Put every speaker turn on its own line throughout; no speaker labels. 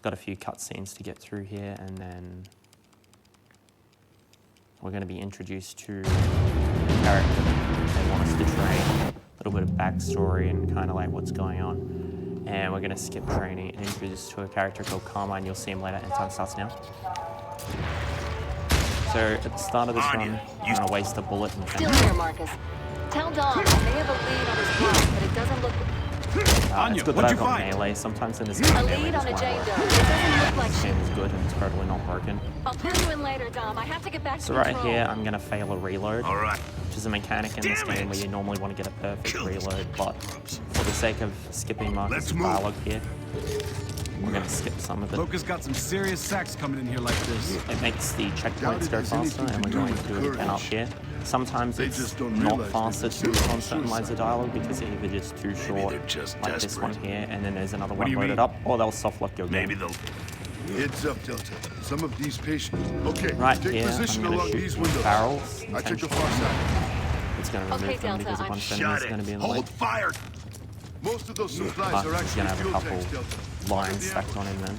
Just got a few cutscenes to get through here, and then we're going to be introduced to a character they want us to train, a little bit of backstory and kind of like what's going on. And we're going to skip training and introduce to a character called Carmine. You'll see him later, and time starts now. So at the start of this run, I'm going to waste a bullet and
Still here, Marcus. Tell Dom I may have a lead on his block, but it doesn't look...
it's good that I've got melee. Sometimes in this game,
A
melee
lead on
just
a
won't
Jane
work.
Doe. It doesn't look like
This game is good and totally not broken.
I'll pull you in later, Dom. I have to get back to
So right
control.
here, I'm going to fail a reload,
All right.
which is a mechanic in this game where you normally want to get a perfect reload, but for the sake of skipping Marcus' dialogue here, we're going to skip some of it.
Locust got some serious sacks coming in here like this.
It makes the checkpoints go faster, and we're going to do it again up here. Sometimes it's not faster to move on certain lines of dialogue because they're either just too short, like this one here, and then there's another one loaded up, or they'll soft lock your game.
Maybe they'll...
Heads up, Delta. Some of these patients. Okay,
Right
take
here, I'm
position
going to
along
shoot
these
some
windows.
barrels.
I take the far side.
It's going to remove
Okay,
them
Delta,
because a
I'm
bunch of
Shot
enemies are
it.
going to be in the way.
Hold fire.
Most of those supplies
But
are
he's
actually
going to have a
fuel
couple
tanks, Delta.
lines stacked on him then,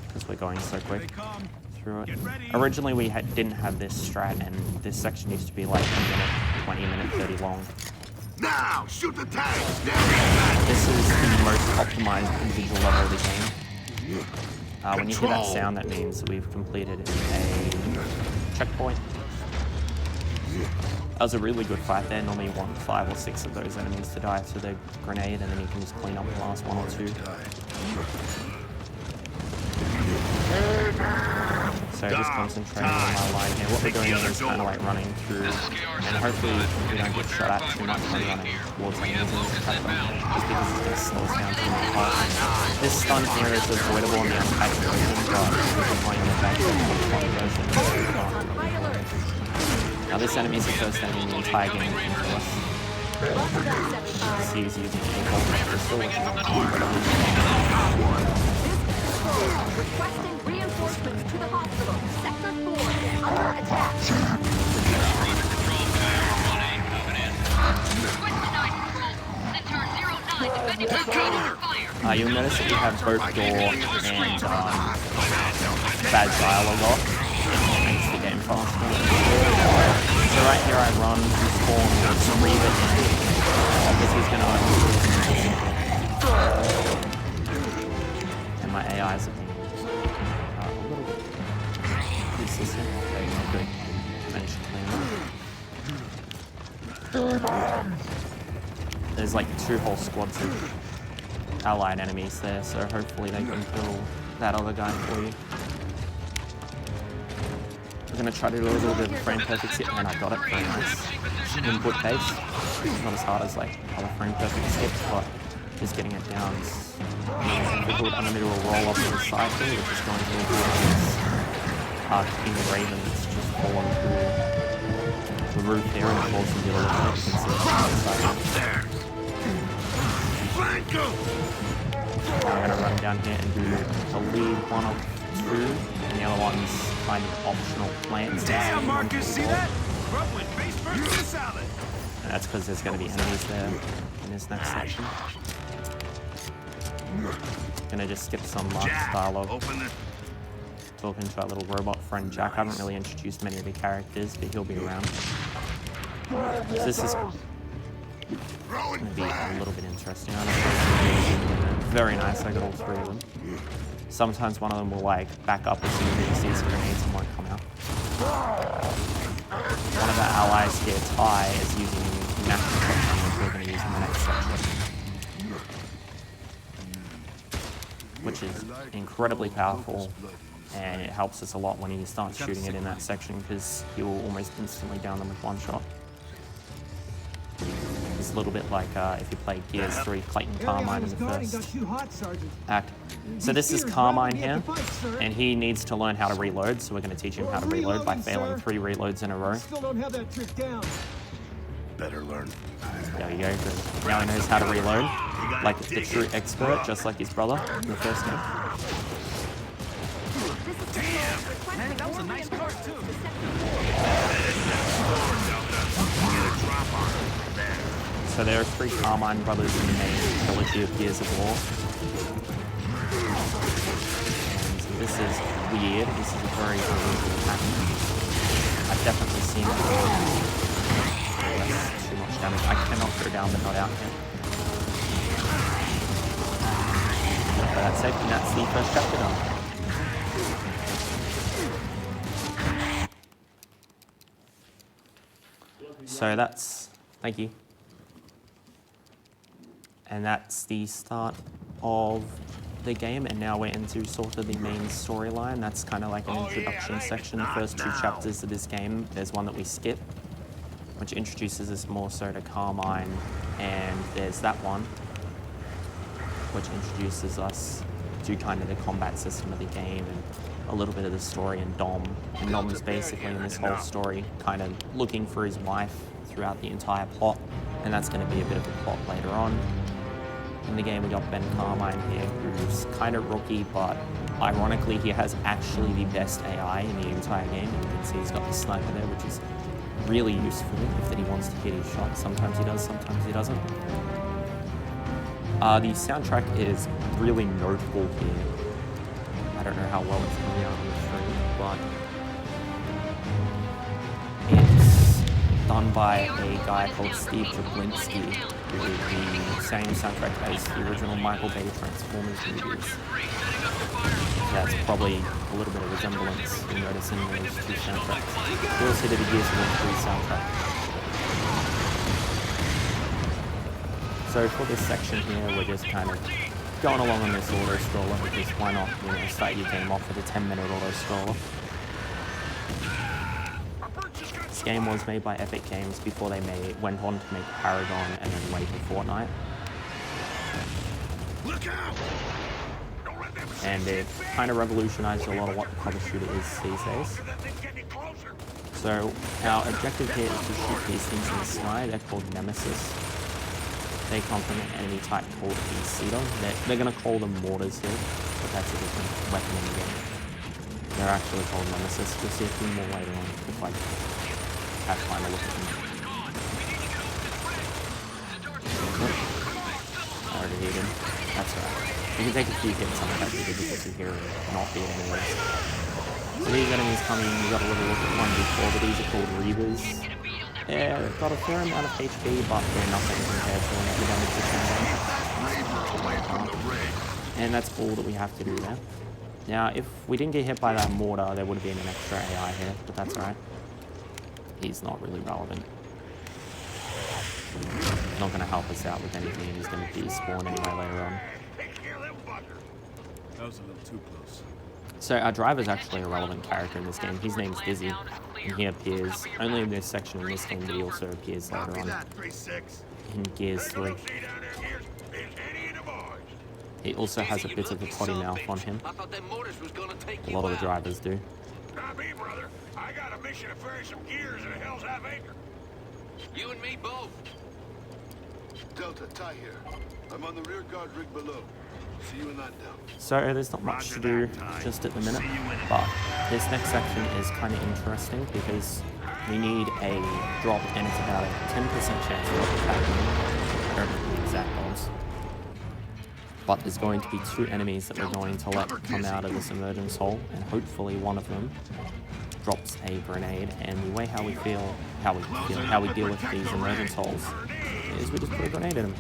because we're going so quick
They come.
through it.
Get ready.
Originally we didn't have this strat, and this section used to be like a minute, 20 minute, 30 long.
Now, shoot the tanks.
This is the most optimized individual level of the game. When you hear that sound, that means we've completed a checkpoint. That was a really good fight there. Normally you want 5 or 6 of those enemies to die through the grenade, and then you can just clean up the last 1 or 2. So just concentrating on my line here. What we're doing is kind of like running through, and hopefully we don't get shot at too much when running towards enemies and attack them, just because it's going to slow us down too much. This stun here is avoidable in the unpacked version, but if you're playing the back version, it's not. Now this enemy is the first enemy in the entire game that can kill us. He's using a golden pistol, which is
Requesting reinforcements to the hospital. Sector 4 is under attack.
You'll notice that you have both door and bad dialogue off. It makes the game faster. So right here I run, spawn, read it, and this is going to... And my AIs are being a little bit consistent. Okay, not good. Managed to clean them. There's like 2 whole squads of allied enemies there, so hopefully they can kill that other guy for you. I'm going to try to do a little bit of frame perfect skip, and I got it. Very nice. Input pace. Not as hard as like other frame perfect skips, but just getting it down is difficult. I'm going to do a roll off to the side here, which is going to be this King Raven that's just fallen through the roof here, and it forces you to look at it. Now I'm going to run down here and do the lead 1 of 2, and the other one's kind of optional plans.
Damn, Marcus, see that? Grub went face first in the salad.
And that's because there's going to be enemies there in this next section. Gonna just skip some dialogue. Talking to our little robot friend Jack. I haven't really introduced many of the characters, but he'll be around. So this is going to be a little bit interesting. Very nice, I got all 3 of them. Sometimes one of them will like back up as soon as he sees grenades and won't come out. One of our allies here, Ty, is using massive shotgun, which we're going to use in the next section. Which is incredibly powerful, and it helps us a lot when he starts shooting it in that section because he will almost instantly down them with 1 shot. It's a little bit like if you played Gears 3 Clayton Carmine in the first act. So this is Carmine here, and he needs to learn how to reload, so we're going to teach him how to reload by failing 3 reloads in a row.
Still don't have that trick down.
Better learn.
There you go, good. Now he knows how to reload, like the true expert, just like his brother in the first game.
Man, that was a nice car, too.
So there are 3 Carmine brothers in the main trilogy of Gears of War. is weird. This is a very unusual pattern. I've definitely seen it before. That's too much damage. I cannot go down but not out yet. But that's safe, and that's the first chapter done. So that's, thank you. And that's the start of the game, and now we're into sort of the main storyline. That's kind of like an introduction section. The first 2 chapters of this game, there's one that we skip, which introduces us more so to Carmine, and there's that one, which introduces us to kind of the combat system of the game and a little bit of the story and Dom. And Dom is basically in this whole story kind of looking for his wife throughout the entire plot, and that's going to be a bit of a plot later on. In the game, we got Ben Carmine here, who's kind of rookie, but ironically, he has actually the best AI in the entire game. And you can see he's got the sniper there, which is really useful if that he wants to hit his shot. Sometimes he does, sometimes he doesn't. The soundtrack is really notable here. I don't know how well it's coming out on the screen, but it's done by a guy called Steve Jablinski, who did the same soundtrack as the original Michael Bay Transformers movies. That's probably a little bit of resemblance you notice in those 2 soundtracks. We also did a Gears of War 3 soundtrack. So for this section here, we're just kind of going along on this auto-scroller, because why not, you know, start your game off with a 10-minute auto-scroller. This game was made by Epic Games before they went on to make Paragon and then later Fortnite.
Look out!
And it kind of revolutionized a lot of what the cover shooter is these days. So our objective here is to shoot these things in the sky. They're called Nemesis. They come from an enemy type called the Cedar. They're going to call them mortars here, but that's a different weapon in the game. They're actually called Nemesis. You'll see a few more later on if I have time to look at them. I already hit him. That's right. You can take a few hits on the back because you hear and not the enemies. So these enemies coming, you got a little look at one before, but these are called Reavers. Yeah, they've got a fair amount of HP, but they're nothing compared to the damage they can. And that's all that we have to do there. Now, if we didn't get hit by that mortar, there would have been an extra AI here, but that's alright. He's not really relevant. He's not going to help us out with anything, and he's going to despawn anyway later on.
That was a little too close.
So our driver's actually a relevant character in this game. His name's Dizzy, and he appears only in this section in this game, but he also appears later on in Gears 3. He also has a bit of a potty mouth on him. A lot of the drivers do.
Not me, brother. I got a mission to ferry some gears in a Hell's Half Acre. You and me both.
Delta, Ty here. I'm on the rear guard rig below. See you in that down.
So there's not much to do just at the minute, but this next section is kind of interesting because we need a drop, and it's about a 10% chance of happening. I don't know the exact odds. But there's going to be 2 enemies that we're going to let come out of this emergence hole, and hopefully one of them drops a grenade. And the way how we deal with these emergence holes is we just put a grenade in them.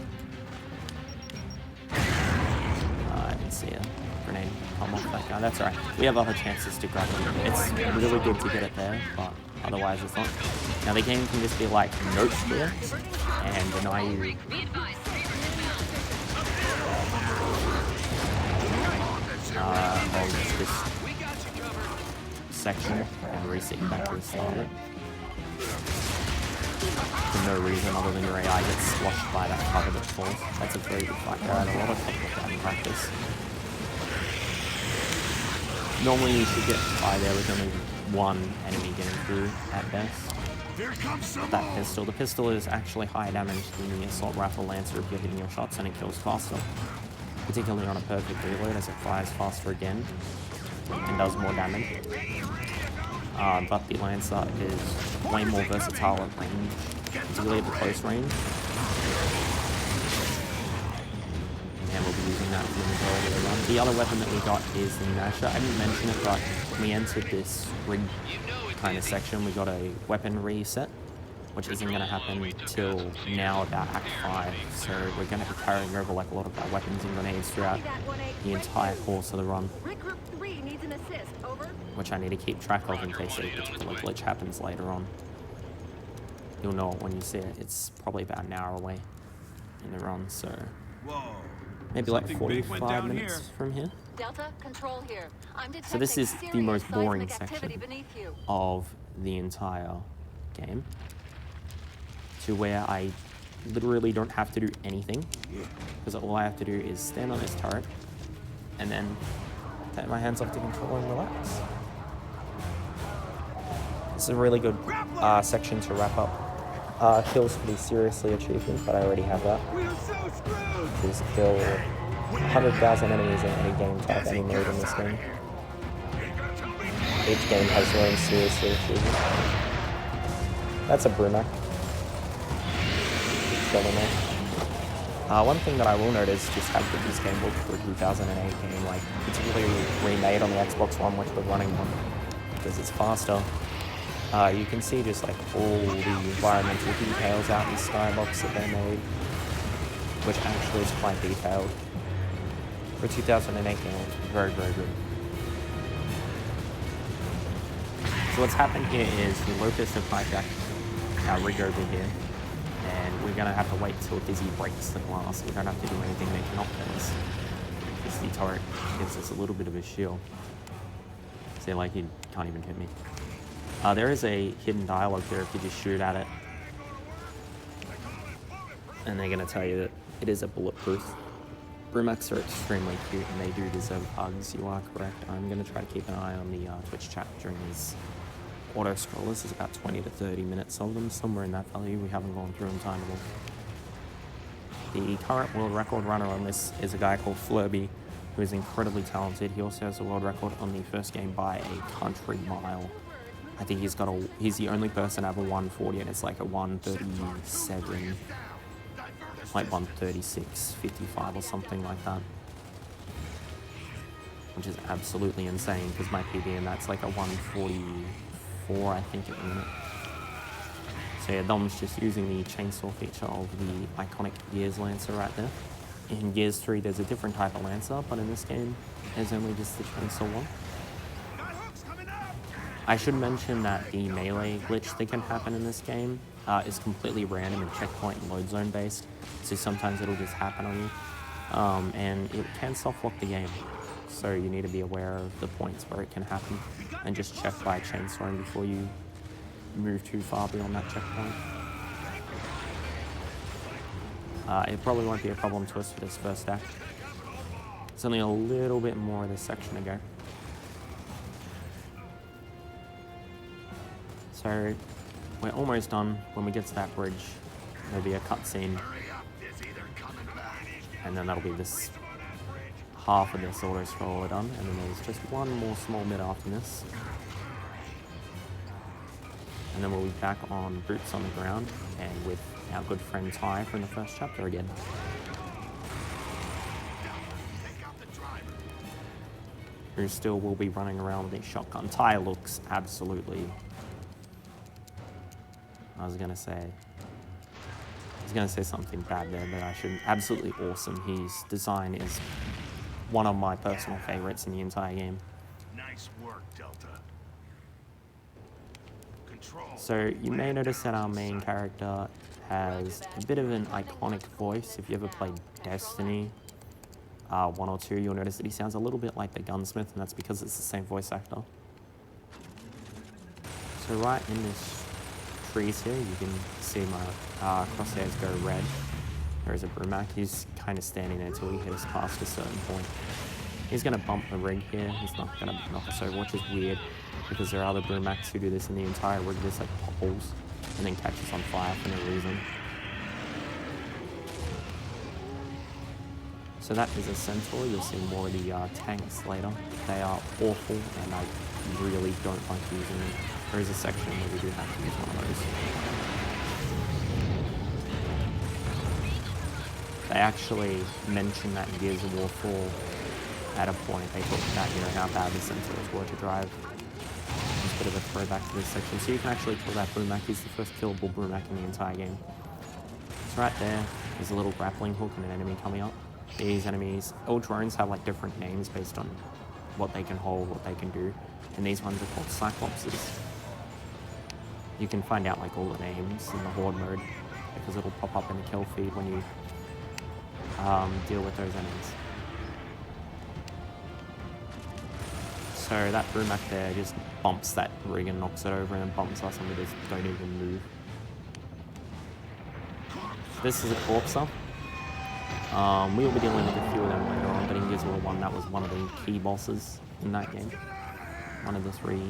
I didn't see a grenade come off that guy. That's alright. We have other chances to grab them. It's really good to get it there, but otherwise it's not. Now the game can just be like, nope here, and deny you. Of this section and reset you back to the start. For no reason other than your AI gets squashed by that cover that falls. That's a very good fight there, and a lot of people get that in practice. Normally you should get by there with only one enemy getting through at best. That pistol. The pistol is actually higher damage than the Assault Rifle Lancer if you're hitting your shots, and it kills faster. Particularly on a perfect reload, as it fires faster again and does more damage. But the Lancer is way more versatile at range, particularly at the close range. And we'll be using using that for the majority of the run. The other weapon that we got is the Masher. I didn't mention it, but when we entered this rig kind of section, we got a weapon reset, which isn't going to happen till now about Act 5. So we're going to be carrying over like a lot of our weapons and grenades throughout the entire course of the run,
Rig Group 3 needs an assist. Over.
which I need to keep track of in case a particular glitch happens later on. You'll know it when you see it. It's probably about an hour away in the run, so maybe like 45 minutes from here.
Delta, control here. I'm detecting
So this is the most
serious
boring
seismic activity
section
beneath you.
of the entire game, to where I literally don't have to do anything, because all I have to do is stand on this turret and then take my hands off the controller and relax. This is a really good section to wrap up. Kills to be seriously achievement, but I already have that. Which is kill 100,000 enemies in any game type, any mode in this game. Each game has their own seriously achievement. That's a Brumac. One thing that I will note is just how good this game looked for a 2008 game, like particularly remade on the Xbox One, which we're running on, because it's faster. You can see just like all the environmental details out in the skybox that they made, which actually is quite detailed. For a 2008 game, very, very good. So what's happened here is the Locust have hijacked our rig over here, and we're gonna have to wait till Dizzy breaks the glass. We don't have to do anything to knock this, because the turret gives us a little bit of a shield. See, like, you can't even hit me. There is a hidden dialogue here if you just shoot at it, and they're gonna tell you that it is a bulletproof. Brumacs are extremely cute, and they do deserve hugs. You are correct. I'm gonna try to keep an eye on the Twitch chat during these auto scrollers. There's about 20 to 30 minutes of them, somewhere in that value. We haven't gone through them time at all. The current world record runner on this is a guy called Flurby, who is incredibly talented. He also has a world record on the first game by a country mile. I think he's the only person to have a 140, and it's like a 137, like 136.55 or something like that. Which is absolutely insane, because my PB in that's like a 144, I think, at the minute. So yeah, Dom's just using the chainsaw feature of the iconic Gears Lancer right there. In Gears 3 there's a different type of Lancer, but in this game there's only just the chainsaw one. I should mention that the melee glitch that can happen in this game is completely random and checkpoint and load zone based, so sometimes it'll just happen on you, and it can soft lock the game, so you need to be aware of the points where it can happen and just check by chainsawing before you move too far beyond that checkpoint. It probably won't be a problem to us for this first act. It's only a little bit more of this section to go. So we're almost done. When we get to that bridge, there'll be a cutscene, and then that'll be this half of this auto scroller done, and then there's just one more small bit after this, and then we'll be back on boots on the ground and with our good friend Ty from the first chapter again. Who still will be running around with a shotgun. Ty looks absolutely... I was gonna say something bad there, but I shouldn't. Absolutely awesome. His design is one of my personal favorites in the entire game.
Nice work, Delta. Control.
So you may notice that our main character has a bit of an iconic voice. If you ever played Destiny 1 or 2, you'll notice that he sounds a little bit like the gunsmith, and that's because it's the same voice actor. So right in this trees here, you can see my crosshairs go red. There is a Brumac. He's kind of standing there until he hits past a certain point. He's going to bump the rig here. He's not going to knock us over, which is weird, because there are other Brumacs who do this in the entire rig. This like popples and then catches on fire for no reason. So that is a Centaur. You'll see more of the tanks later. They are awful, and I really don't like using them. There is a section where we do have to use one of those. They actually mentioned that in Gears of War 4 at a point. They talked about, you know, how bad the sensors were to drive. It's a bit of a throwback to this section. So you can actually kill that Brumac. He's the first killable Brumac in the entire game. It's right there. There's a little grappling hook and an enemy coming up. These enemies, all drones have like different names based on what they can hold, what they can do. And these ones are called Cyclopses. You can find out like all the names in the Horde mode because it'll pop up in the kill feed when you deal with those enemies. So that Brumac there just bumps that rig and knocks it over, and then bumps us and we just don't even move. So this is a Corpser. We will be dealing with a few of them later on, but in Gears of War 1 that was one of the key bosses in that game. One of the 3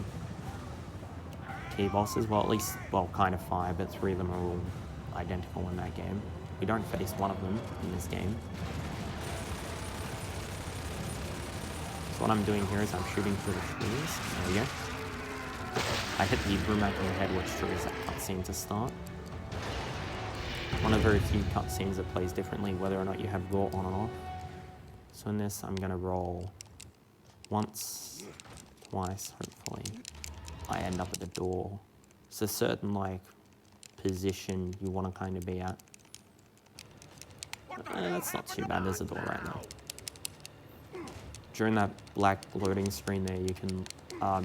key bosses, well at least, well kind of 5, but 3 of them are all identical in that game. We don't face one of them in this game. So what I'm doing here is I'm shooting through the trees. There we go. I hit the Brumac in the head, which triggers that cutscene to start. One of the very few cutscenes that plays differently whether or not you have raw on and off. So in this, I'm going to roll once, twice, hopefully. I end up at the door. It's a certain, like, position you want to kind of be at. That's not too bad, there's a door right now. During that black loading screen there, you can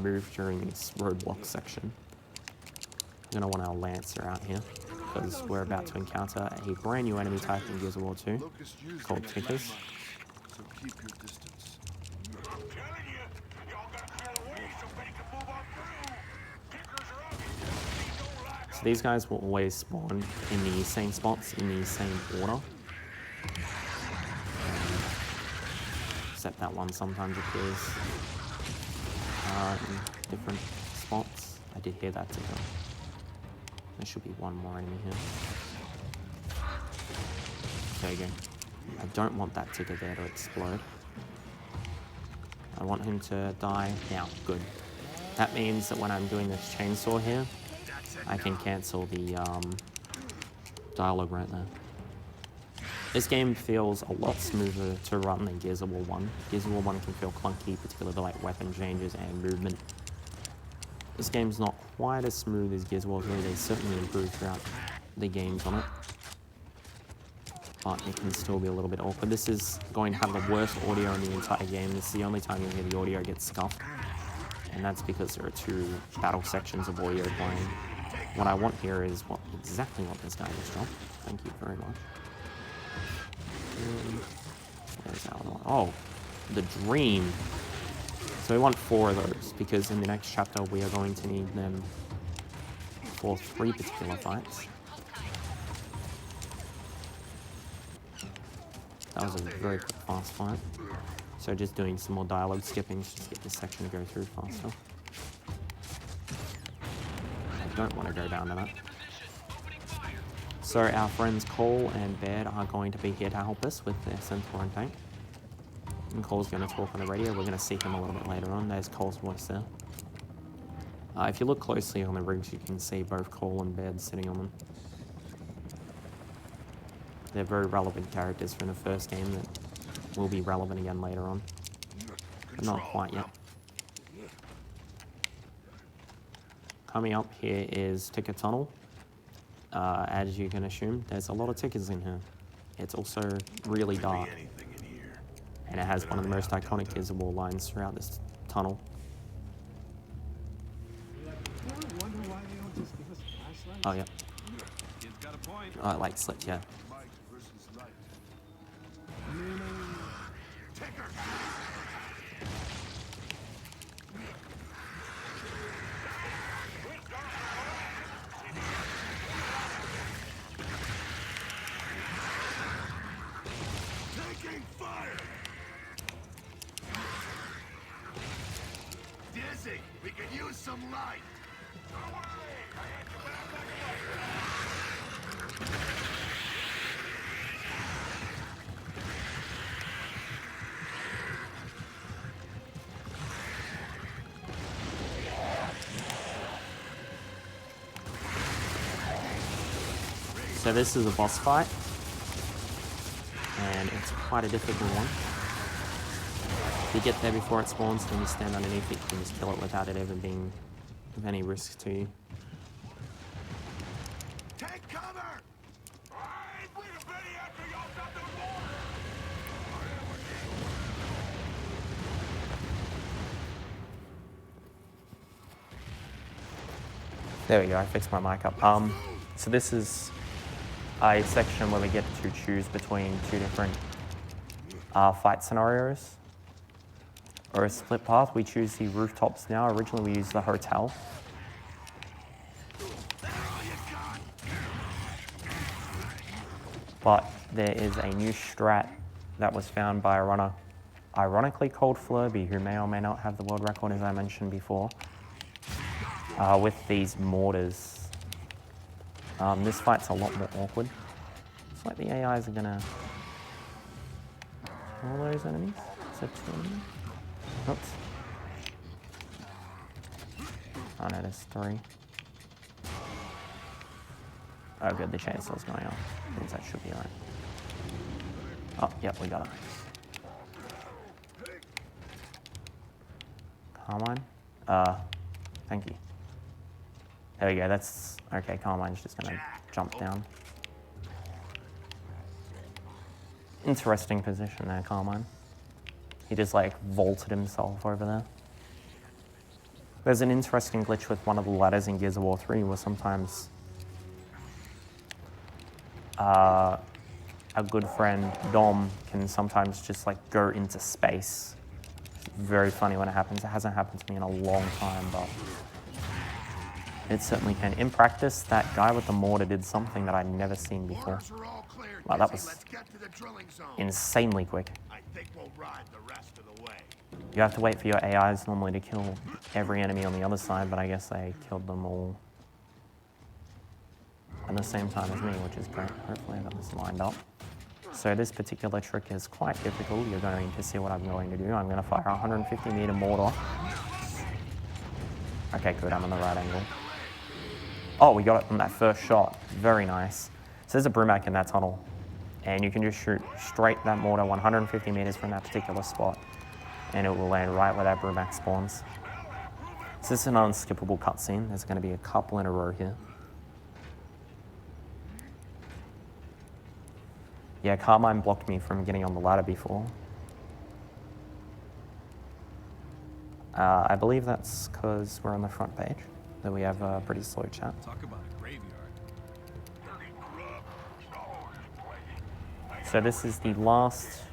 move during this roadblock section. I'm going to want our Lancer out here, because we're about to encounter a brand new enemy type in Gears of War 2, called Tickers.
So keep your distance.
I'm telling you, y'all gotta clear the way so they can move on through. Kickers are up. They don't like
So these guys will always spawn in the same spots, in the same order. Except that one sometimes appears in different spots. I did hear that ticker. There should be one more enemy here. There you go. I don't want that ticker there to explode. I want him to die now. Good. That means that when I'm doing this chainsaw here, I can cancel the dialogue right there. This game feels a lot smoother to run than Gears of War 1. Gears of War 1 can feel clunky, particularly like weapon changes and movement. This game's not quite as smooth as Gears of War 3. They certainly improved throughout the games on it. But it can still be a little bit awkward. This is going to have the worst audio in the entire game. This is the only time you'll hear the audio get scuffed. And that's because there are 2 battle sections of audio playing. What I want here is exactly what this guy just dropped. Thank you very much. Where's our other one? Oh, the Dream. So we want 4 of those, because in the next chapter we are going to need them for 3 particular fights. That was a very quick, fast fight. So just doing some more dialogue skipping just to get this section to go through faster. I don't want to go down to that. So our friends Cole and Baird are going to be here to help us with their Centaur and tank. And Cole's going to talk on the radio. We're going to see him a little bit later on. There's Cole's voice there. If you look closely on the rigs, you can see both Cole and Baird sitting on them. They're very relevant characters from the first game that will be relevant again later on. But not quite yet. Coming up here is Ticker Tunnel. As you can assume, there's a lot of tickers in here. It's also really dark. And it has one of the most iconic Gears of War lines throughout this tunnel. Oh, yeah. Oh, like slit, yeah.
Taking fire! Dizzy, we could use some light.
So this is a boss fight. and it's quite a difficult one. If you get there before it spawns, then you stand underneath it, you can just kill it without it ever being of any risk to you.
Take cover! Alright, we're ready after y'all got them more!
There we go, I fixed my mic up. So this is a section where we get to choose between two different fight scenarios or a split path. We choose the rooftops now. Originally we used the hotel. But there is a new strat that was found by a runner, ironically called Flurby, who may or may not have the world record, as I mentioned before, with these mortars. This fight's a lot more awkward. It's like the AIs are gonna kill those enemies. Is that two enemies? Oops. Oh no, there's three. Oh good, the chainsaw's going off. Means that should be alright. Oh, yep, we got it. Carmine? Thank you. There we go, that's... Okay, Carmine's just gonna jump down. Interesting position there, Carmine. He just like vaulted himself over there. There's an interesting glitch with one of the ladders in Gears of War 3 where sometimes a good friend, Dom, can sometimes just like go into space. It's very funny when it happens. It hasn't happened to me in a long time, but it certainly can. In practice, that guy with the mortar did something that I'd never seen before. Wow, that was insanely quick.
I think we'll ride the rest of the way.
You have to wait for your AIs normally to kill every enemy on the other side, but I guess they killed them all at the same time as me, which is great. Hopefully I got this lined up. So this particular trick is quite difficult. You're going to see what I'm going to do. I'm going to fire a 150-meter mortar. Okay, good, I'm on the right angle. Oh, we got it from that first shot. Very nice. So there's a Brumac in that tunnel, and you can just shoot straight that mortar 150 meters from that particular spot, and it will land right where that Brumac spawns. So this is an unskippable cutscene. There's going to be a couple in a row here. Yeah, Carmine blocked me from getting on the ladder before. I believe that's because we're on the front page, that we have a pretty slow chat.
Talk about a graveyard.
So this is the last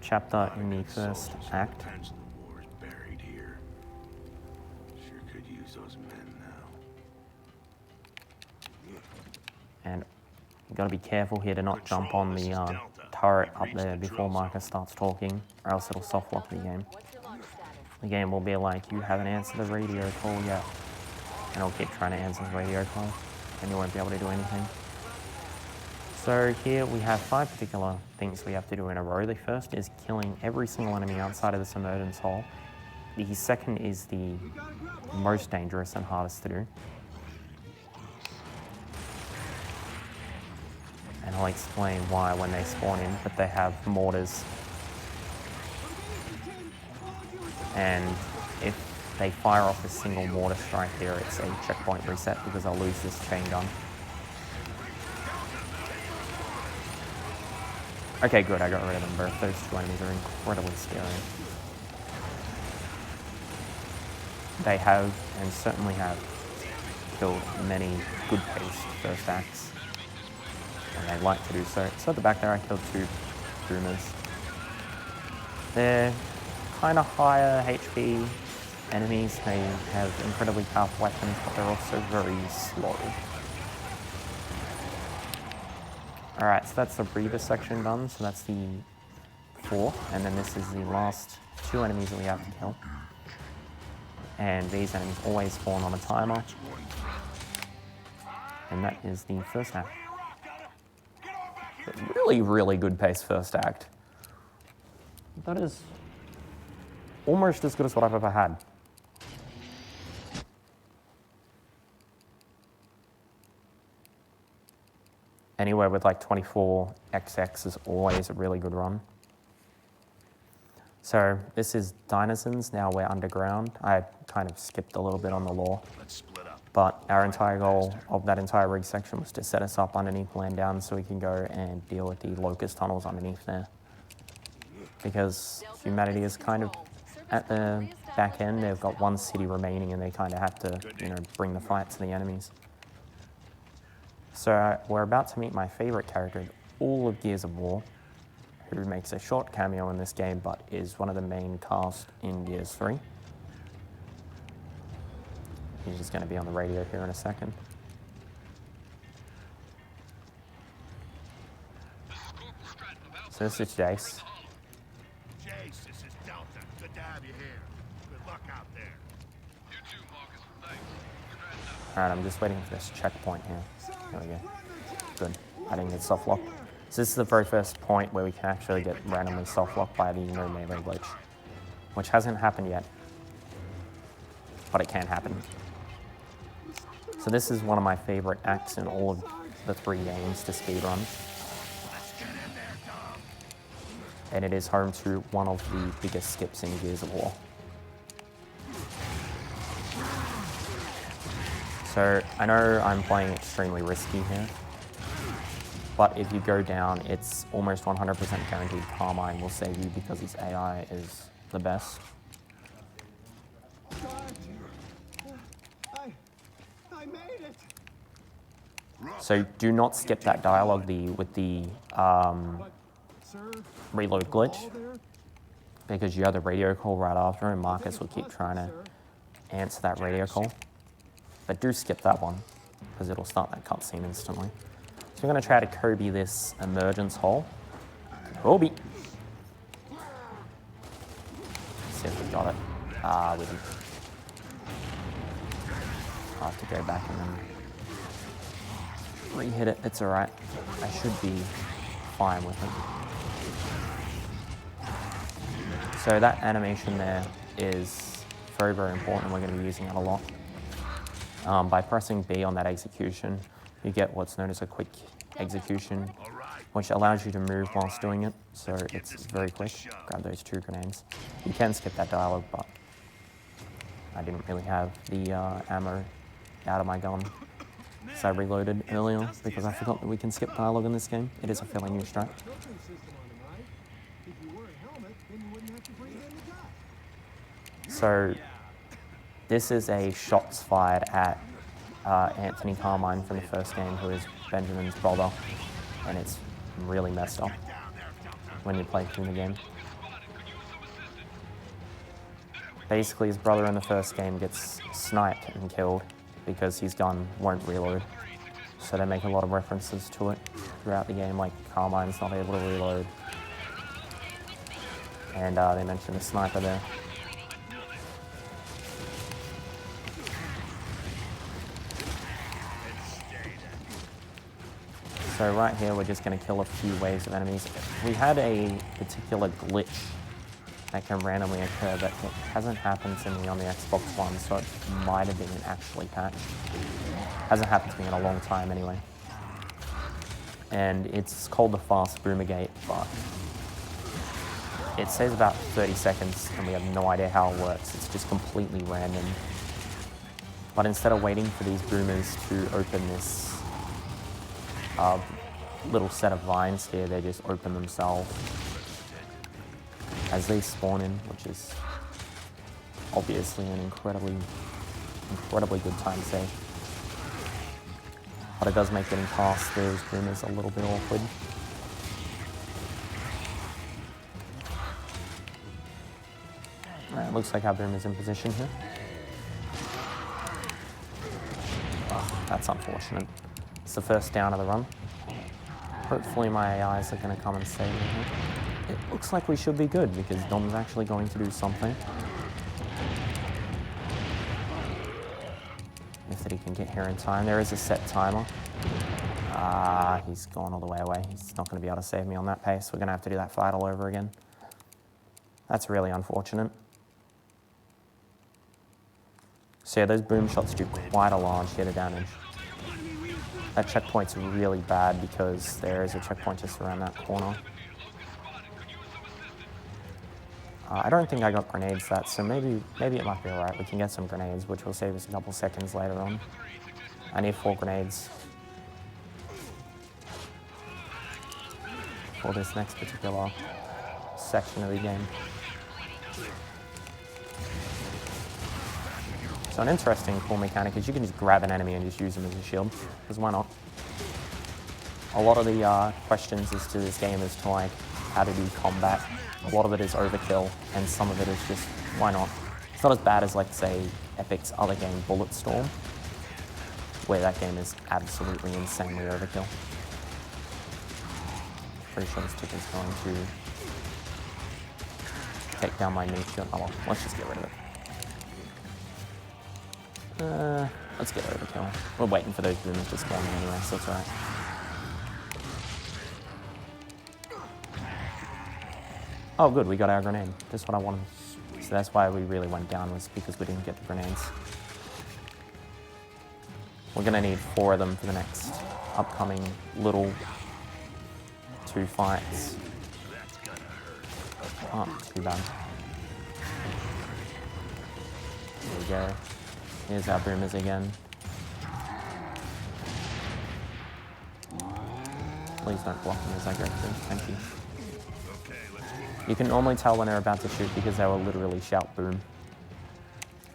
chapter in the first act.
Potential war is buried here. Sure could use those men now.
And you've got to be careful here to not jump on the turret up there before Marcus starts talking, or else it'll soft lock the game. The game will be like, you haven't answered the radio call yet. And it'll keep trying to answer the radio call, and you won't be able to do anything. So here we have 5 particular things we have to do in a row. The first is killing every single enemy outside of this emergence hole. The second is the most dangerous and hardest to do. And I'll explain why when they spawn in, but they have mortars. And if they fire off a single mortar strike here, it's a checkpoint reset because I'll lose this chain gun. Okay, good, I got rid of them both. Those two enemies are incredibly scary. They have, and certainly have, killed many good-paced first acts. And they like to do so. So at the back there, I killed 2 boomers. They're kind of higher HP enemies. They have incredibly powerful weapons, but they're also very slow. Alright, so that's the Reaver section done, so that's the 4th, and then this is the last 2 enemies that we have to kill. And these enemies always spawn on a timer. And that is the first act. Really, really good pace first act. That is almost as good as what I've ever had. anywhere with like 24XX is always a really good run. So this is Denizens, now we're underground. I kind of skipped a little bit on the lore.
Let's split up.
But our entire goal of that entire rig section was to set us up underneath land down so we can go and deal with the locust tunnels underneath there. Because humanity is kind of at the back end, they've got one city remaining and they kind of have to, you know, bring the fight to the enemies. So we're about to meet my favorite character in all of Gears of War, who makes a short cameo in this game but is one of the main cast in Gears 3. He's just going to be on the radio here in a second. So this is Jace.
Jace, this is Delta. Good to have you here. Good luck out there.
You too, Marcus. Thanks.
Alright, I'm just waiting for this checkpoint here. There we go. Good. I didn't get soft locked. So this is the very first point where we can actually get randomly soft locked by the no melee glitch, which hasn't happened yet, but it can happen. So this is one of my favorite acts in all of the 3 games to speedrun. And it is home to one of the biggest skips in Gears of War. So I know I'm playing extremely risky here, but if you go down, it's almost 100% guaranteed Carmine will save you because his AI is the best.
I made it.
So do not skip that dialogue with the reload glitch, because you have the radio call right after and Marcus will keep trying to answer that radio call. But do skip that one, because it'll start that cutscene instantly. So we're going to try to Kobe this emergence hole. Kobe! Let's see if we got it. We didn't. I'll have to go back and then re-hit it. It's alright. I should be fine with it. So that animation there is very, very important. We're going to be using it a lot. By pressing B on that execution, you get what's known as a quick execution, which allows you to move whilst doing it. So it's very quick. Grab those 2 grenades. You can skip that dialogue, but I didn't really have the ammo out of my gun. So I reloaded earlier because I forgot that we can skip dialogue in this game. It is a fairly new strat. So this is a shots fired at Anthony Carmine from the first game, who is Benjamin's brother, and it's really messed up when you play through the game. Basically, his brother in the first game gets sniped and killed because his gun won't reload. So they make a lot of references to it throughout the game, like Carmine's not able to reload. And they mention the sniper there. So right here, we're just going to kill a few waves of enemies. We had a particular glitch that can randomly occur, but it hasn't happened to me on the Xbox One, so it might have been actually patched. Hasn't happened to me in a long time anyway. And it's called the fast boomer gate, but it says about 30 seconds and we have no idea how it works. It's just completely random. But instead of waiting for these boomers to open this little set of vines here, they just open themselves as they spawn in, which is obviously an incredibly good time save. But it does make getting past those boomers a little bit awkward. Alright, looks like our boomer's in position here. Oh, that's unfortunate. It's the first down of the run. Hopefully my AIs are going to come and save me here. It looks like we should be good because Dom's actually going to do something. If that he can get here in time. There is a set timer. He's gone all the way away. He's not going to be able to save me on that pace. We're going to have to do that fight all over again. That's really unfortunate. So yeah, those boom shots do quite a large hit of damage. That checkpoint's really bad because there is a checkpoint just around that corner. I don't think I got grenades that, so maybe it might be alright. We can get some grenades, which will save us a couple seconds later on. I need 4 grenades for this next particular section of the game. So an interesting cool mechanic is you can just grab an enemy and just use them as a shield, because why not? A lot of the questions as to this game as to like how to do combat, a lot of it is overkill, and some of it is just, why not? It's not as bad as, like, say, Epic's other game, Bulletstorm, where that game is absolutely insanely overkill. Pretty sure this tick is going to take down my knee shield. Oh well, let's just get rid of it. Let's get overkill. We're waiting for those boomers to spawn anyway, so it's alright. Oh good, we got our grenade. Just what I wanted. So that's why we really went down, was because we didn't get the grenades. We're gonna need 4 of them for the next upcoming little 2 fights. Oh, too bad. There we go. Here's our boomers again. Please don't block them as I go through. Thank you. You can normally tell when they're about to shoot because they will literally shout boom.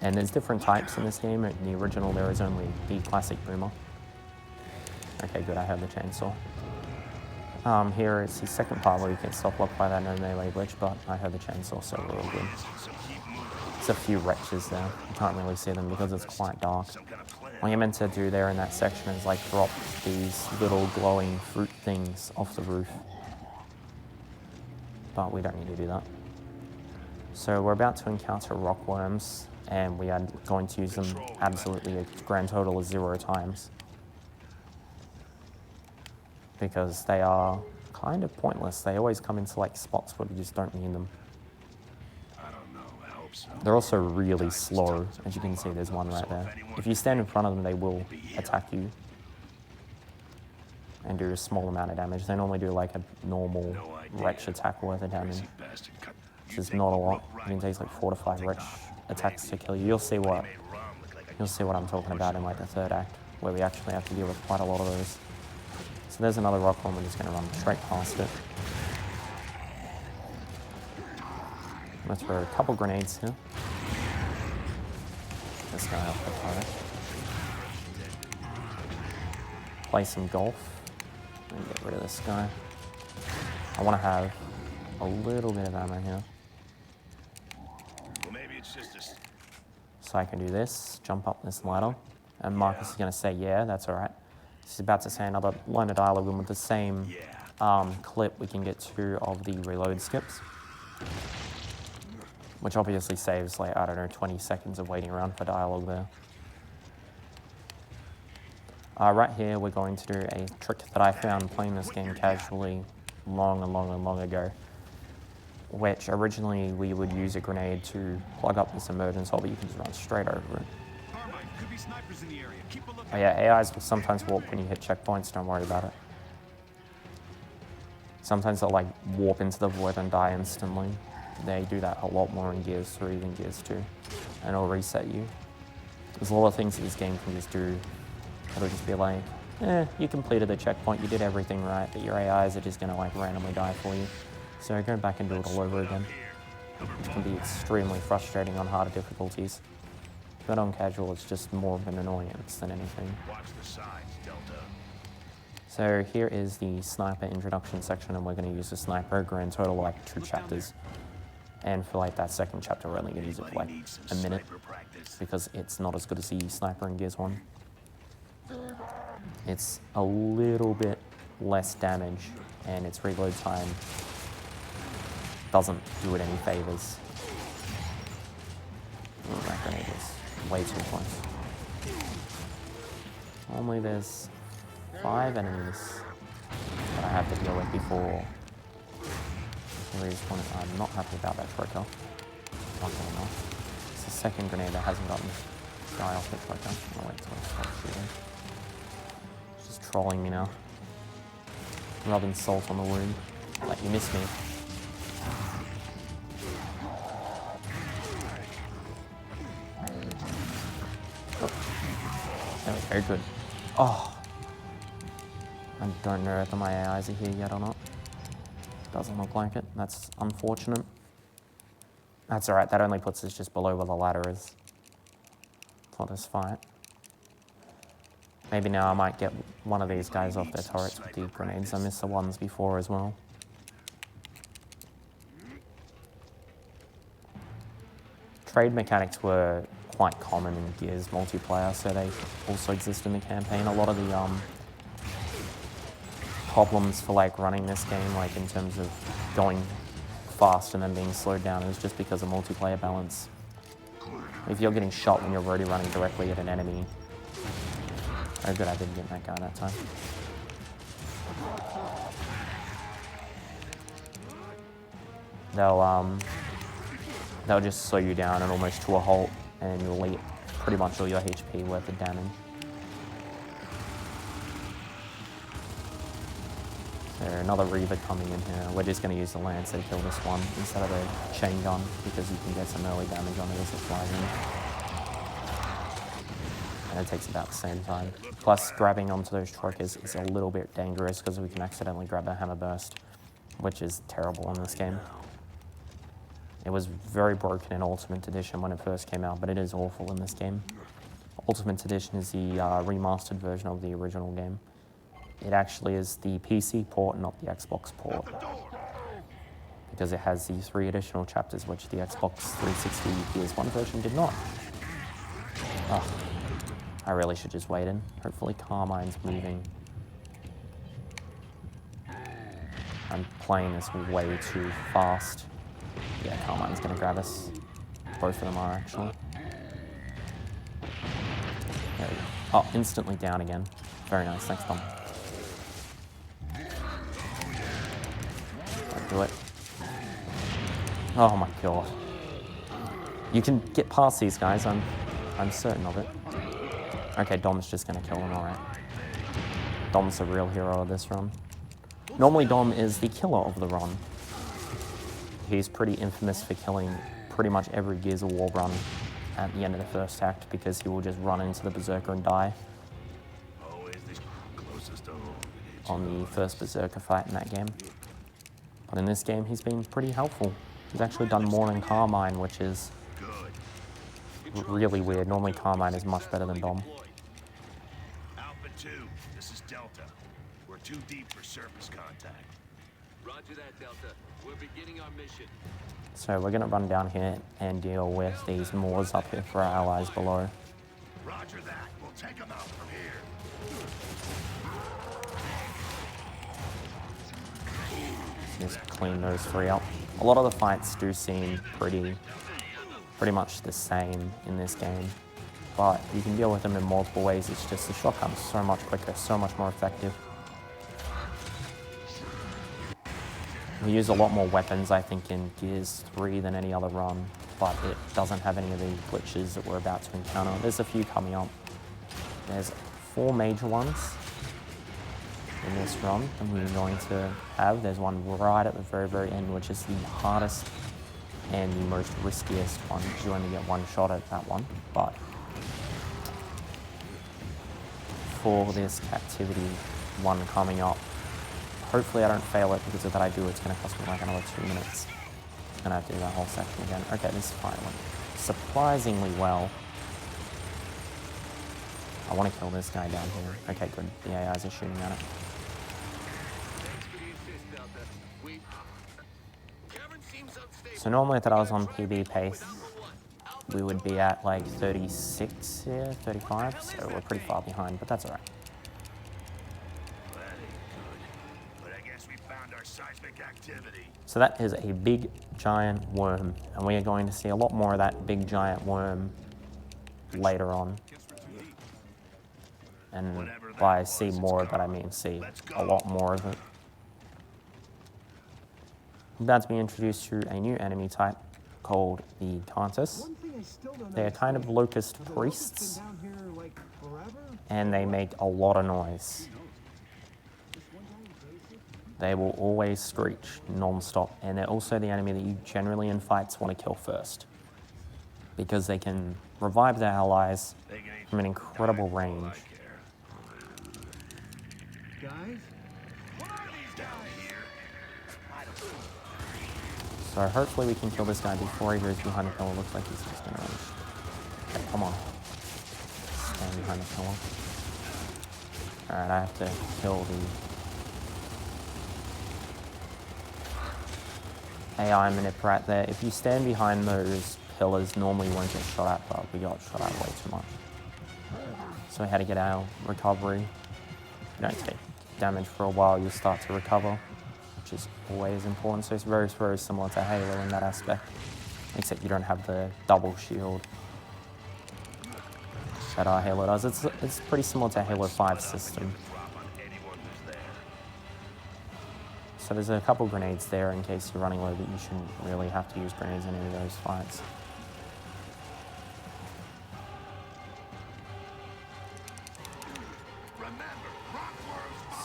And there's different types in this game. In the original, there is only the classic boomer. Okay, good, I have the chainsaw. Here is the second part where you get stop blocked by that no melee glitch, but I have the chainsaw, so we're all good. There's a few wretches there. You can't really see them because it's quite dark. What you're meant to do there in that section is like drop these little glowing fruit things off the roof. But we don't need to do that. So we're about to encounter rock worms, and we are going to use them absolutely a grand total of 0 times. Because they are kind of pointless. They always come into like spots where we just don't need them. They're also really slow. As you can see, there's one right there. If you stand in front of them, they will attack you and do a small amount of damage. They normally do like a normal wretch attack worth of damage, which is not a lot. It can take like 4 to 5 wretch attacks to kill you. You'll see what I'm talking about in like the 3rd act, where we actually have to deal with quite a lot of those. So there's another rock one. We're just going to run straight past it. I'm going to throw a couple grenades here. This guy off the target. Play some golf. And get rid of this guy. I want to have a little bit of ammo here.
Well, maybe it's just a...
So I can do this, jump up this ladder. And Marcus is going to say, yeah, that's all right. He's about to say another line of dialogue, and with the same clip, we can get 2 of the reload skips. Which obviously saves, like, I don't know, 20 seconds of waiting around for dialogue there. Right here, we're going to do a trick that I found playing this game casually long ago. Which originally we would use a grenade to plug up this emergence hole, but you can just run straight over it. Oh yeah, AIs will sometimes warp when you hit checkpoints, don't worry about it. Sometimes they'll like warp into the void and die instantly. They do that a lot more in Gears 3 than Gears 2, and it'll reset you. There's a lot of things that this game can just do. It'll just be like, you completed the checkpoint, you did everything right, but your AIs are just gonna like randomly die for you. So go back and do it all over again, which can be extremely frustrating on harder difficulties. But on casual, it's just more of an annoyance than anything.
Watch the signs, Delta.
So here is the sniper introduction section, and we're going to use the sniper a grand total of like 2 chapters. And for like that 2nd chapter, we're only going to use it for like a minute, because it's not as good as the sniper in Gears 1. It's a little bit less damage, and its reload time doesn't do it any favors. Oh, that grenade is way too close. Only there's 5 enemies that I have to deal with before there is one. I'm not happy about that trigger. Not going off. It's the 2nd grenade that hasn't gotten this guy off the trigger. I'll wait till I start shooting. Just trolling me now. Rubbing salt on the wound. Like, you missed me. Oh. That was very good. Oh. I don't know if my AIs are here yet or not. Doesn't look like it. That's unfortunate. That's alright, that only puts us just below where the ladder is for this fight. Maybe now I might get one of these guys off their turrets with the grenades. I missed the ones before as well. Trade mechanics were quite common in Gears multiplayer, so they also exist in the campaign. A lot of the problems for like running this game, like in terms of going fast and then being slowed down, is just because of multiplayer balance. If you're getting shot when you're already running directly at an enemy. Oh good, I didn't get that guy that time. They'll just slow you down and almost to a halt, and you'll eat pretty much all your HP worth of damage. So another Reaver coming in here. We're just going to use the Lancer to kill this one instead of the chain gun, because you can get some early damage on it as it flies in. And it takes about the same time. Plus, grabbing onto those truckers is a little bit dangerous because we can accidentally grab a hammer burst, which is terrible in this game. It was very broken in Ultimate Edition when it first came out, but it is awful in this game. Ultimate Edition is the remastered version of the original game. It actually is the PC port, not the Xbox port, because it has the 3 additional chapters, which the Xbox 360 PS1 version did not. Oh, I really should just wait in. Hopefully Carmine's moving. I'm playing this way too fast. Yeah, Carmine's gonna grab us. Both of them are, actually. There we go. Oh, instantly down again. Very nice, thanks, Tom. Don't do it. Oh my god. You can get past these guys, I'm certain of it. Okay, Dom's just gonna kill him, alright. Dom's the real hero of this run. Normally Dom is the killer of the run. He's pretty infamous for killing pretty much every Gears of War run at the end of the first act, because he will just run into the Berserker and die. On the first Berserker fight in that game. But in this game, he's been pretty helpful. He's actually done more than Carmine, which is really weird. Normally Carmine is much better than Dom.
Alpha 2, this is Delta. We're too deep for surface contact.
Roger that, Delta. We're beginning our mission.
So we're going to run down here and deal with these Moors up here for our allies below.
Roger that. We'll take them out from here.
Just clean those 3 up. A lot of the fights do seem pretty much the same in this game, but you can deal with them in multiple ways. It's just the shotgun's so much quicker, so much more effective. We use a lot more weapons, I think, in Gears 3 than any other run, but it doesn't have any of the glitches that we're about to encounter. There's a few coming up. There's 4 major ones in this run, and we're going to have. There's one right at the very, very end, which is the hardest and the most riskiest one, because you only get 1 shot at that one. But for this captivity one coming up, hopefully I don't fail it, because if that I do, it's going to cost me like another 2 minutes. I'm going to have to do that whole section again. Okay, this fight went surprisingly well. I want to kill this guy down here. Okay, good. The AIs are shooting at it. So normally if I was on PB pace, we would be at like 36 here, 35, so we're pretty far behind, but that's alright. So that is a big giant worm, and we are going to see a lot more of that big giant worm later on. And by see more of it, I mean see a lot more of it. I'm about to be introduced to a new enemy type called the Kantus. They are kind of locust priests, and they make a lot of noise. They will always screech non-stop, and they're also the enemy that you generally in fights want to kill first, because they can revive their allies from an incredible range.
Guys?
So hopefully we can kill this guy before he goes behind the pillar. Looks like he's just going to run. Okay, come on. Stand behind the pillar. Alright, I have to kill the AI manip right there. If you stand behind those pillars, normally you won't get shot at, but we got shot at way too much. So we had to get our recovery. You don't take damage for a while, you'll start to recover, which is always important. So it's very, very similar to Halo in that aspect, except you don't have the double shield that Halo does. It's pretty similar to Halo 5's system. So there's a couple grenades there in case you're running low, but you shouldn't really have to use grenades in any of those fights.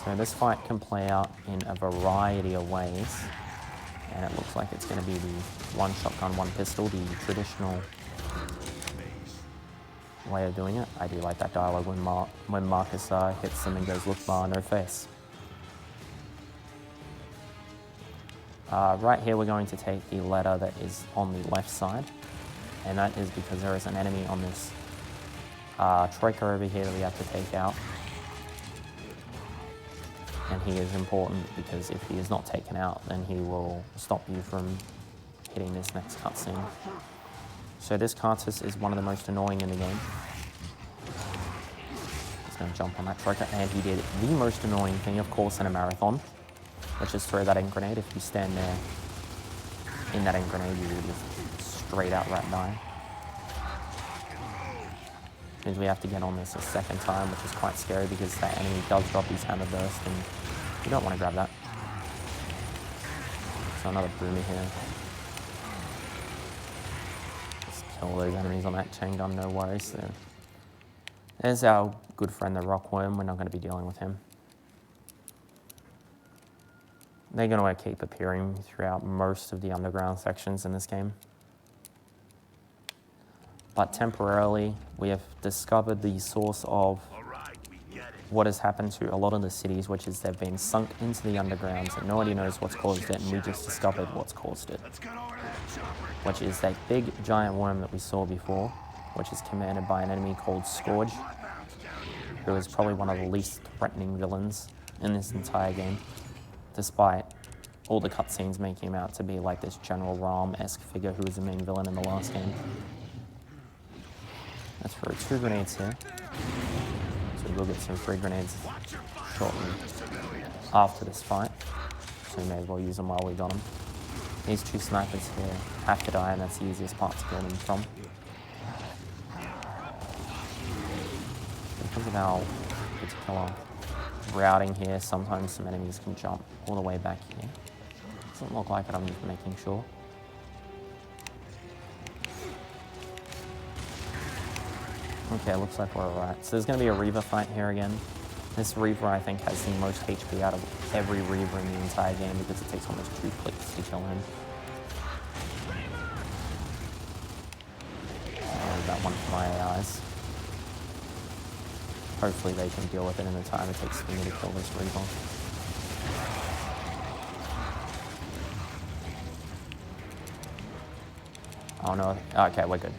So this fight can play out in a variety of ways, and it looks like it's going to be the one shotgun, one pistol, the traditional way of doing it. I do like that dialogue when Marcus hits him and goes, "Look, bar, no face." Right here we're going to take the ladder that is on the left side, and that is because there is an enemy on this troika over here that we have to take out. And he is important because if he is not taken out, then he will stop you from hitting this next cutscene. So this Cartus is one of the most annoying in the game. He's going to jump on that troika, and he did the most annoying thing, of course, in a marathon, which is throw that end grenade. If you stand there in that end grenade, you just straight out right die. Means we have to get on this a second time, which is quite scary because that enemy does drop his hammer burst, and you don't want to grab that. So another boomer here. Just kill those enemies on that chain gun, no worries. So there's our good friend the Rockworm. We're not going to be dealing with him. They're going to keep appearing throughout most of the underground sections in this game. But temporarily, we have discovered the source of what has happened to a lot of the cities, which is they've been sunk into the underground, and nobody knows what's caused it, and we just discovered what's caused it. Which is that big giant worm that we saw before, which is commanded by an enemy called Scourge, who is probably one of the least threatening villains in this entire game, despite all the cutscenes making him out to be like this General Rahm-esque figure who was the main villain in the last game. Let's throw 2 grenades here. So we'll get some free grenades shortly after this fight. So we may as well use them while we got them. These 2 snipers here have to die, and that's the easiest part to kill them from. Because of our particular routing here, sometimes some enemies can jump all the way back here. Doesn't look like it, I'm just making sure. Okay, looks like we're alright. So there's going to be a Reaver fight here again. This Reaver, I think, has the most HP out of every Reaver in the entire game because it takes almost 2 clicks to kill him. That one for my AIs. Hopefully they can deal with it in the time it takes for me to kill this Reaver. Oh no, okay, we're good.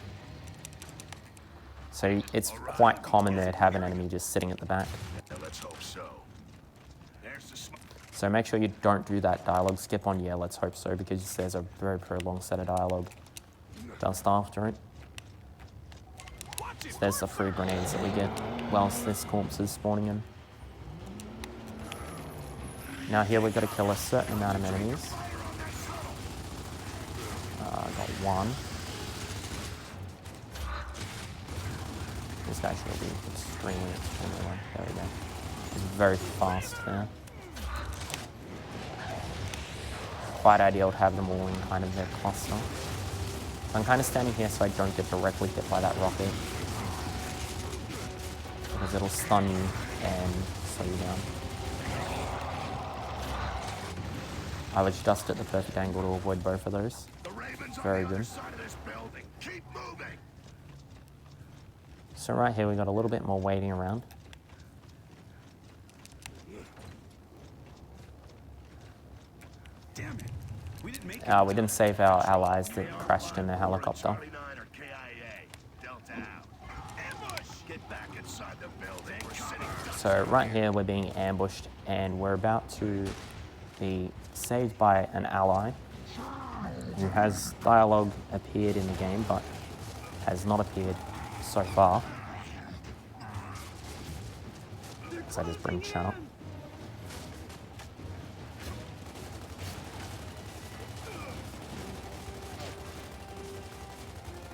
So it's quite common there to have an enemy just sitting at the back.
Let's hope so.
So make sure you don't do that dialogue skip on "yeah, let's hope so," because there's a very, very long set of dialogue just after it. So there's the free grenades that we get whilst this corpse is spawning in. Now here we've got to kill a certain amount of enemies. Got 1. This guy should be extremely low. There we go. He's very fast there. Quite ideal to have them all in kind of their cluster. So I'm kind of standing here so I don't get directly hit by that rocket, because it'll stun you and slow you down. I was just at the perfect angle to avoid both of those.
The Ravens
Very
on the
good.
other side of this building. Keep moving.
So right here we got a little bit more waiting around.
Damn it. We didn't make
We didn't save our allies that crashed in their helicopter.
Charlie 9 or KIA. Delta out. Ambush! Get back inside the building. We're sitting
So right here we're being ambushed and we're about to be saved by an ally who has dialogue appeared in the game but has not appeared so far. So I just bring chat up.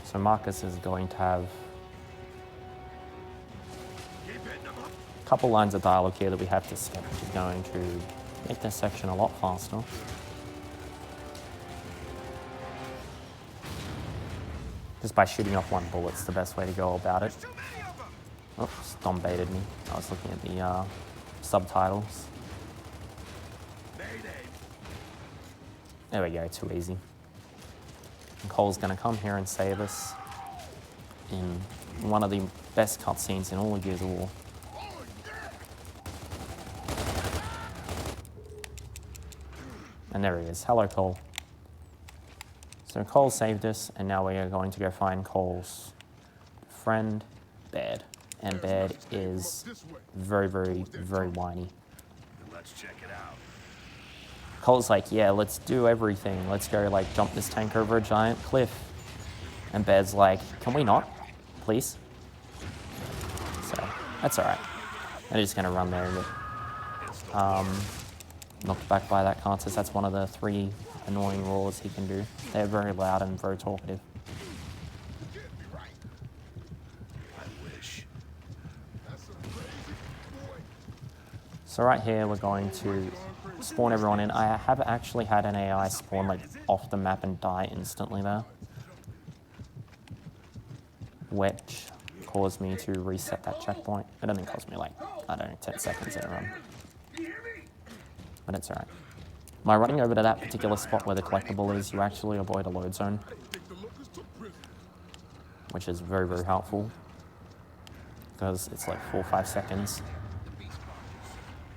So Marcus is going to have a couple lines of dialogue here that we have to skip, which is going to make this section a lot faster. Just by shooting off one bullet's the best way to go about it. Oops, Dom baited me. I was looking at the subtitles. There we go, too easy. And Cole's gonna come here and save us in one of the best cutscenes in all of Gears of War. And there he is. Hello, Cole. So Cole saved us, and now we are going to go find Cole's friend, Baird. And Baird is very, very, very whiny.
Let's check it out.
Cole's like, yeah, let's do everything. Let's go, like, jump this tank over a giant cliff. And Baird's like, can we not, please? So, that's all right. I'm just going to run there and get knocked back by that Contis. That's one of the 3 annoying roars he can do. They're very loud and very talkative. So right here, we're going to spawn everyone in. I have actually had an AI spawn like off the map and die instantly there, which caused me to reset that checkpoint. It only cost me like, I don't know, 10 seconds in a run. But it's alright. By running over to that particular spot where the collectible is, you actually avoid a load zone, which is very, very helpful, because it's like 4 or 5 seconds.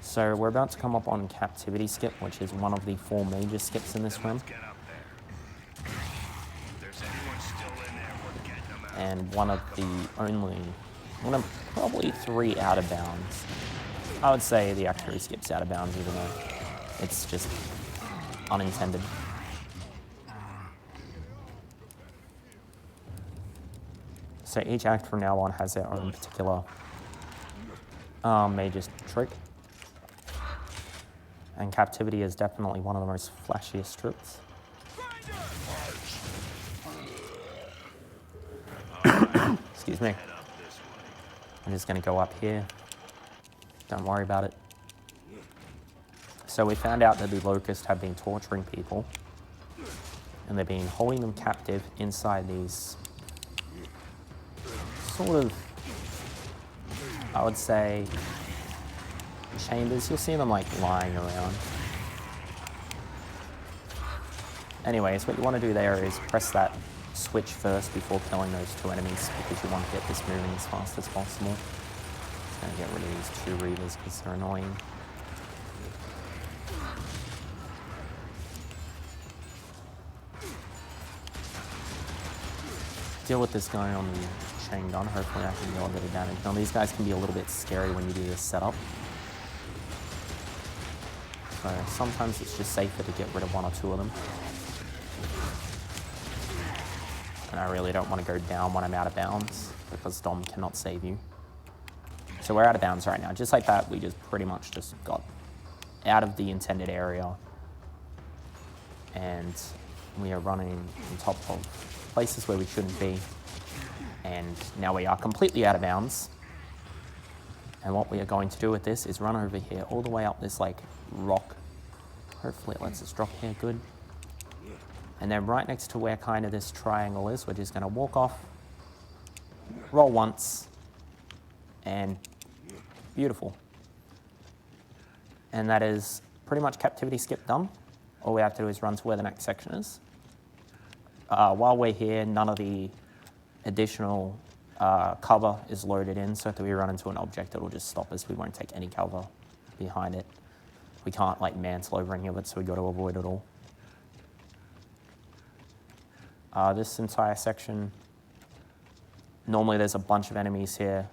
So we're about to come up on Captivity Skip, which is one of the 4 major skips in this run.
Get up there. If there's anyone still in there, we're getting them out.
And one of probably 3 out of bounds. I would say the Actory Skip's out of bounds, even though it's just unintended. So each act from now on has their own particular major trick. And Captivity is definitely one of the most flashiest tricks. Excuse me. I'm just going to go up here. Don't worry about it. So we found out that the Locusts have been torturing people, and they've been holding them captive inside these sort of, I would say, chambers. You'll see them like lying around. Anyways, what you want to do there is press that switch first before killing those 2 enemies, because you want to get this moving as fast as possible. Just going to get rid of these 2 Reavers because they're annoying. Deal with this guy on the chain gun. Hopefully I can deal a bit of damage. Now these guys can be a little bit scary when you do this setup. So sometimes it's just safer to get rid of 1 or 2 of them. And I really don't want to go down when I'm out of bounds, because Dom cannot save you. So we're out of bounds right now. Just like that, we just pretty much just got out of the intended area. And we are running on top of places where we shouldn't be. And now we are completely out of bounds. And what we are going to do with this is run over here all the way up this like rock. Hopefully it lets us drop here, good. And then right next to where kind of this triangle is, we're just going to walk off, roll once, and beautiful. And that is pretty much Captivity Skip done. all we have to do is run to where the next section is. While we're here, none of the additional cover is loaded in, so if we run into an object, it'll just stop us. We won't take any cover behind it. We can't like mantle over any of it, so we've got to avoid it all. This entire section, normally there's a bunch of enemies here.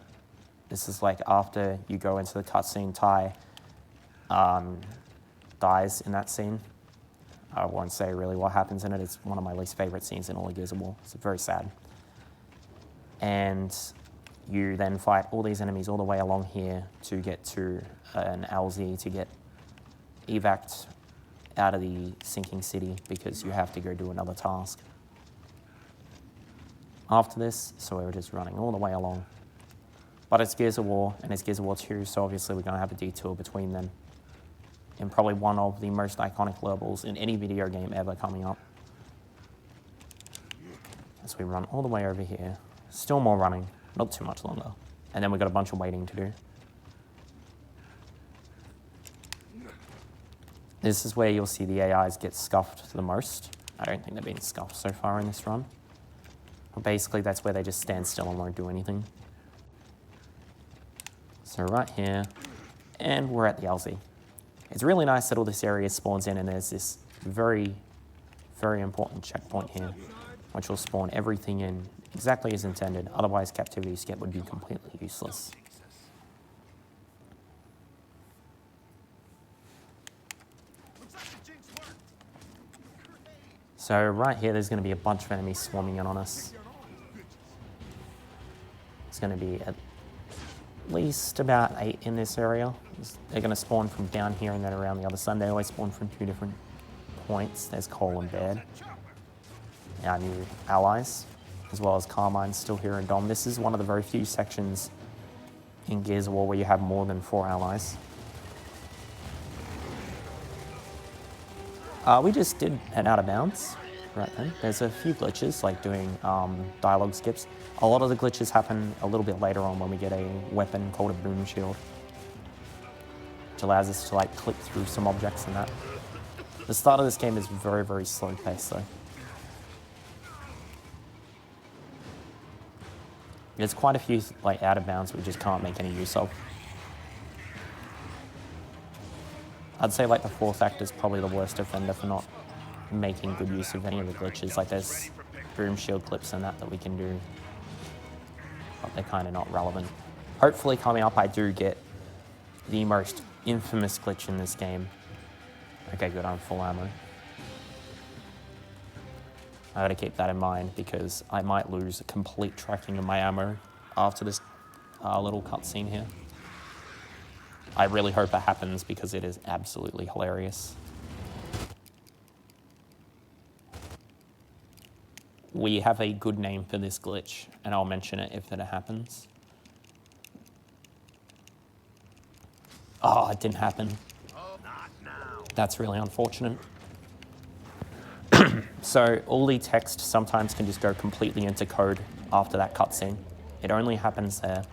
This is like after you go into the cutscene, Ty dies in that scene. I won't say really what happens in it. It's one of my least favorite scenes in all of Gears of War. It's very sad. And you then fight all these enemies all the way along here to get to an LZ to get evac'd out of the sinking city because you have to go do another task. After this, so we're just running all the way along. But it's Gears of War, and it's Gears of War 2, so obviously we're going to have a detour between them. And probably one of the most iconic levels in any video game ever coming up. As we run all the way over here. Still more running, not too much longer. And then we've got a bunch of waiting to do. This is where you'll see the AIs get scuffed the most. I don't think they've been scuffed so far in this run. But basically, that's where they just stand still and won't do anything. So right here, and we're at the LZ. It's really nice that all this area spawns in and there's this very, very important checkpoint here, which will spawn everything in exactly as intended. Otherwise, Captivity Skip would be completely useless. So right here, there's going to be a bunch of enemies swarming in on us. It's going to be at least about 8 in this area. They're going to spawn from down here and then around the other side. They always spawn from 2 different points. There's Cole and Baird, our new allies, as well as Carmine still here in Dom. This is one of the very few sections in Gears of War where you have more than 4 allies. We just did an out of bounds right then. There's a few glitches, like doing dialogue skips. A lot of the glitches happen a little bit later on when we get a weapon called a boom shield, which allows us to like clip through some objects and that. The start of this game is very, very slow paced though. There's quite a few like out of bounds we just can't make any use of. I'd say like the 4th act is probably the worst offender for not making good use of any of the glitches. Like there's boom shield clips and that we can do, but they're kind of not relevant. Hopefully coming up I do get the most infamous glitch in this game. Okay, good, I'm full ammo. I gotta keep that in mind because I might lose complete tracking of my ammo after this little cutscene here. I really hope it happens because it is absolutely hilarious. We have a good name for this glitch, and I'll mention it if it happens. Oh, it didn't happen. That's really unfortunate. So all the text sometimes can just go completely into code after that cutscene. It only happens there.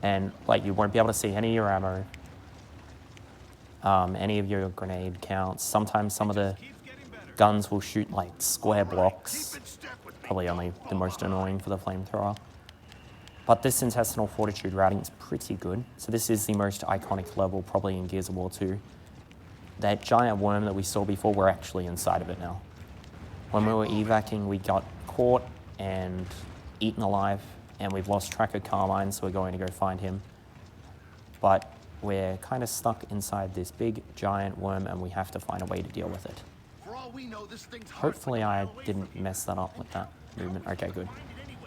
And like you won't be able to see any of your ammo, any of your grenade counts. Sometimes some of the guns will shoot like square blocks, probably only the most annoying for the flamethrower. But this intestinal fortitude routing is pretty good. So this is the most iconic level probably in Gears of War 2. That giant worm that we saw before, we're actually inside of it now. When we were evacing, we got caught and eaten alive, and we've lost track of Carmine, so we're going to go find him. But we're kind of stuck inside this big giant worm, and we have to find a way to deal with it. Hopefully I didn't mess that up with that movement. Okay, good.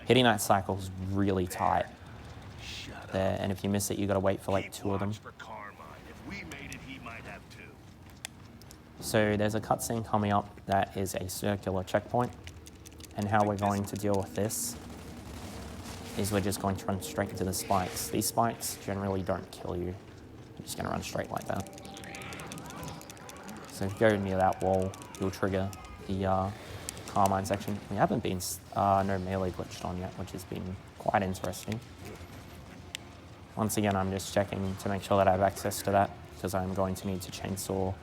Hitting that cycle is really tight there, and if you miss it, you gotta wait for like 2 of them. So there's a cutscene coming up that is a circular checkpoint, and how we're going to deal with this is we're just going to run straight into the spikes. These spikes generally don't kill you. You're just gonna run straight like that. So if you go near that wall, you'll trigger the Carmine section. We haven't been no melee glitched on yet, which has been quite interesting. Once again, I'm just checking to make sure that I have access to that, because I'm going to need to chainsaw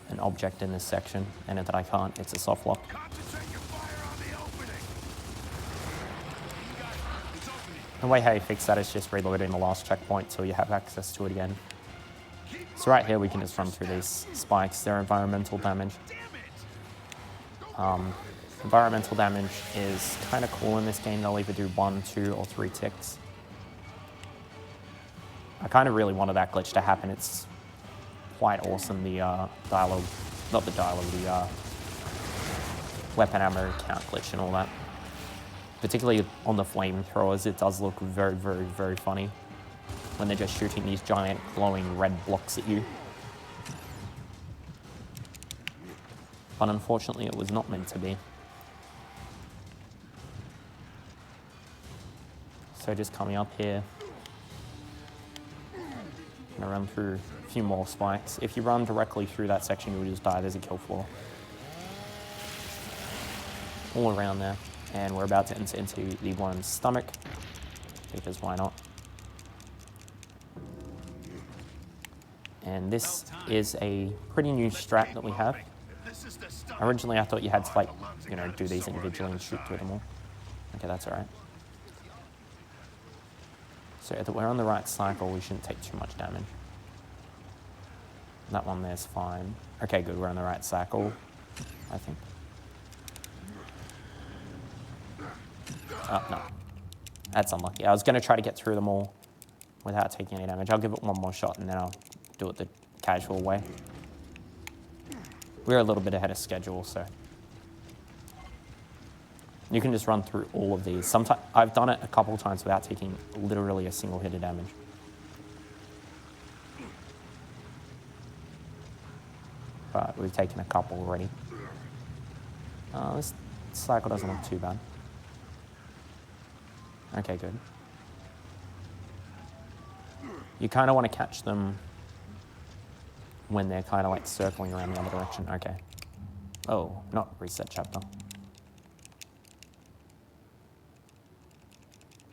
an object in this section, and that I can't, it's a soft lock.
Concentrate your fire on the opening.
The way how you fix that is just reloading the last checkpoint till you have access to it again. So right here we can just run through these spikes. They're environmental damage. Environmental damage is kind of cool in this game. They'll either do 1, 2, or 3 ticks. I kind of really wanted that glitch to happen. It's quite awesome, the dialogue, not the dialogue, the weapon ammo count glitch and all that. Particularly on the flamethrowers, it does look very, very, very funny when they're just shooting these giant glowing red blocks at you. But unfortunately, it was not meant to be. So just coming up here, I'm gonna run through a few more spikes. If you run directly through that section, you'll just die. There's a kill floor all around there. And we're about to enter into the worm's stomach, because why not? And this is a pretty new strat that we have. Originally, I thought you had to, like, you know, do these individually and shoot through them all. Okay, that's all right. So if we're on the right cycle, we shouldn't take too much damage. That one there's fine. Okay, good, we're on the right cycle, I think. Oh, no. That's unlucky. I was going to try to get through them all without taking any damage. I'll give it one more shot and then I'll do it the casual way. We're a little bit ahead of schedule, so. You can just run through all of these. Sometimes I've done it a couple of times without taking literally a single hit of damage. But we've taken a couple already. This cycle doesn't look too bad. Okay, good. You kind of want to catch them when they're kind of like circling around the other direction. Okay. Oh, not reset chapter.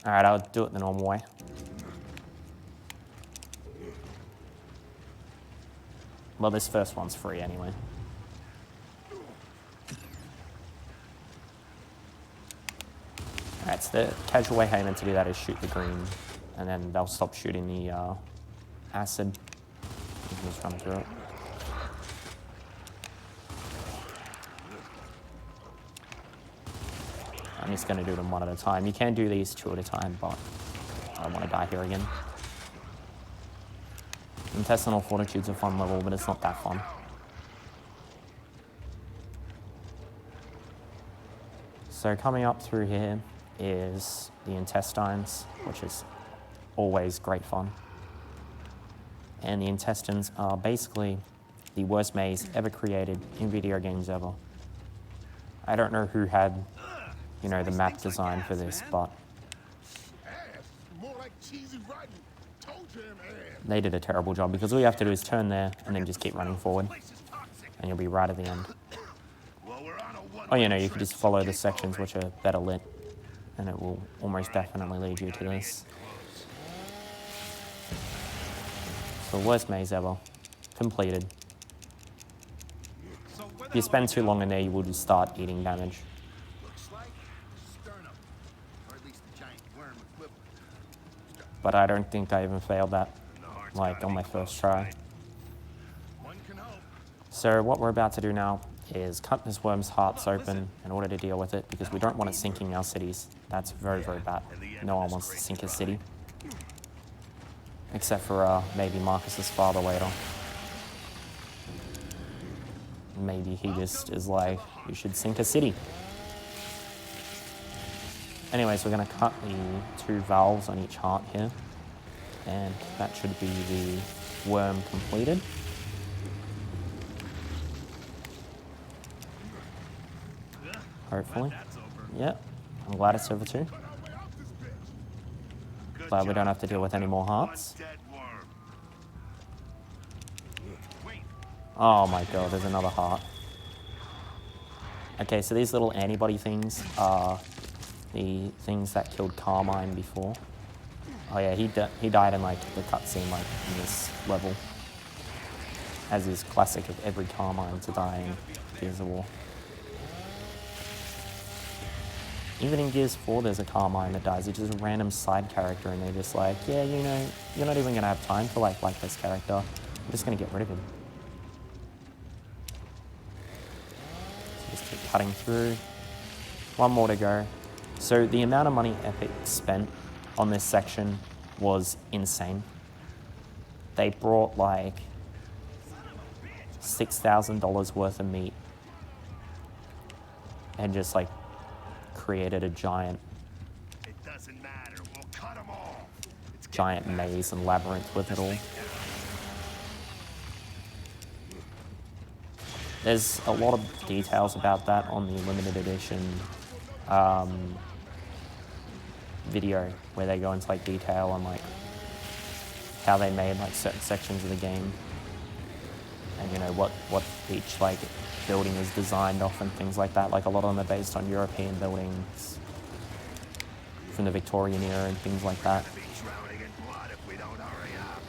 All right, I'll do it the normal way. Well, this first one's free anyway. All right, so the casual way how you're meant to do that is shoot the green, and then they'll stop shooting the acid. You can just run through it. I'm just going to do them one at a time. You can do these 2 at a time, but I don't want to die here again. Intestinal Fortitude's a fun level, but it's not that fun. So coming up through here is the intestines, which is always great fun. And the intestines are basically the worst maze ever created in video games ever. I don't know who had, you know, the map design for this, but they did a terrible job, because all you have to do is turn there and then just keep running forward and you'll be right at the end. Oh, you know, you could just follow the sections which are better lit and it will almost definitely lead you to this. So worst maze ever. Completed. If you spend too long in there, you will just start eating damage. But I don't think I even failed that, like, on my first try. So what we're about to do now is cut this worm's hearts open in order to deal with it, because we don't want it sinking our cities. That's very, very bad. No one wants to sink a city. Except for maybe Marcus's father later. Maybe he just is like, you should sink a city. Anyways, we're going to cut the 2 valves on each heart here. And that should be the worm completed. Hopefully. Yep. I'm glad it's over too. Glad we don't have to deal with any more hearts. Oh my god, there's another heart. Okay, so these little antibody things are the things that killed Carmine before. Oh yeah, he died in like the cutscene, like in this level. as is classic of every Carmine to die in Gears of War. Even in Gears 4, there's a Carmine that dies. It's just a random side character, and they're just like, yeah, you know, you're not even going to have time to like this character. I'm just going to get rid of him. So just keep cutting through. One more to go. So the amount of money Epic spent on this section was insane. They brought like $6,000 worth of meat and just like created a giant
It doesn't matter. We'll cut them all.
giant maze and labyrinth with it all. There's a lot of details about that on the limited edition video where they go into like detail on like how they made like certain sections of the game, and you know what each like building is designed off and things like that. Like a lot of them are based on European buildings from the Victorian era and things like that.
Be drowning in blood if we don't hurry up.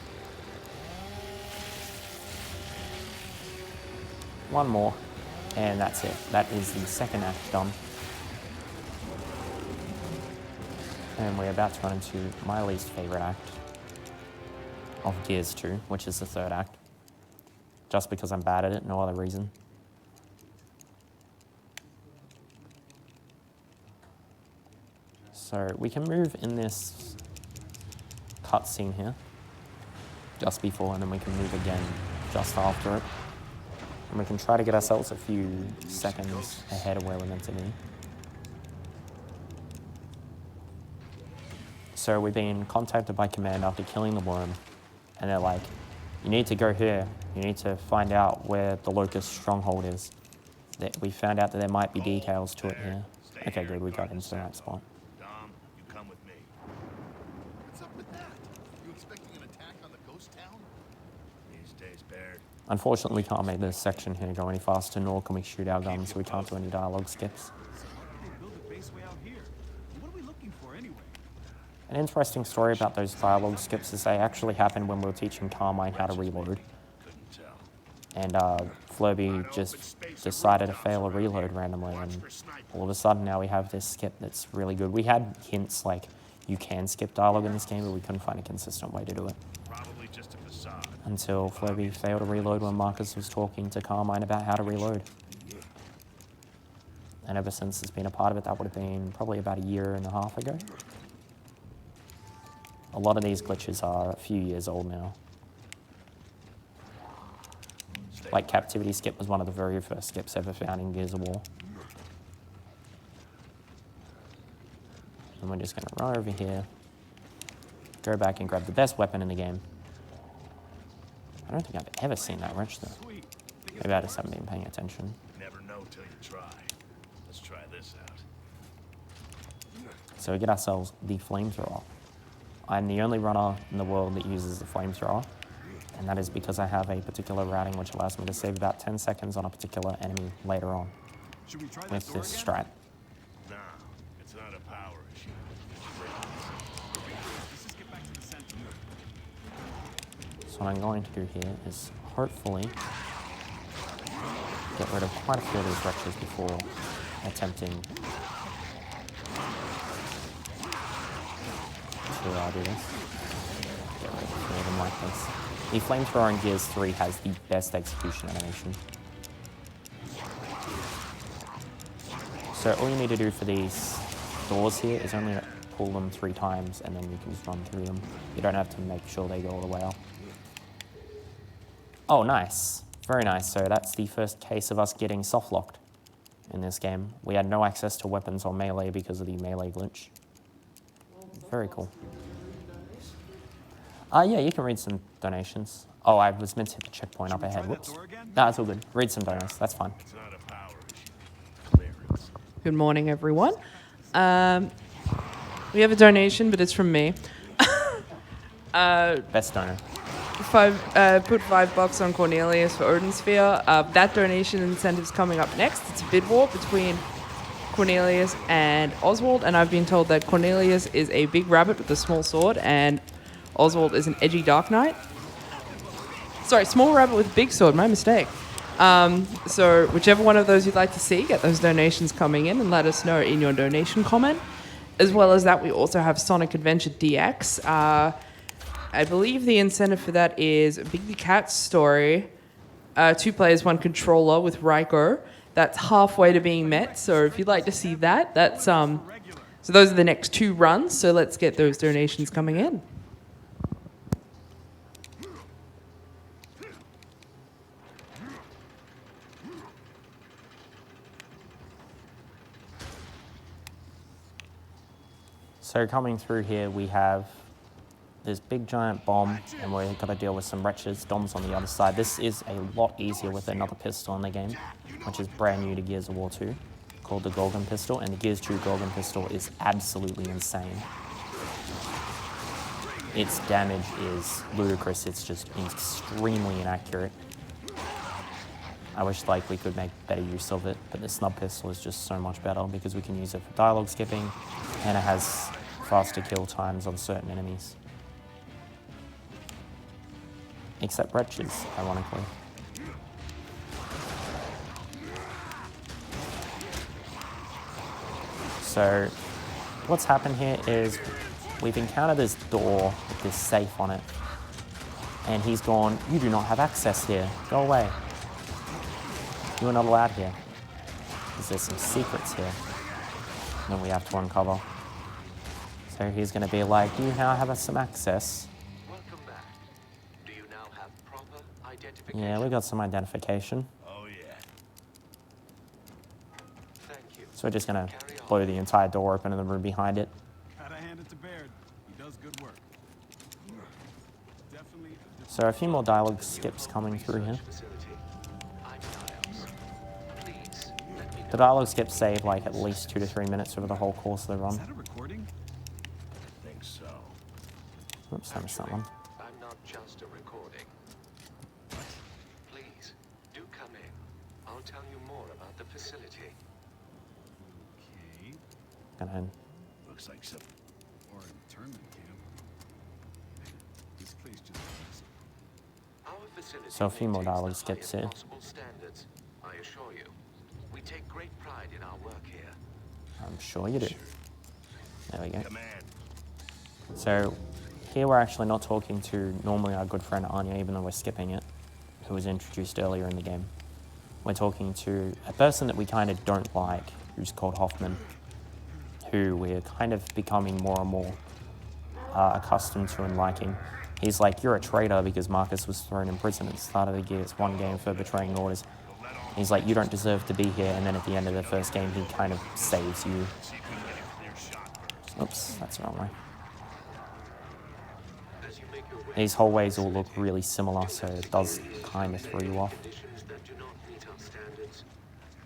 One more, and that's it. That is the second act done. And we're about to run into my least favourite act of Gears 2, which is the third act. Just because I'm bad at it, no other reason. So we can move in this cutscene here, just before, and then we can move again just after it. And we can try to get ourselves a few seconds ahead of where we're meant to be. So we've been contacted by Command after killing the worm, and they're like, you need to go here. You need to find out where the Locust stronghold is. We found out that there might be details to it here. Okay, good, we got into the right spot.
Dom, you come with me.
What's up with that? You expecting an attack on the ghost town?
These days, Baird.
Unfortunately, we can't make this section here go any faster, nor can we shoot our guns, so we can't do any dialogue skips. An interesting story about those dialogue skips is they actually happened when we were teaching Carmine how to reload. And Flurby just decided to fail a reload randomly, and all of a sudden now we have this skip that's really good. We had hints like you can skip dialogue in this game, but we couldn't find a consistent way to do it.
Probably just a facade.
Until Flurby failed to reload when Marcus was talking to Carmine about how to reload. And ever since it's been a part of it, that would have been probably about a year and a half ago. A lot of these glitches are a few years old now. Like Captivity Skip was one of the very first skips ever found in Gears of War. And we're just going to run over here, go back and grab the best weapon in the game. I don't think I've ever seen that wrench though. Maybe I just haven't been paying attention.
Never know till you try. Let's try this out.
So we get ourselves the flamethrower. I'm the only runner in the world that uses the flamethrower, and that is because I have a particular routing which allows me to save about 10 seconds on a particular enemy later on with this strat.
No, it's not a power issue.
So what I'm going to do here is hopefully get rid of quite a few of these wretches before attempting to do this. Get rid of 4 of them like this. The flamethrower in Gears 3 has the best execution animation. So all you need to do for these doors here is only pull them 3 times, and then you can just run through them. You don't have to make sure they go all the way up. Oh, nice. Very nice. So that's the first case of us getting soft-locked in this game. We had no access to weapons or melee because of the melee glitch. Very cool. Yeah, you can read some donations. Oh, I was meant to hit the checkpoint up ahead. Whoops. No, it's all good. Read some donations. That's fine.
It's not a power issue. Clearance.
Good morning, everyone. We have a donation, but it's from me.
Best donor.
Put $5 on Cornelius for Odin Sphere. That donation incentive's coming up next. It's a bid war between Cornelius and Oswald, and I've been told that Cornelius is a big rabbit with a small sword, and Oswald is an edgy Dark Knight. Sorry, small rabbit with big sword. My mistake. So whichever one of those you'd like to see, get those donations coming in and let us know in your donation comment. As well as that, we also have Sonic Adventure DX. I believe the incentive for that is Big the Cat Story. 2 players, 1 controller with Raiko. That's halfway to being met. So if you'd like to see that, that's so those are the next 2 runs. So let's get those donations coming in.
So coming through here, we have this big giant bomb, and we've got to deal with some wretches. Dom's on the other side. This is a lot easier with another pistol in the game, which is brand new to Gears of War 2, called the Gorgon pistol, and the Gears 2 Gorgon pistol is absolutely insane. Its damage is ludicrous. It's just extremely inaccurate. I wish like we could make better use of it, but the snub pistol is just so much better because we can use it for dialogue skipping, and it has faster kill times on certain enemies. Except wretches, ironically. So what's happened here is we've encountered this door with this safe on it, and he's gone, "You do not have access here, go away. You are not allowed here." Because there's some secrets here that we have to uncover. So he's going to be like, "Do you now have some access?"
Welcome back. Do you now have proper identification?
Yeah, we got some identification.
Oh, yeah.
Thank you.
So we're just going to blow the entire door open in the room behind it.
Gotta hand it to Baird. He does good work. Definitely a different
So a few more dialogue skips coming through here.
Facility. I'm Niles. Please, let me
The dialogue skips save like at least 2 to 3 minutes over the whole course of the
Is
run.
that a recording?
I think so.
Oops, I missed that one.
I'm not just a recording. Please, do come in. I'll tell you more about the facility.
Okay.
Gonna
Looks like some.
Or an internment camp. This place just is.
Our facility
So a few more
maintains
dialogue
the
skips
highest
here.
possible standards, I assure you. We take great pride in our work here.
I'm sure you do. There we go.
Command.
So here we're actually not talking to normally our good friend Anya, even though we're skipping it, who was introduced earlier in the game. We're talking to a person that we kind of don't like, who's called Hoffman, who we're kind of becoming more and more accustomed to and liking. He's like, "You're a traitor because Marcus was thrown in prison at the start of the Gears 1 game for betraying orders." He's like, "You don't deserve to be here," and then at the end of the first game, he kind of saves you. Oops, that's the wrong way.
As you make your way
These hallways all look really similar, so it does kind of throw you off.
conditions that do not meet our standards,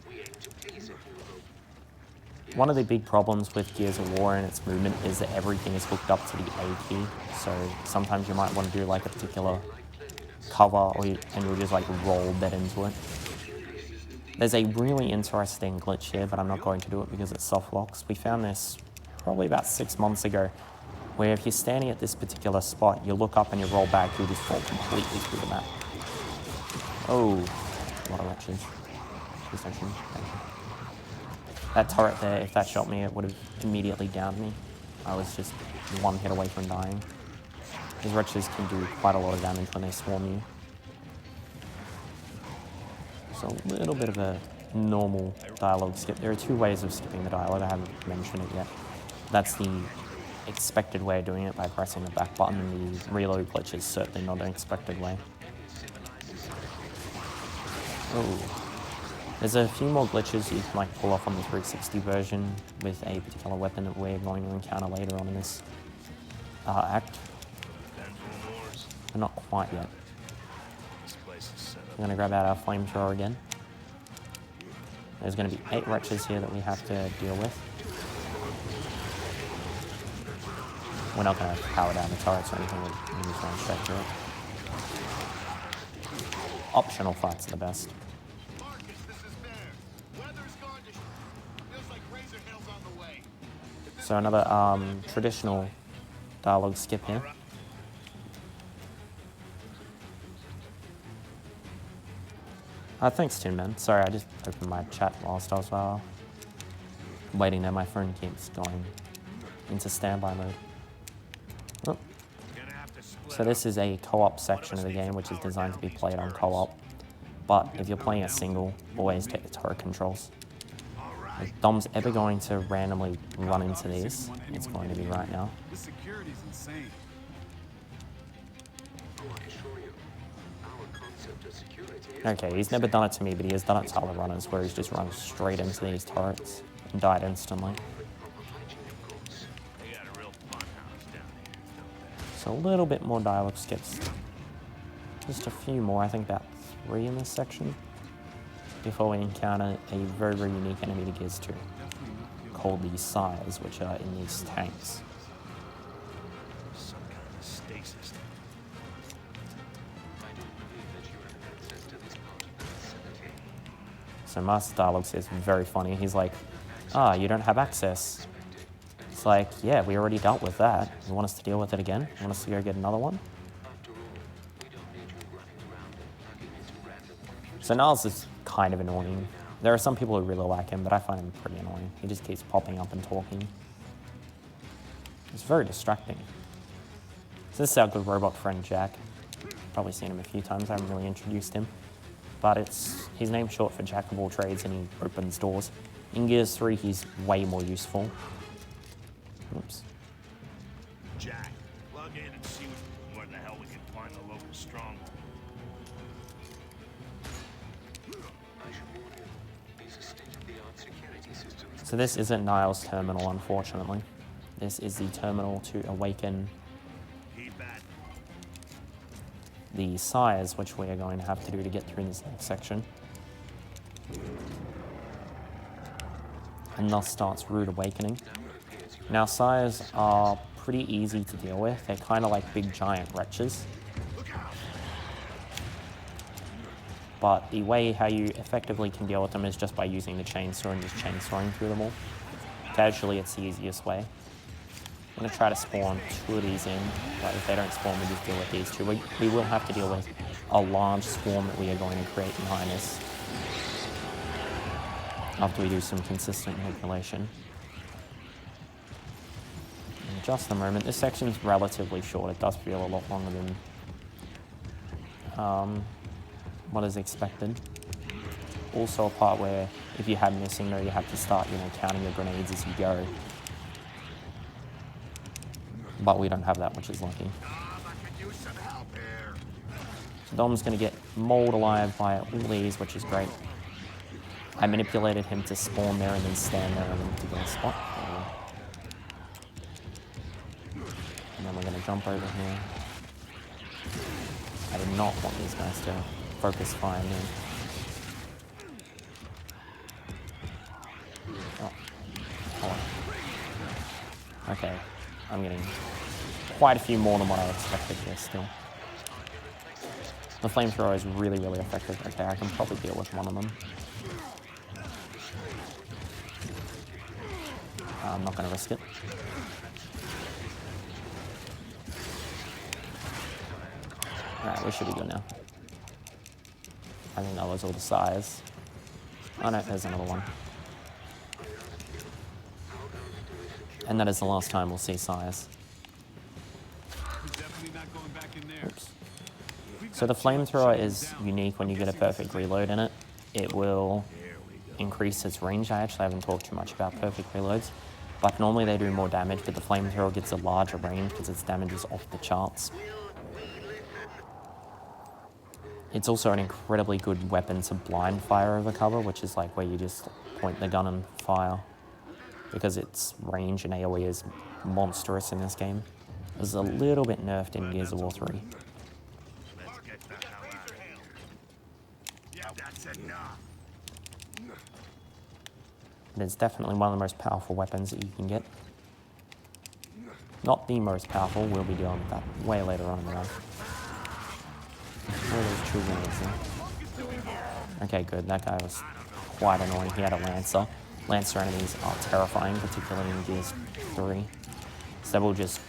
we aim to please if you will.
One of the big problems with Gears of War and its movement is that everything is hooked up to the A key, so sometimes you might want to do like a particular cover, and you'll just like roll that into it. There's a really interesting glitch here, but I'm not going to do it because it soft locks. We found this probably about 6 months ago, where if you're standing at this particular spot, you look up and you roll back, you'll just fall completely through the map. Oh, a lot of wretches. Please don't shoot me. Thank you. That turret there, if that shot me, it would have immediately downed me. I was just 1 hit away from dying. These wretches can do quite a lot of damage when they swarm you. So a little bit of a normal dialogue skip. There are 2 ways of skipping the dialogue. I haven't mentioned it yet. That's the expected way of doing it by pressing the back button, and the reload glitch is certainly not an expected way. Oh. There's a few more glitches you can like pull off on the 360 version with a particular weapon that we're going to encounter later on in this act. But not quite yet.
This place is set up.
We're going to grab out our flamethrower again. There's going to be 8 wretches here that we have to deal with. We're not going to power down the turrets or anything, we're just going straight through it. Optional fights are the best.
Marcus, this is Baird. Weather's going to feels like Razor Hill's on the way.
So another traditional dialogue skip here. Thanks, Tin Man. Sorry, I just opened my chat whilst I was waiting there. My phone keeps going into standby mode. Oh. So this is a co-op section of the game, which is designed to be played on co-op. But if you're playing a single, always take the turret controls. If Dom's ever going to randomly run into these, it's going to be right now.
The security's insane.
Oh, I assure you, our concept of security is
Okay, he's never done it to me, but he has done it to other runners where he's just run straight into these turrets and died instantly.
proper hygiene, of course.
They got a real fun house down here, don't
So a little bit more dialogue skips. Just a few more, I think about 3 in this section, before we encounter a very, very unique enemy to Gears 2, called the Sires, which are in these tanks.
they? Some kind of stasis.
I don't believe that you have access to this part of the facility.
So Master Dialogue says very funny. He's like, "Ah, you don't have access." It's like, yeah, we already dealt with that. You want us to deal with it again? You want us to go get another one?
After all, we don't need you running around and plugging into random computers.
So Niles is kind of annoying. There are some people who really like him, but I find him pretty annoying. He just keeps popping up and talking. It's very distracting. So this is our good robot friend, Jack. Probably seen him a few times. I haven't really introduced him. But his name's short for Jack of all trades, and he opens doors. In Gears 3, he's way more useful. Oops.
Jack, plug in and see where the hell we can find the local stronghold.
I should warn you, these are state-of-the-art security systems.
So this isn't Niles' terminal, unfortunately. This is the terminal to awaken
Keep at it.
the Sires, which we are going to have to do to get through this next section. And thus starts Rude Awakening. Now, Sires are pretty easy to deal with. They're kind of like big giant wretches. But the way how you effectively can deal with them is just by using the chainsaw and just chainsawing through them all. Casually, it's the easiest way. I'm going to try to spawn 2 of these in, but if they don't spawn, we just deal with these 2. We will have to deal with a large swarm that we are going to create behind us after we do some consistent manipulation. In just a moment. This section is relatively short. It does feel a lot longer than what is expected. Also a part where if you have missing, though, you have to start, counting your grenades as you go. But we don't have that, which is lucky. So Dom's going to get mauled alive by all these, which is great. I manipulated him to spawn there and then stand there in a particular spot. And then we're going to jump over here. I did not want these guys to focus fire me. Oh. Hold on. Okay, I'm getting quite a few more than what I expected here still. The flamethrower is really, really effective. Okay, I can probably deal with one of them. I'm not going to risk it. Alright, we should be good now. I think that was all the Sires. Oh no, there's another one. And that is the last time we'll see Sires.
Definitely not going back in there.
Oops. So the flamethrower is unique when you get a perfect reload in it. It will increase its range. I actually haven't talked too much about perfect reloads, but normally they do more damage, but the flamethrower gets a larger range because its damage is off the charts. It's also an incredibly good weapon to blind fire over cover, which is like where you just point the gun and fire, because its range and AoE is monstrous in this game. It's a little bit nerfed in Gears of War 3.
Let's get the hell out of here. Yeah, that's enough.
But it's definitely one of the most powerful weapons that you can get. Not the most powerful, we'll be dealing with that way later on in the run. Where are those true grenades then? Okay, good. That guy was quite annoying. He had a Lancer. Lancer enemies are terrifying, particularly in Gears 3. So they will just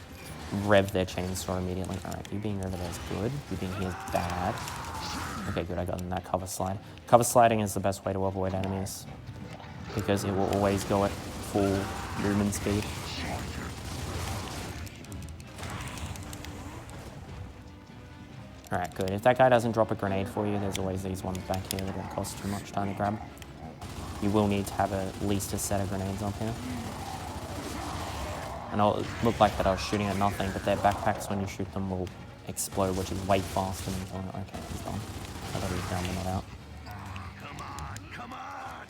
rev their chainsaw immediately. Alright, you being over there is good. You being here is bad. Okay, good, I got in that cover slide. Cover sliding is the best way to avoid enemies because it will always go at full movement speed. Alright, good. If that guy doesn't drop a grenade for you, there's always these ones back here that don't cost too much time to grab. You will need to have at least a set of grenades up here. And it'll look like that I was shooting at nothing, but their backpacks, when you shoot them, will explode, which is way faster than killing it. Okay, he's done. I thought he was down, but not out.
Come on!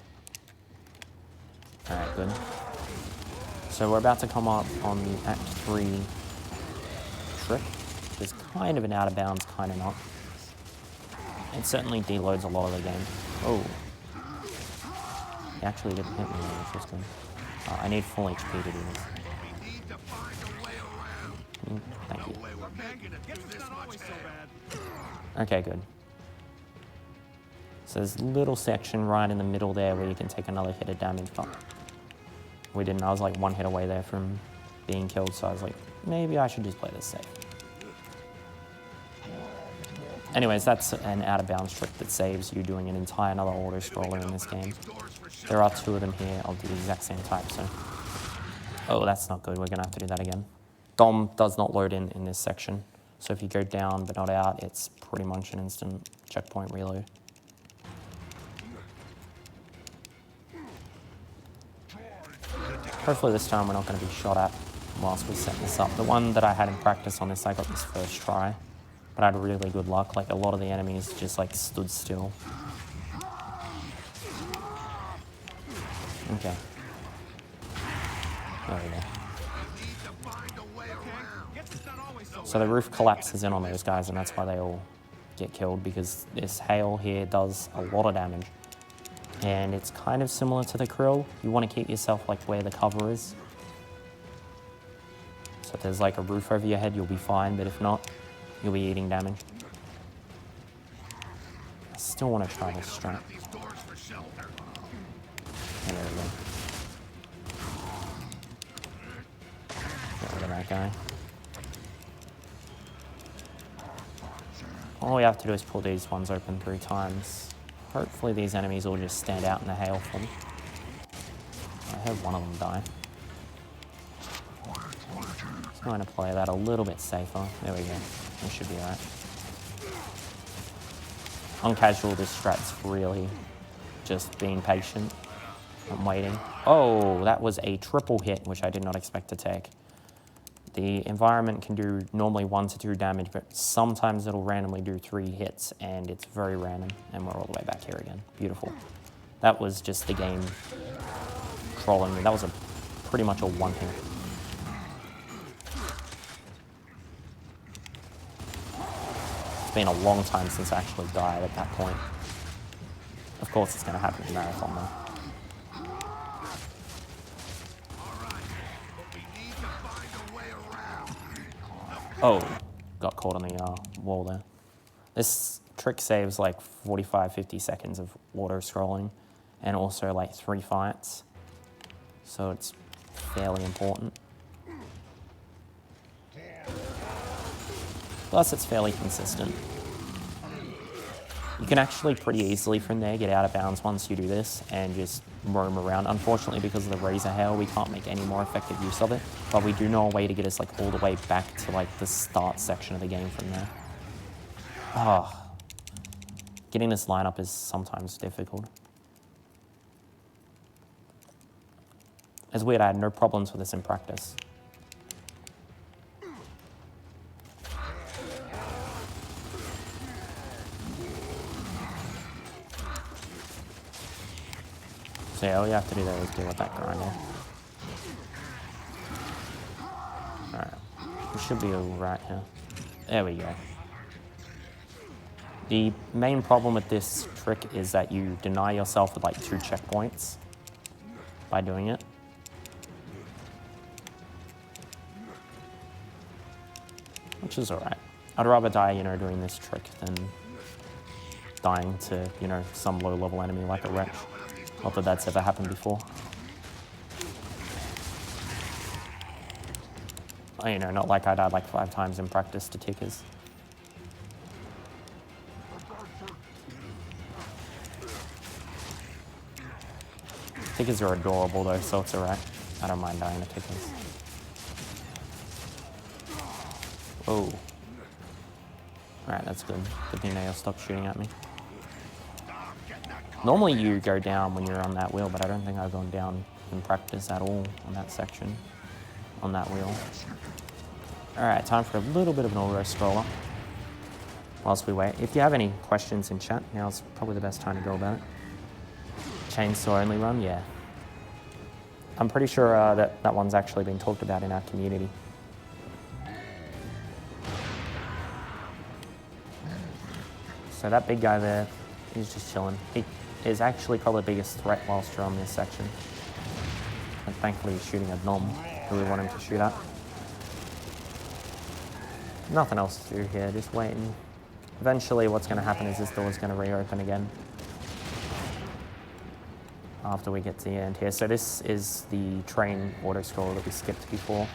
Alright, good. So we're about to come up on the Act 3 trick. It's kind of an out of bounds, kind of not. It certainly deloads a lot of the game. Oh. He actually didn't hit me, which was good. I need full HP to do this. Thank you. Okay, good. So there's a little section right in the middle there where you can take another hit of damage, but we didn't. I was like one hit away there from being killed, so I was like, maybe I should just play this safe. Anyways, that's an out-of-bounds trick that saves you doing an entire another auto-scroller in this game. There are 2 of them here of the exact same type, so... Oh, that's not good. We're going to have to do that again. Dom does not load in this section, so if you go down but not out, it's pretty much an instant checkpoint reload. Hopefully this time we're not going to be shot at whilst we set this up. The one that I had in practice on this, I got this first try. But I had really good luck, like a lot of the enemies just like stood still. Okay. There we go. So the roof collapses in on those guys and that's why they all get killed, because this hail here does a lot of damage. And it's kind of similar to the krill. You want to keep yourself like where the cover is. So if there's like a roof over your head, you'll be fine, but if not, you'll be eating damage. I still want to try this strat. There we go. Get rid of that guy. All we have to do is pull these ones open 3 times. Hopefully these enemies will just stand out in the hail for me. I heard one of them die. Just going to play that a little bit safer. There we go. We should be alright. On casual, this strat's really just being patient. I'm waiting. Oh, that was a triple hit, which I did not expect to take. The environment can do normally 1 to 2 damage, but sometimes it'll randomly do 3 hits, and it's very random. And we're all the way back here again. Beautiful. That was just the game trolling me. That was pretty much a 1 hit. It's been a long time since I actually died at that point. Of course it's going to happen in Marathon though. Oh, got caught on the wall there. This trick saves like 45-50 seconds of auto scrolling and also like 3 fights. So it's fairly important. Plus it's fairly consistent. You can actually pretty easily from there get out of bounds once you do this and just roam around. Unfortunately, because of the razor hail, we can't make any more effective use of it, but we do know a way to get us like all the way back to like the start section of the game from there. Getting this lineup is sometimes difficult. It's weird, I had no problems with this in practice. So yeah, all you have to do there is deal with that grinder. Alright, we should be alright here. There we go. The main problem with this trick is that you deny yourself with like 2 checkpoints by doing it. Which is alright. I'd rather die, you know, doing this trick than dying to, you know, some low-level enemy like a wretch. Not that that's ever happened before. You know, not like I died like 5 times in practice to tickers. Tickers are adorable though, so it's alright. I don't mind dying to tickers. Whoa. Alright, that's good. Good thing they'll stop shooting at me. Normally you go down when you're on that wheel, but I don't think I've gone down in practice at all on that section, on that wheel. Alright, time for a little bit of an auto-scroller whilst we wait. If you have any questions in chat, now's probably the best time to go about it. Chainsaw only run, yeah. I'm pretty sure that one's actually been talked about in our community. So that big guy there, he's just chilling. He is actually probably the biggest threat whilst you're on this section. And thankfully he's shooting a Nom who we want him to shoot at. Nothing else to do here, just waiting. Eventually what's going to happen is this door's going to reopen again after we get to the end here. So this is the train auto-scroller that we skipped before.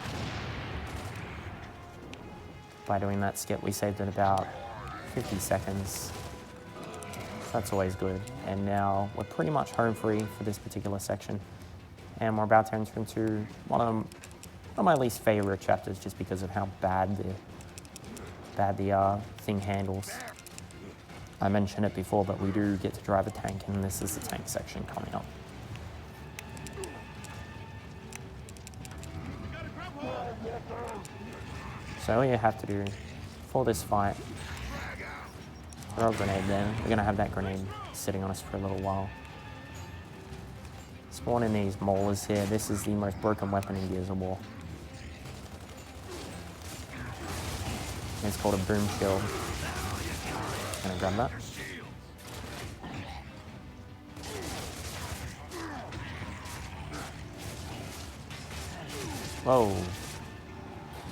By doing that skip, we saved it about 50 seconds. That's always good. And now we're pretty much home free for this particular section. And we're about to enter into one of my least favorite chapters just because of how bad the thing handles. I mentioned it before, but we do get to drive a tank, and this is the tank section coming up. So all you have to do for this fight, throw a grenade there. We're going to have that grenade sitting on us for a little while. Spawn in these maulers here. This is the most broken weapon in Gears of War. It's called a boom shield. Gonna grab that. Whoa.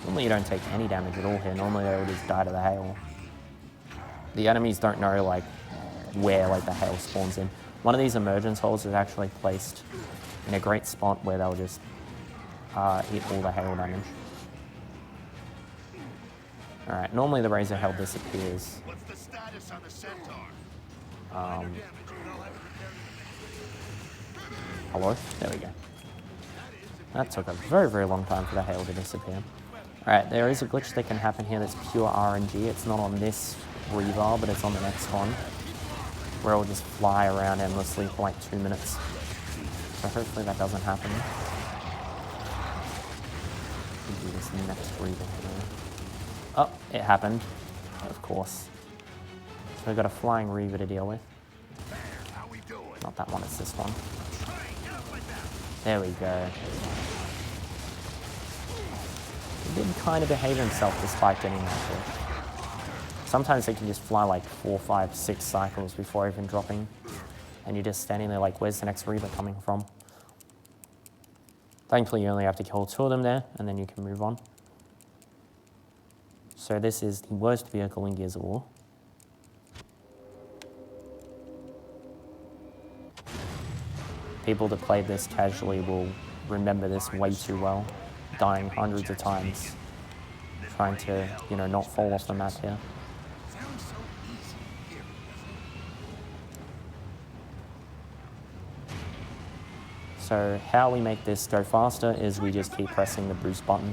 Normally you don't take any damage at all here. Normally they would just die to the hail. The enemies don't know like where like the hail spawns in. One of these emergence holes is actually placed in a great spot where they'll just hit all the hail damage. Alright, normally the razor hell disappears.
What's the status on the Centaur?
Hello? There we go. That took a very, very long time for the hail to disappear. Alright, there is a glitch that can happen here that's pure RNG. It's not on this rebar, but it's on the next one, where it'll just fly around endlessly for like 2 minutes. So hopefully that doesn't happen. We'll do this next rebar here. Oh, it happened, of course. So we've got a flying Reaver to deal with. Not that one, it's this one. There we go. He did kind of behave himself despite getting that push. Sometimes they can just fly like 4, 5, 6 cycles before even dropping. And you're just standing there like, where's the next Reaver coming from? Thankfully you only have to kill 2 of them there, and then you can move on. So this is the worst vehicle in Gears of War. People that played this casually will remember this way too well, dying hundreds of times, trying to, you know, not fall off the map here. So how we make this go faster is we just keep pressing the boost button,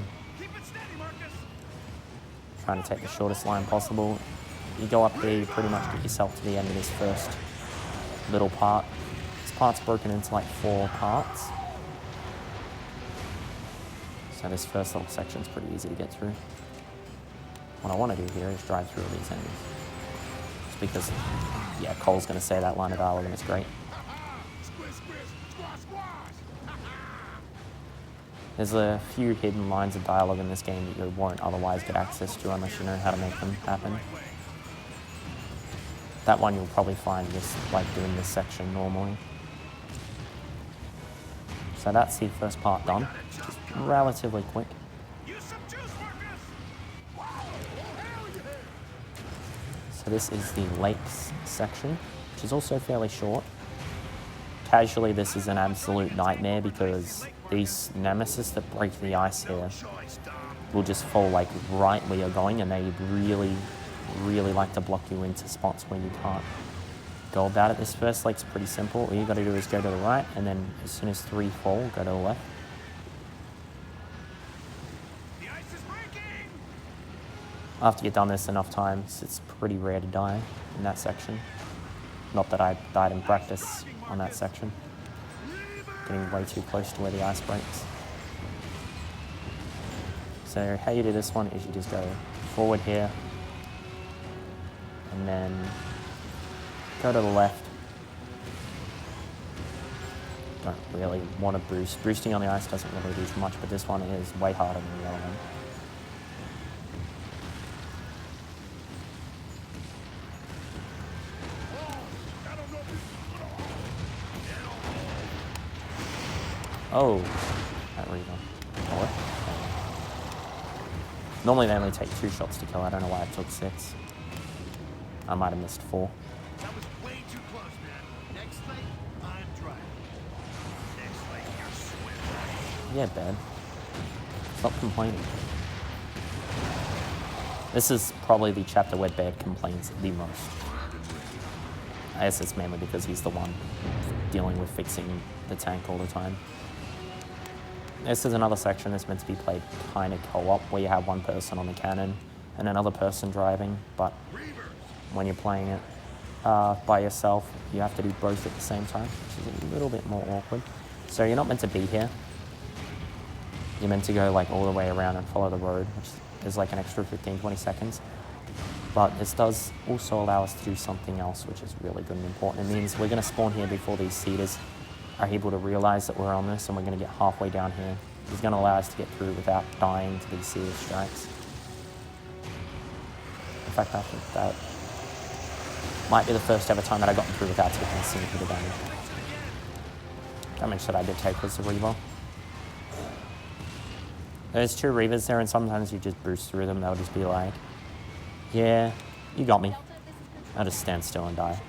trying to take the shortest line possible. You go up there, you pretty much get yourself to the end of this first little part. This part's broken into like 4 parts. So this first little section's pretty easy to get through. What I want to do here is drive through all these enemies. Just because, yeah, Cole's going to say that line of dialogue and it's great. There's a few hidden lines of dialogue in this game that you won't otherwise get access to unless you know how to make them happen. That one you'll probably find just like doing this section normally. So that's the first part done. Just relatively quick. So this is the lakes section, which is also fairly short. Casually, this is an absolute nightmare because these nemesis that break the ice here will just fall like right where you're going, and they really, really like to block you into spots where you can't. go about it. This first lake's pretty simple. All you got to do is go to the right, and then as soon as 3 fall, go to the left.
The ice is breaking!
After you've done this enough times, it's pretty rare to die in that section. Not that I died in practice on that section. Getting way too close to where the ice breaks. So how you do this one is you just go forward here, and then go to the left. Don't really want to boost. Boosting on the ice doesn't really do too much, but this one is way harder than the other one. Oh, that reason. Oh, normally they only take 2 shots to kill. I don't know why it took 6. I might have missed 4.
That was way too close, man. Next lake, I'm driving. Next lake, you're swimming.
Yeah, bad. Stop complaining. This is probably the chapter where Bad complains the most. I guess it's mainly because he's the one dealing with fixing the tank all the time. This is another section that's meant to be played kind of co-op, where you have one person on the cannon and another person driving, but when you're playing it by yourself, you have to do both at the same time, which is a little bit more awkward. So you're not meant to be here. You're meant to go like all the way around and follow the road, which is like an extra 15-20 seconds. But this does also allow us to do something else, which is really good and important. It means we're going to spawn here before these seeders are able to realize that we're on this, and we're going to get halfway down here. This is going to allow us to get through without dying to these seeder strikes. In fact, I think that might be the first ever time that I've gotten through without taking a single hit of damage. Damage that I did take was the Reaver. There's 2 Reavers there, and sometimes you just boost through them. They'll just be like, yeah, you got me. I'll just stand still and die.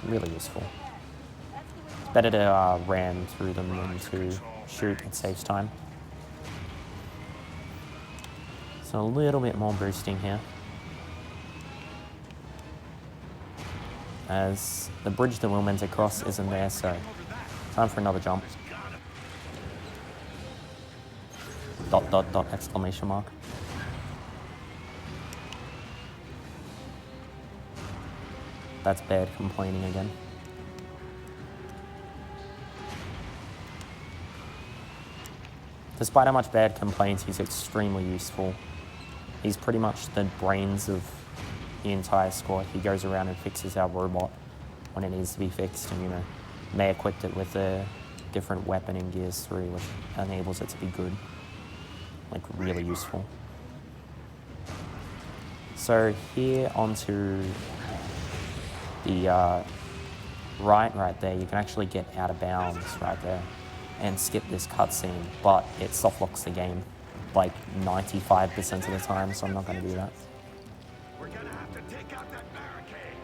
Really useful. It's better to ram through them than to shoot. It saves time. So a little bit more boosting here. As the bridge that we're meant to cross isn't there, so time for another jump. Dot, dot, dot, exclamation mark. That's Bad complaining again. Despite how much Bad complains, he's extremely useful. He's pretty much the brains of the entire squad. He goes around and fixes our robot when it needs to be fixed, and, you know, May equipped it with a different weapon in Gears 3, which enables it to be good. Like, really useful. So here onto the right there, you can actually get out of bounds right there and skip this cutscene, but it softlocks the game like 95% of the time, so I'm not going to do that.
We're gonna have to take out that barricade.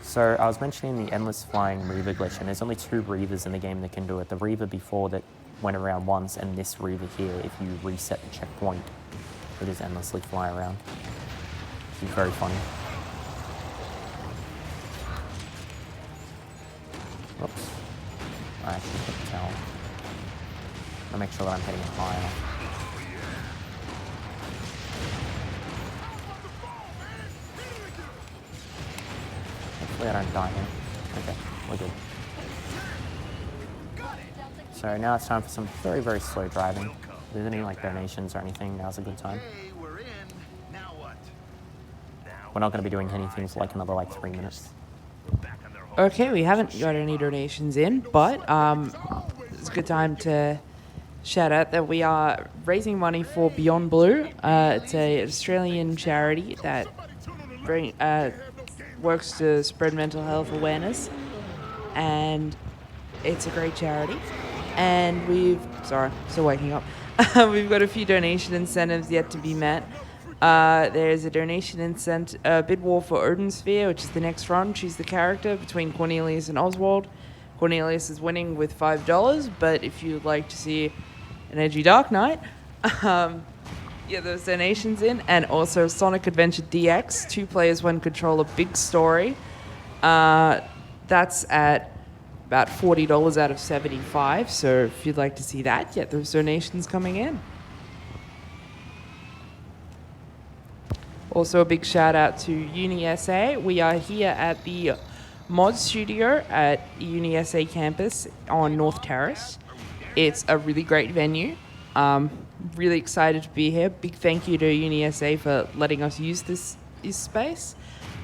So I was mentioning the endless flying Reaver glitch, and there's only 2 Reavers in the game that can do it. The Reaver before that went around once, and this Reaver here, if you reset the checkpoint, it just endlessly fly around. It's very funny. Oops. I actually couldn't tell. I'll make sure that I'm hitting it high enough. Hopefully I don't die here. Okay, we're good. So now it's time for some very, very slow driving. If there's any like donations or anything, now's a good time.
Hey, we're in. Now what?
We're not going to be doing anything for like another like 3 minutes.
Okay, we haven't got any donations in, but it's a good time to shout out that we are raising money for Beyond Blue. It's an Australian charity that works to spread mental health awareness, and it's a great charity. And still waking up. We've got a few donation incentives yet to be met. There's a donation incentive, bid war for Odin Sphere, which is the next run. Choose the character between Cornelius and Oswald. Cornelius is winning with $5, but if you'd like to see an edgy Dark Knight, yeah, those donations in. And also Sonic Adventure DX, 2 players, 1 controller, big story. That's at about $40 out of 75. So if you'd like to see that, get those donations coming in. Also, a big shout out to UniSA. We are here at the Mod Studio at UniSA campus on North Terrace. It's a really great venue. Really excited to be here. Big thank you to UniSA for letting us use this space.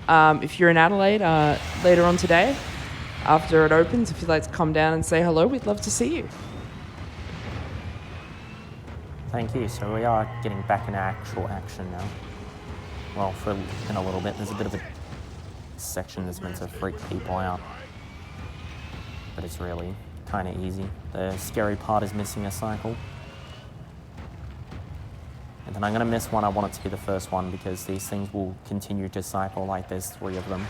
If you're in Adelaide later on today, after it opens, if you'd like to come down and say hello, we'd love to see you.
Thank you. So we are getting back into actual action now. Well, in a little bit. There's a bit of a section that's meant to freak people out. But it's really kind of easy. The scary part is missing a cycle. And then I'm going to miss one. I want it to be the first one because these things will continue to cycle like there's 3 of them.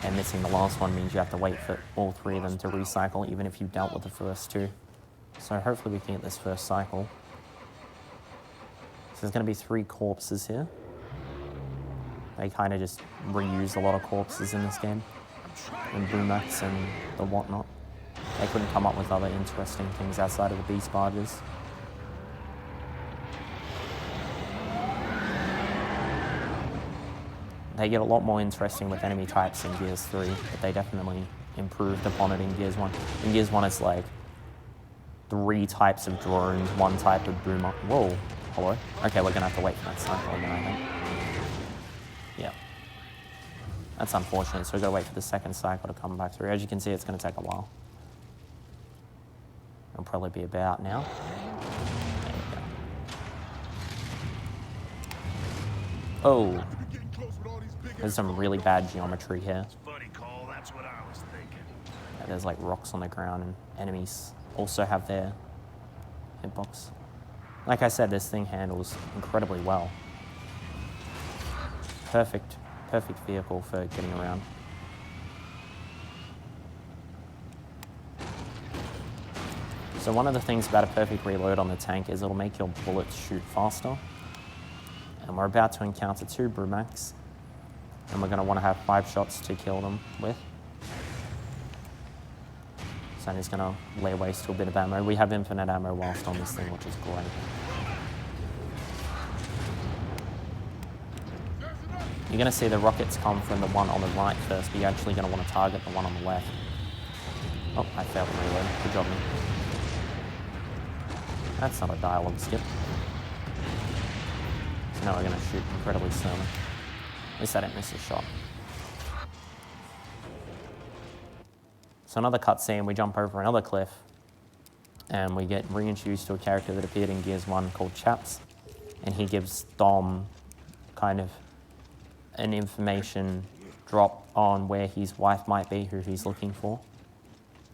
And missing the last one means you have to wait for all 3 of them to recycle, even if you dealt with the first 2. So hopefully we can get this first cycle. So there's going to be 3 corpses here. They kind of just reuse a lot of corpses in this game. And boomats and the whatnot. They couldn't come up with other interesting things outside of the beast barges. They get a lot more interesting with enemy types in Gears 3, but they definitely improved upon it in Gears 1. In Gears 1 it's like 3 types of drones, 1 type of boomer. Whoa, hello? Okay, we're gonna have to wait for that cycle again, I think. Yeah. That's unfortunate, so we've got to wait for the second cycle to come back through. As you can see, it's going to take a while. It'll probably be about now. There we go. Oh. There's some really bad geometry here.
Funny, Cole, that's what I was thinking.
Yeah, there's like rocks on the ground, and enemies also have their hitbox. Like I said, this thing handles incredibly well. Perfect vehicle for getting around. So one of the things about a perfect reload on the tank is it'll make your bullets shoot faster. And we're about to encounter 2 Brumacs, and we're going to want to have 5 shots to kill them with. So I'm just going to lay waste to a bit of ammo. We have infinite ammo whilst on this thing, which is great. You're going to see the rockets come from the one on the right first, but you're actually going to want to target the one on the left. Oh, I failed to reload. Good job, man. That's not a dialogue skip. So now we're going to shoot incredibly slowly. At least I didn't miss a shot. So another cutscene, we jump over another cliff, and we get reintroduced to a character that appeared in Gears 1 called Chaps, and he gives Dom kind of an information drop on where his wife might be, who he's looking for.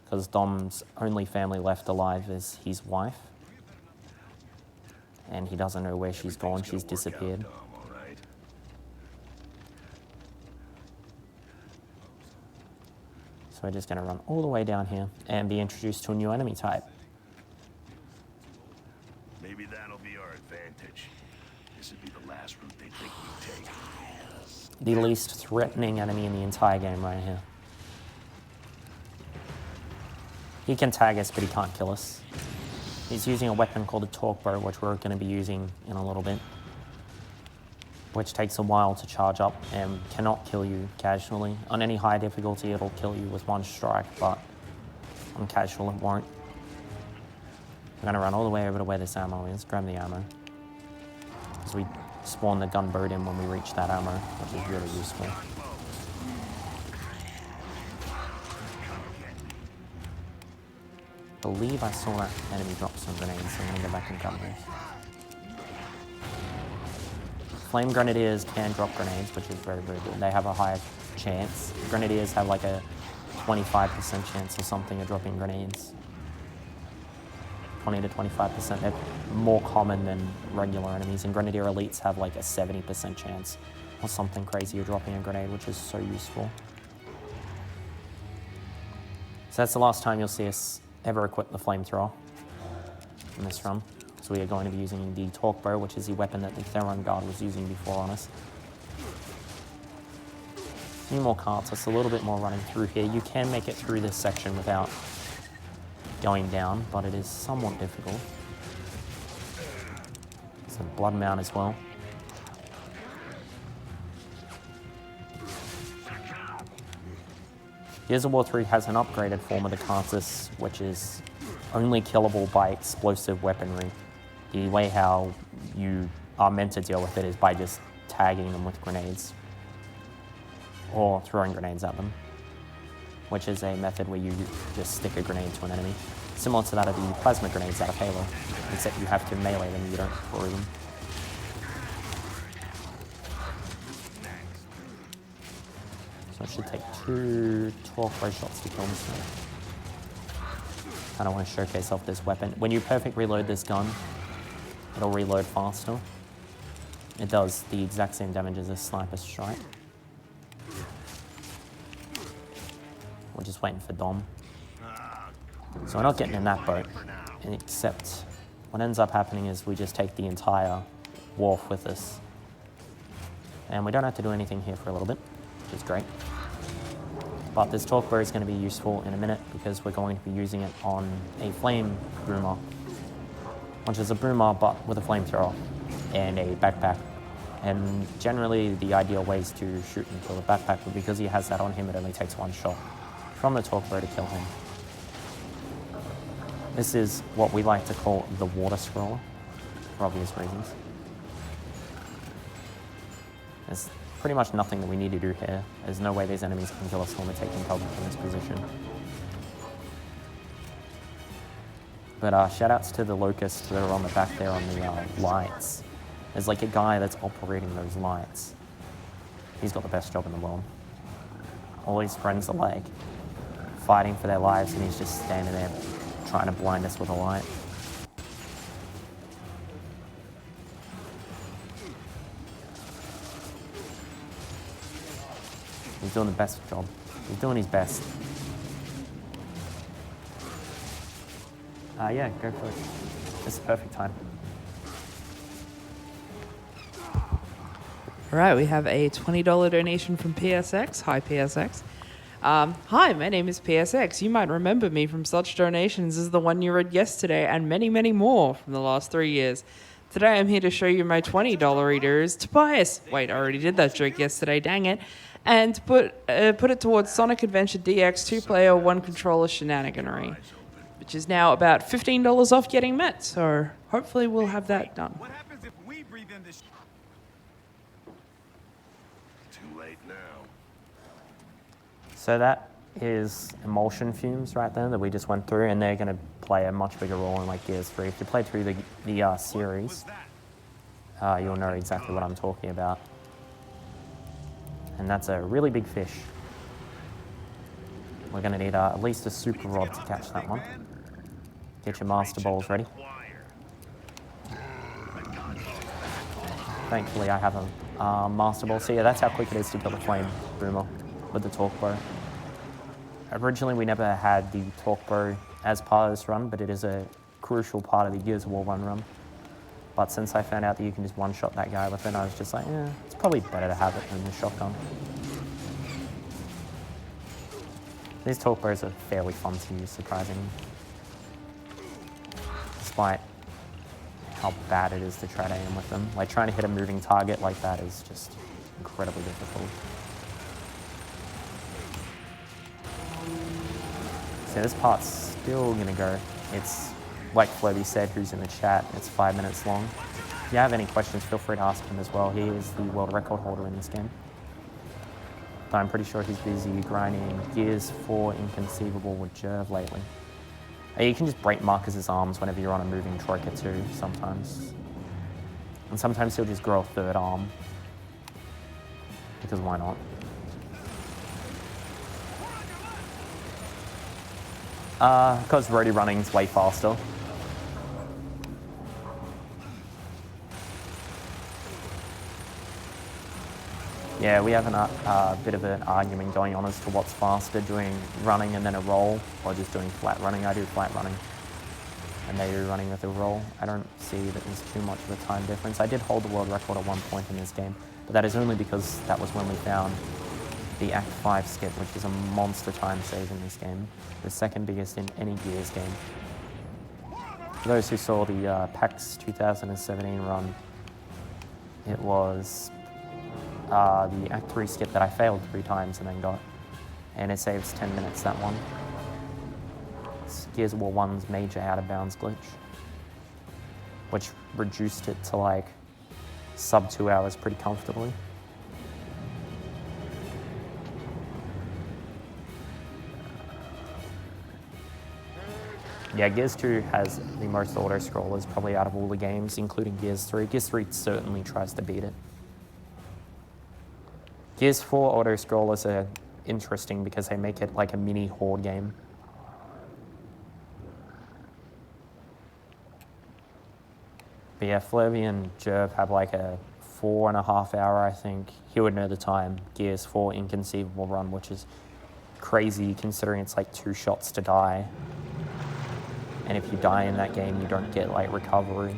Because Dom's only family left alive is his wife. And he doesn't know where she's gone, she's disappeared. So we're just going to run all the way down here and be introduced to a new enemy type.
Maybe that'll be our advantage. This would be the last route they think we take.
The least threatening enemy in the entire game right here. He can tag us, but he can't kill us. He's using a weapon called a torque bow, which we're going to be using in a little bit, which takes a while to charge up and cannot kill you casually. On any high difficulty, it'll kill you with 1 strike, but on casual, it won't. We're going to run all the way over to where this ammo is, grab the ammo. Because we spawn the gunboat in when we reach that ammo, which is really useful. I believe I saw that enemy drop some grenades, so I'm going to go back and grab those. Flame Grenadiers can drop grenades, which is very, very good. They have a higher chance. Grenadiers have like a 25% chance or something of dropping grenades. 20 to 25%. They're more common than regular enemies, and Grenadier Elites have like a 70% chance or something crazy of dropping a grenade, which is so useful. So that's the last time you'll see us ever equip the flamethrower in this run. So we are going to be using the torque bow, which is the weapon that the Theron Guard was using before on us. few more carts, just a little bit more running through here. You can make it through this section without going down, but it is somewhat difficult. There's a blood mount as well. Gears of War 3 has an upgraded form of the Cartus, which is only killable by explosive weaponry. The way how you are meant to deal with it is by just tagging them with grenades. Or throwing grenades at them, which is a method where you just stick a grenade to an enemy. Similar to that of the plasma grenades out of Halo, except you have to melee them, you don't throw them. So it should take 2 12 shots to kill this thing. Kind of want to showcase off this weapon. When you perfect reload this gun, it'll reload faster. It does the exact same damage as a sniper strike. We're just waiting for Dom. So we're not getting in that boat, except what ends up happening is we just take the entire wharf with us. And we don't have to do anything here for a little bit, which is great. But this torque bow is going to be useful in a minute because we're going to be using it on a flame boomer, which is a boomer but with a flamethrower and a backpack. And generally the ideal way is to shoot and kill the backpack, but because he has that on him, it only takes 1 shot from the torque bow to kill him. This is what we like to call the water scroller, for obvious reasons. There's pretty much nothing that we need to do here. There's no way these enemies can kill us when we're taking cover from this position. But shoutouts to the locusts that are on the back there on the lights. There's like a guy that's operating those lights. He's got the best job in the world. All his friends are like fighting for their lives and he's just standing there trying to blind us with a light. He's doing the best job. He's doing his best. Yeah, go for it. It's the perfect time.
All right, we have a $20 donation from PSX. Hi, PSX. Hi, my name is PSX. You might remember me from such donations as the one you read yesterday and many, many more from the last 3 years. Today I'm here to show you my $20 readers. Tobias. Wait, I already did that joke yesterday, dang it. And put it towards Sonic Adventure DX 2-player, 1-controller shenaniganery, which is now about $15 off getting met. So hopefully we'll have that done.
What happens if we breathe in this?
Too late now.
So that is emulsion fumes right there that we just went through, and they're going to play a much bigger role in like Gears 3. If you play through the series, you'll know exactly what I'm talking about. And that's a really big fish. We're going to need at least a super rod to catch that one. Get your master balls ready. Thankfully I have a master ball. So yeah, that's how quick it is to kill the flame boomer with the torque bow. Originally we never had the torque bow as part of this run, but it is a crucial part of the Gears of War 1 run. But since I found out that you can just one-shot that guy with it, I was just like, yeah, it's probably better to have it than the shotgun. These torque bows are fairly fun to use, surprisingly. Despite how bad it is to try to aim with them. Like, trying to hit a moving target like that is just incredibly difficult. So this part's still gonna go. It's, like Floby said, who's in the chat, it's 5 minutes long. If you have any questions, feel free to ask him as well. He is the world record holder in this game. But I'm pretty sure he's busy grinding Gears 4 Inconceivable with Jerv lately. You can just break Marcus's arms whenever you're on a moving troika too, sometimes. And sometimes he'll just grow a 3rd arm. Because why not? Because roadie running's way faster. Yeah, we have a bit of an argument going on as to what's faster, doing running and then a roll, or just doing flat running. I do flat running, and they do running with a roll. I don't see that there's too much of a time difference. I did hold the world record at one point in this game, but that is only because that was when we found the Act 5 skip, which is a monster time save in this game. The second biggest in any Gears game. For those who saw the PAX 2017 run, it was the Act 3 skip that I failed 3 times and then got. And it saves 10 minutes, that one. It's Gears of War 1's major out-of-bounds glitch, which reduced it to like sub 2 hours pretty comfortably. Yeah, Gears 2 has the most auto-scrollers probably out of all the games, including Gears 3. Gears 3 certainly tries to beat it. Gears 4 auto-scrollers are interesting because they make it like a mini horde game. But yeah, Flurby and Jerv have like a 4.5 hour, I think. He would know the time. Gears 4 inconceivable run, which is crazy considering it's like 2 shots to die. And if you die in that game, you don't get like recovery.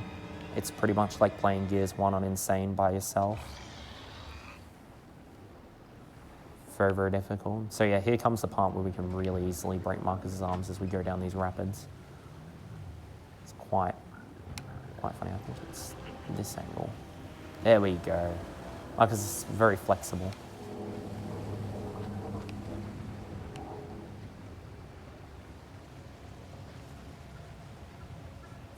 It's pretty much like playing Gears 1 on Insane by yourself. Very, very difficult. So yeah, here comes the part where we can really easily break Marcus's arms as we go down these rapids. It's quite funny. I think it's this angle. There we go. Marcus is very flexible.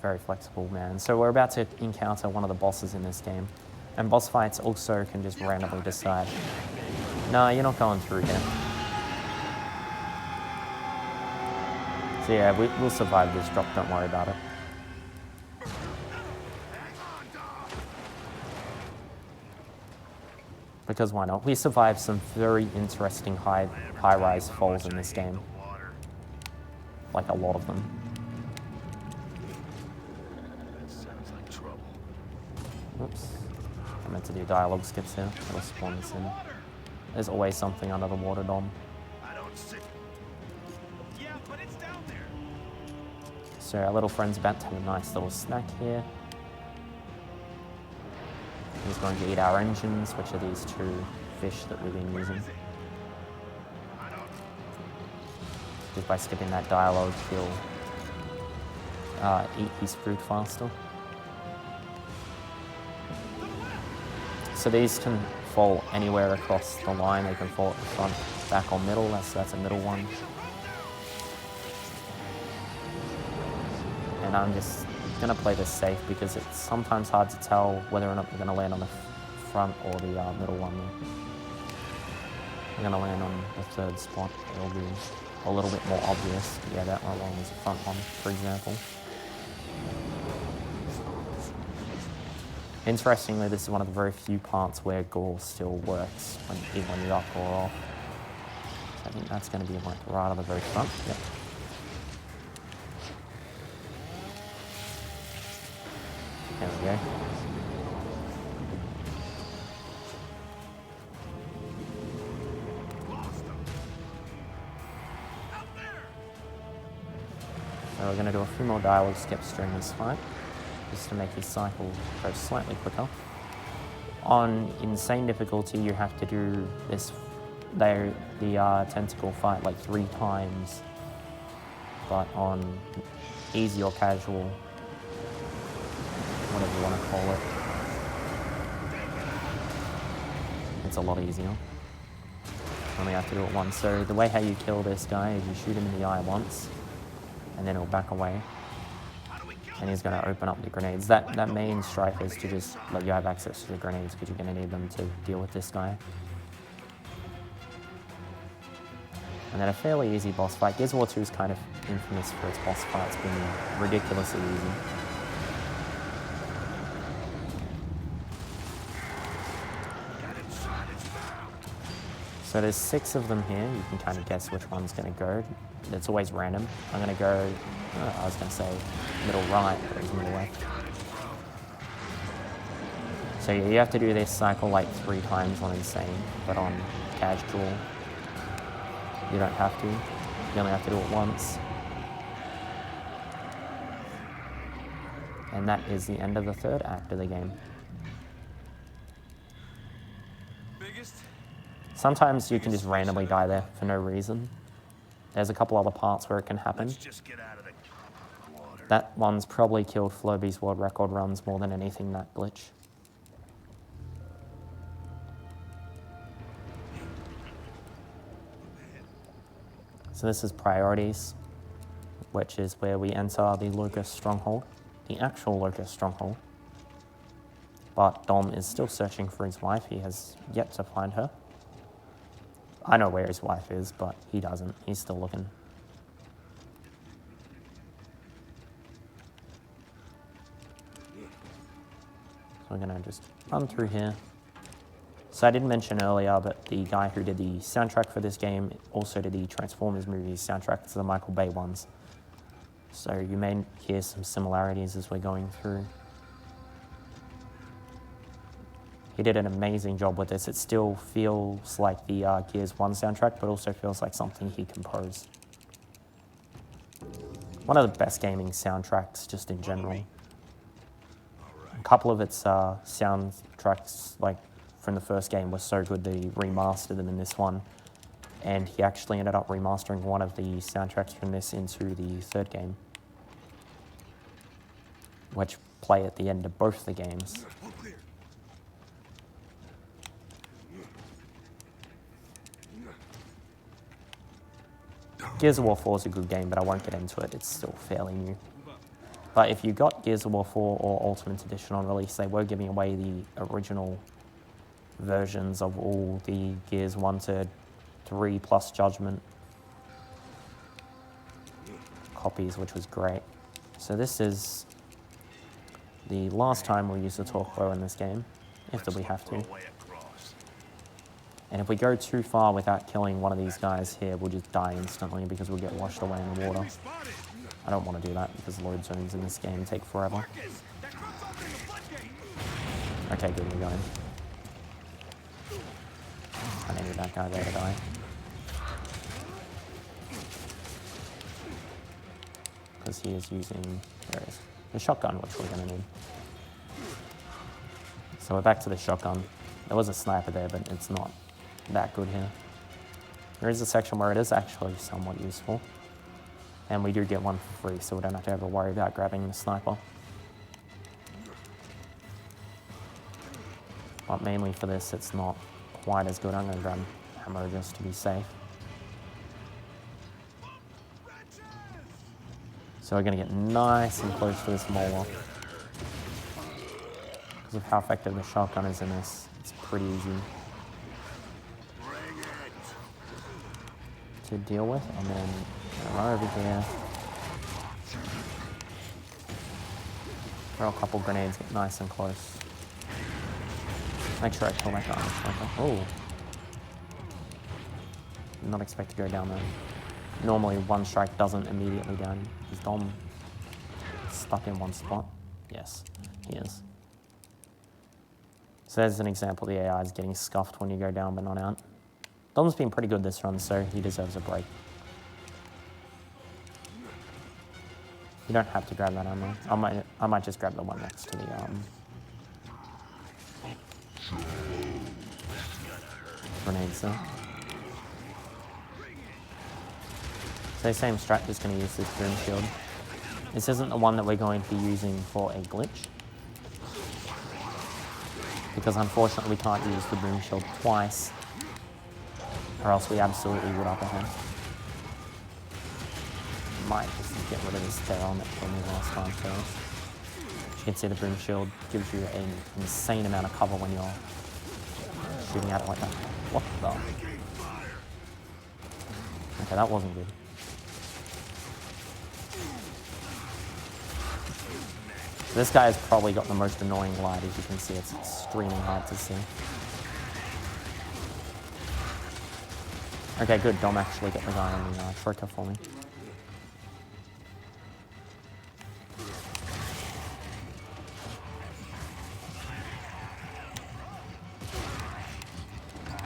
Very flexible, man. So we're about to encounter one of the bosses in this game. And boss fights also can just randomly decide, no, you're not going through here. So yeah, we'll survive this drop, don't worry about it. Because why not? We survived some very interesting high-rise falls in this game. Like a lot of them. Oops. I meant to do dialogue skips here. I'll spawn this in. There's always something under the water, Dom. So our little friend's about to have a nice little snack here. He's going to eat our engines, which are these 2 fish that we've been using. Just by skipping that dialogue, he'll eat his food faster. So these can fall anywhere across the line. They can fall at the front, back, or middle. That's a middle one. And I'm just going to play this safe because it's sometimes hard to tell whether or not we're going to land on the front or the middle one. We're going to land on the 3rd spot. It'll be a little bit more obvious. Yeah, that one was the front one, for example. Interestingly, this is one of the very few parts where gore still works, even when you're up or off. So I think that's going to be like right on the very front. Yep. There we go. So we're going to do a few more dialogue skips during this fight, just to make his cycle go slightly quicker. On insane difficulty, you have to do this, the tentacle fight like 3 times, but on easy or casual, whatever you want to call it, it's a lot easier. You only have to do it once. So the way how you kill this guy is you shoot him in the eye once, and then he'll back away. And he's going to open up the grenades. That main strife is to just let you have access to the grenades because you're going to need them to deal with this guy. And then a fairly easy boss fight. Gears of War 2 is kind of infamous for its boss fights being ridiculously easy. So there's 6 of them here. You can kind of guess which one's going to go. It's always random. I'm going to go, I was going to say middle right, but it was middle left. So yeah, you have to do this cycle like 3 times on Insane, but on Casual, you don't have to. You only have to do it once. And that is the end of the 3rd act of the game.
Biggest,
Sometimes you can just randomly die there for no reason. There's a couple other parts where it can happen.
Let's just get out of the water.
That one's probably killed Floby's world record runs more than anything, that glitch. So this is priorities, which is where we enter the Locust Stronghold, the actual Locust Stronghold. But Dom is still searching for his wife. He has yet to find her. I know where his wife is, but he doesn't. He's still looking. So we're gonna just run through here. So I did mention earlier, but the guy who did the soundtrack for this game also did the Transformers movies soundtrack to the Michael Bay ones. So you may hear some similarities as we're going through. He did an amazing job with this. It still feels like the Gears 1 soundtrack, but also feels like something he composed. One of the best gaming soundtracks just in general. A couple of its soundtracks, like from the first game, were so good that he remastered them in this one. And he actually ended up remastering one of the soundtracks from this into the third game, which play at the end of both the games. Gears of War 4 is a good game, but I won't get into it. It's still fairly new. But if you got Gears of War 4 or Ultimate Edition on release, they were giving away the original versions of all the Gears 1 to 3 plus Judgment copies, which was great. So this is the last time we'll use the torque bow in this game, if we have to. And if we go too far without killing one of these guys here, we'll just die instantly because we'll get washed away in the water. I don't want to do that because load zones in this game take forever. Okay, good, we're going. I needed that guy there to die. Because he is using, there it is, the shotgun, which we're going to need. So we're back to the shotgun. There was a sniper there, but it's not that good here. There is a section where it is actually somewhat useful. And we do get one for free, so we don't have to ever worry about grabbing the sniper. But mainly for this, it's not quite as good. I'm going to grab ammo just to be safe. So we're going to get nice and close to this mauler. Because of how effective the shotgun is in this, it's pretty easy to deal with. And then run over here, throw a couple grenades, get nice and close. Make sure I kill that guy. Oh, did not expect to go down there. Normally one strike doesn't immediately down. Is Dom stuck in one spot? Yes, he is. So there's an example. The AI is getting scuffed when you go down but not out. Dom's been pretty good this run, so he deserves a break. You don't have to grab that ammo. I might just grab the one next to the grenades there. So same strat, just going to use this boom shield. This isn't the one that we're going to be using for a glitch, because unfortunately we can't use the boom shield twice, or else we absolutely would up ahead. Might just get rid of this Theron that killed me last time first. As you can see, the boom shield gives you an insane amount of cover when you're shooting at it like that. What the? Okay, that wasn't good. This guy has probably got the most annoying light. As you can see, it's extremely hard to see. Okay, good. Dom actually got the guy on the troika for me.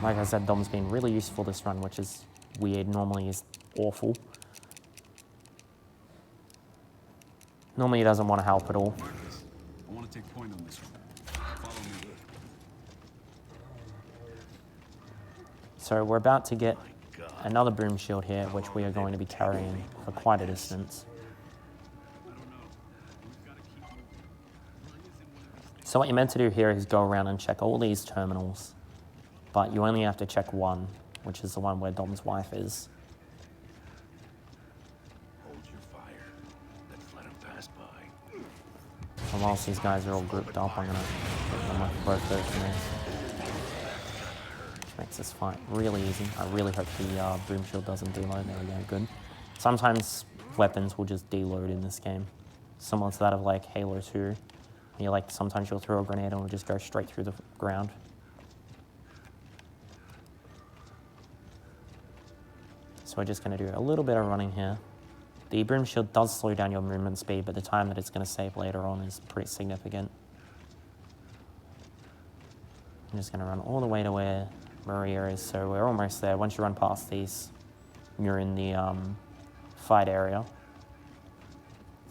Like I said, Dom's been really useful this run, which is weird. Normally is awful. Normally he doesn't want to help at all.
I want to take point on this one. Follow me.
So we're about to get another boom shield here, which we are going to be carrying for quite a distance. So what you're meant to do here is go around and check all these terminals, but you only have to check one, which is the one where Dom's wife is.
Hold your fire. Let's let him pass by.
And whilst these guys are all grouped up, I'm gonna put them with both those from there. Which makes this fight really easy. I really hope the boom shield doesn't deload. There we go, good. Sometimes weapons will just deload in this game. Similar to that of like Halo 2. You like, sometimes you'll throw a grenade and it'll just go straight through the ground. So we're just gonna do a little bit of running here. The boom shield does slow down your movement speed, but the time that it's gonna save later on is pretty significant. I'm just gonna run all the way to where Maria is, so we're almost there. Once you run past these, you're in the fight area.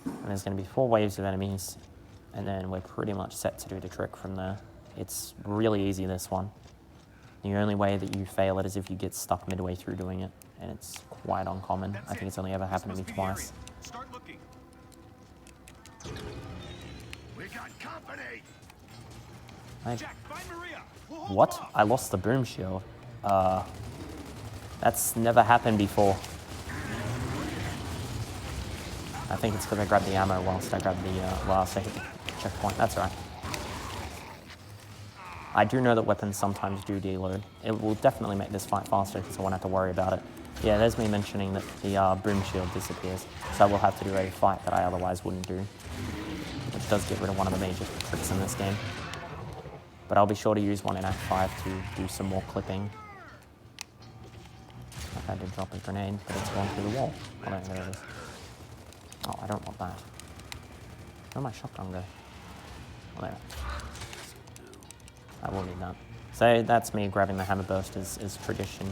And there's gonna be 4 waves of enemies. And then we're pretty much set to do the trick from there. It's really easy, this one. The only way that you fail it is if you get stuck midway through doing it, and it's quite uncommon. I think it's only ever happened to me twice.
Start looking. We got company. Jack, find Maria. We'll hold
What?
off.
I lost the boom shield. That's never happened before. I think it's because I grabbed the ammo whilst I grabbed the, whilst I hit the checkpoint. That's all right. I do know that weapons sometimes do deload. It will definitely make this fight faster because I won't have to worry about it. Yeah, there's me mentioning that the boom shield disappears, so I will have to do a fight that I otherwise wouldn't do, which does get rid of one of the major tricks in this game. But I'll be sure to use one in Act 5 to do some more clipping. I did drop a grenade, but it's gone through the wall. Oh no, there it is. Oh, I don't want that. Where'd my shotgun go? Oh, there. I will need that. So that's me grabbing the hammer burst as tradition.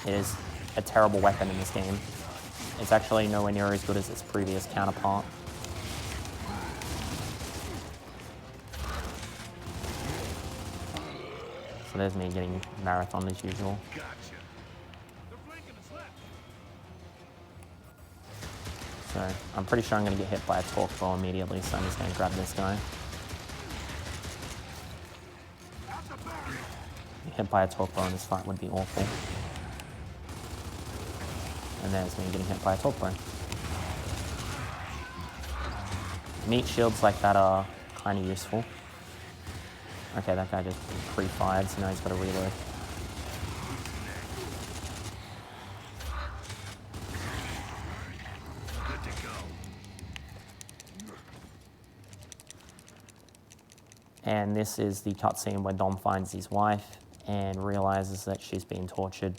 It is a terrible weapon in this game. It's actually nowhere near as good as its previous counterpart. So there's me getting marathon as usual. So I'm pretty sure I'm going to get hit by a torque ball immediately, so I'm just going to grab this guy. Hit by a torque ball in this fight would be awful. And there's me getting hit by a torque ball. Meat shields like that are kind of useful. Okay, that guy just pre-fired, so now he's got to reload. And this is the cutscene where Dom finds his wife and realizes that she's been tortured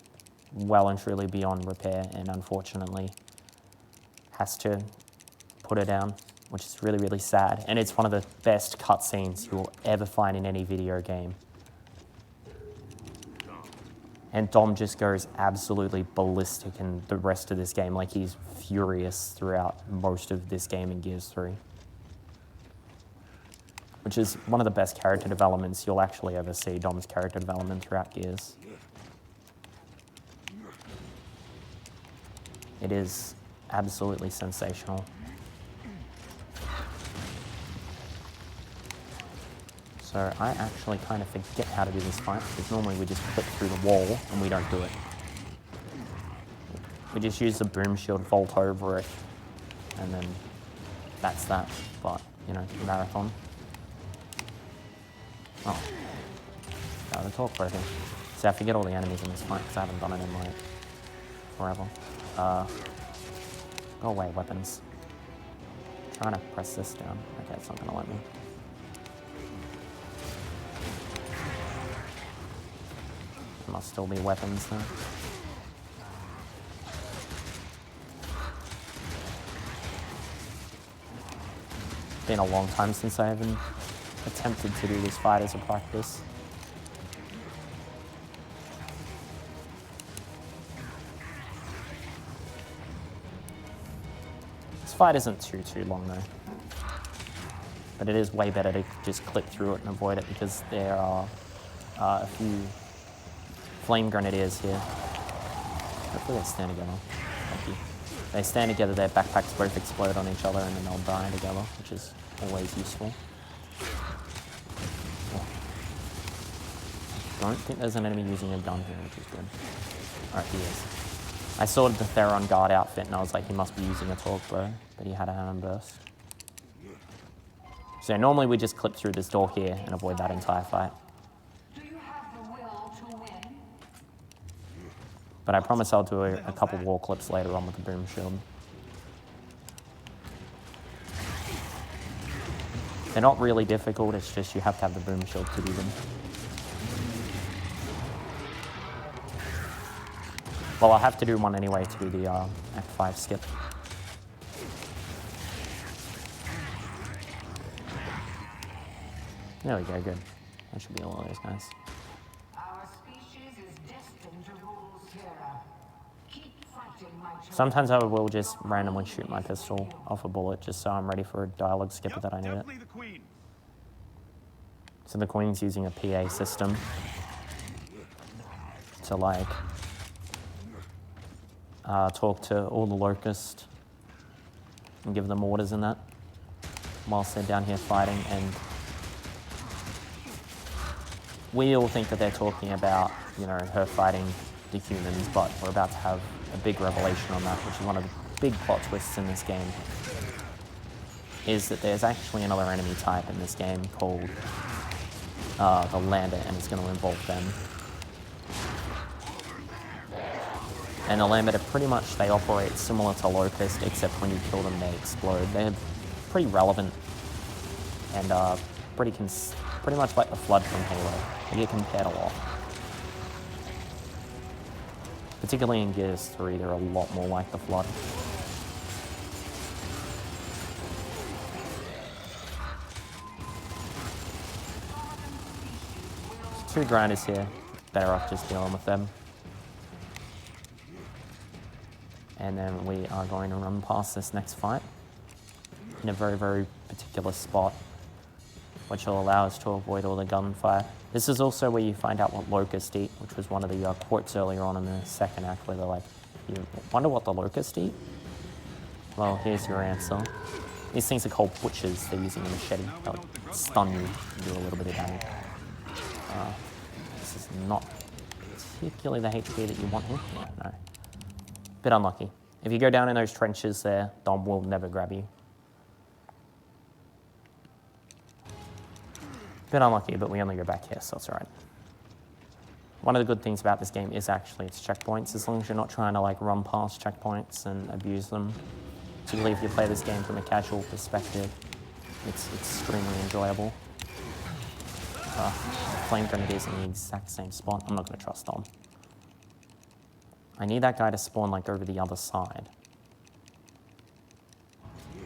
well and truly beyond repair, and unfortunately has to put her down, which is really, really sad. And it's one of the best cutscenes you will ever find in any video game. And Dom just goes absolutely ballistic in the rest of this game, like he's furious throughout most of this game in Gears 3. Which is one of the best character developments you'll actually ever see, Dom's character development throughout Gears. It is absolutely sensational. So I actually kind of forget how to do this fight, because normally we just clip through the wall and we don't do it. We just use the boom shield, vault over it, and then that's that. But, you know, marathon. Oh. Oh, the torque broken. See, I forget all the enemies in this fight because I haven't done it in like forever. Go away, weapons. I'm trying to press this down. Okay, it's not gonna let me. There must still be weapons there. It's been a long time since I even attempted to do this fight as a practice. This fight isn't too long though. But it is way better to just clip through it and avoid it, because there are a few Flame Grenadiers here. Hopefully they stand together. Lucky. They stand together, their backpacks both explode on each other and then they'll die together, which is always useful. Oh. Don't think there's an enemy using a gun here, which is good. Alright, he is. I saw the Theron guard outfit and I was like, he must be using a torque bow, but he had a hand burst. So normally we just clip through this door here and avoid that entire fight.
Do you have the will to win?
But I promise I'll do a couple wall clips later on with the boom shield. They're not really difficult, it's just you have to have the boom shield to do them. Well, I'll have to do one anyway to do the Act 5 skip. There we go, good. That should be all of those guys.
Our species is destined to rule Sierra. Keep fighting, my children.
Sometimes I will just randomly shoot my pistol off a bullet just so I'm ready for a dialogue skipper that I need it.
Definitely the Queen.
So the Queen's using a PA system to like talk to all the Locusts and give them orders and that whilst they're down here fighting, and we all think that they're talking about, you know, her fighting the humans, but we're about to have a big revelation on that, which is one of the big plot twists in this game, is that there's actually another enemy type in this game called the Lander, and it's going to involve them. And the Lambda pretty much, they operate similar to Locust, except when you kill them, they explode. They're pretty relevant and pretty much like the Flood from Halo. They get compared a lot. Particularly in Gears 3, they're a lot more like the Flood. Two grinders here. Better off just dealing with them. And then we are going to run past this next fight in a very, very particular spot, which will allow us to avoid all the gunfire. This is also where you find out what Locusts eat, which was one of the quotes earlier on in the second act, where they're like, you wonder what the Locusts eat? Well, here's your answer. These things are called butchers. They're using a machete. They'll stun you and do a little bit of damage. This is not particularly the HP that you want here. Yeah, no. Bit unlucky. If you go down in those trenches there, Dom will never grab you. Bit unlucky, but we only go back here, so it's alright. One of the good things about this game is actually its checkpoints, as long as you're not trying to like run past checkpoints and abuse them. Particularly if you play this game from a casual perspective, it's extremely enjoyable. Flame Grenadiers in the exact same spot. I'm not going to trust Dom. I need that guy to spawn like over the other side.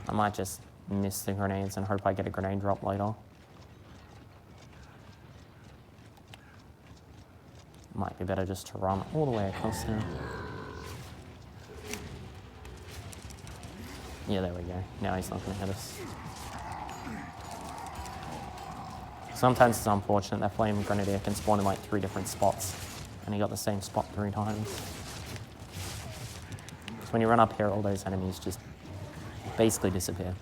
I might just miss the grenades and hope I get a grenade drop later. Might be better just to run all the way across here. Yeah, there we go. Now he's not going to hit us. Sometimes it's unfortunate that Flame Grenadier can spawn in like 3 different spots, and he got the same spot 3 times. So when you run up here, all those enemies just basically disappear.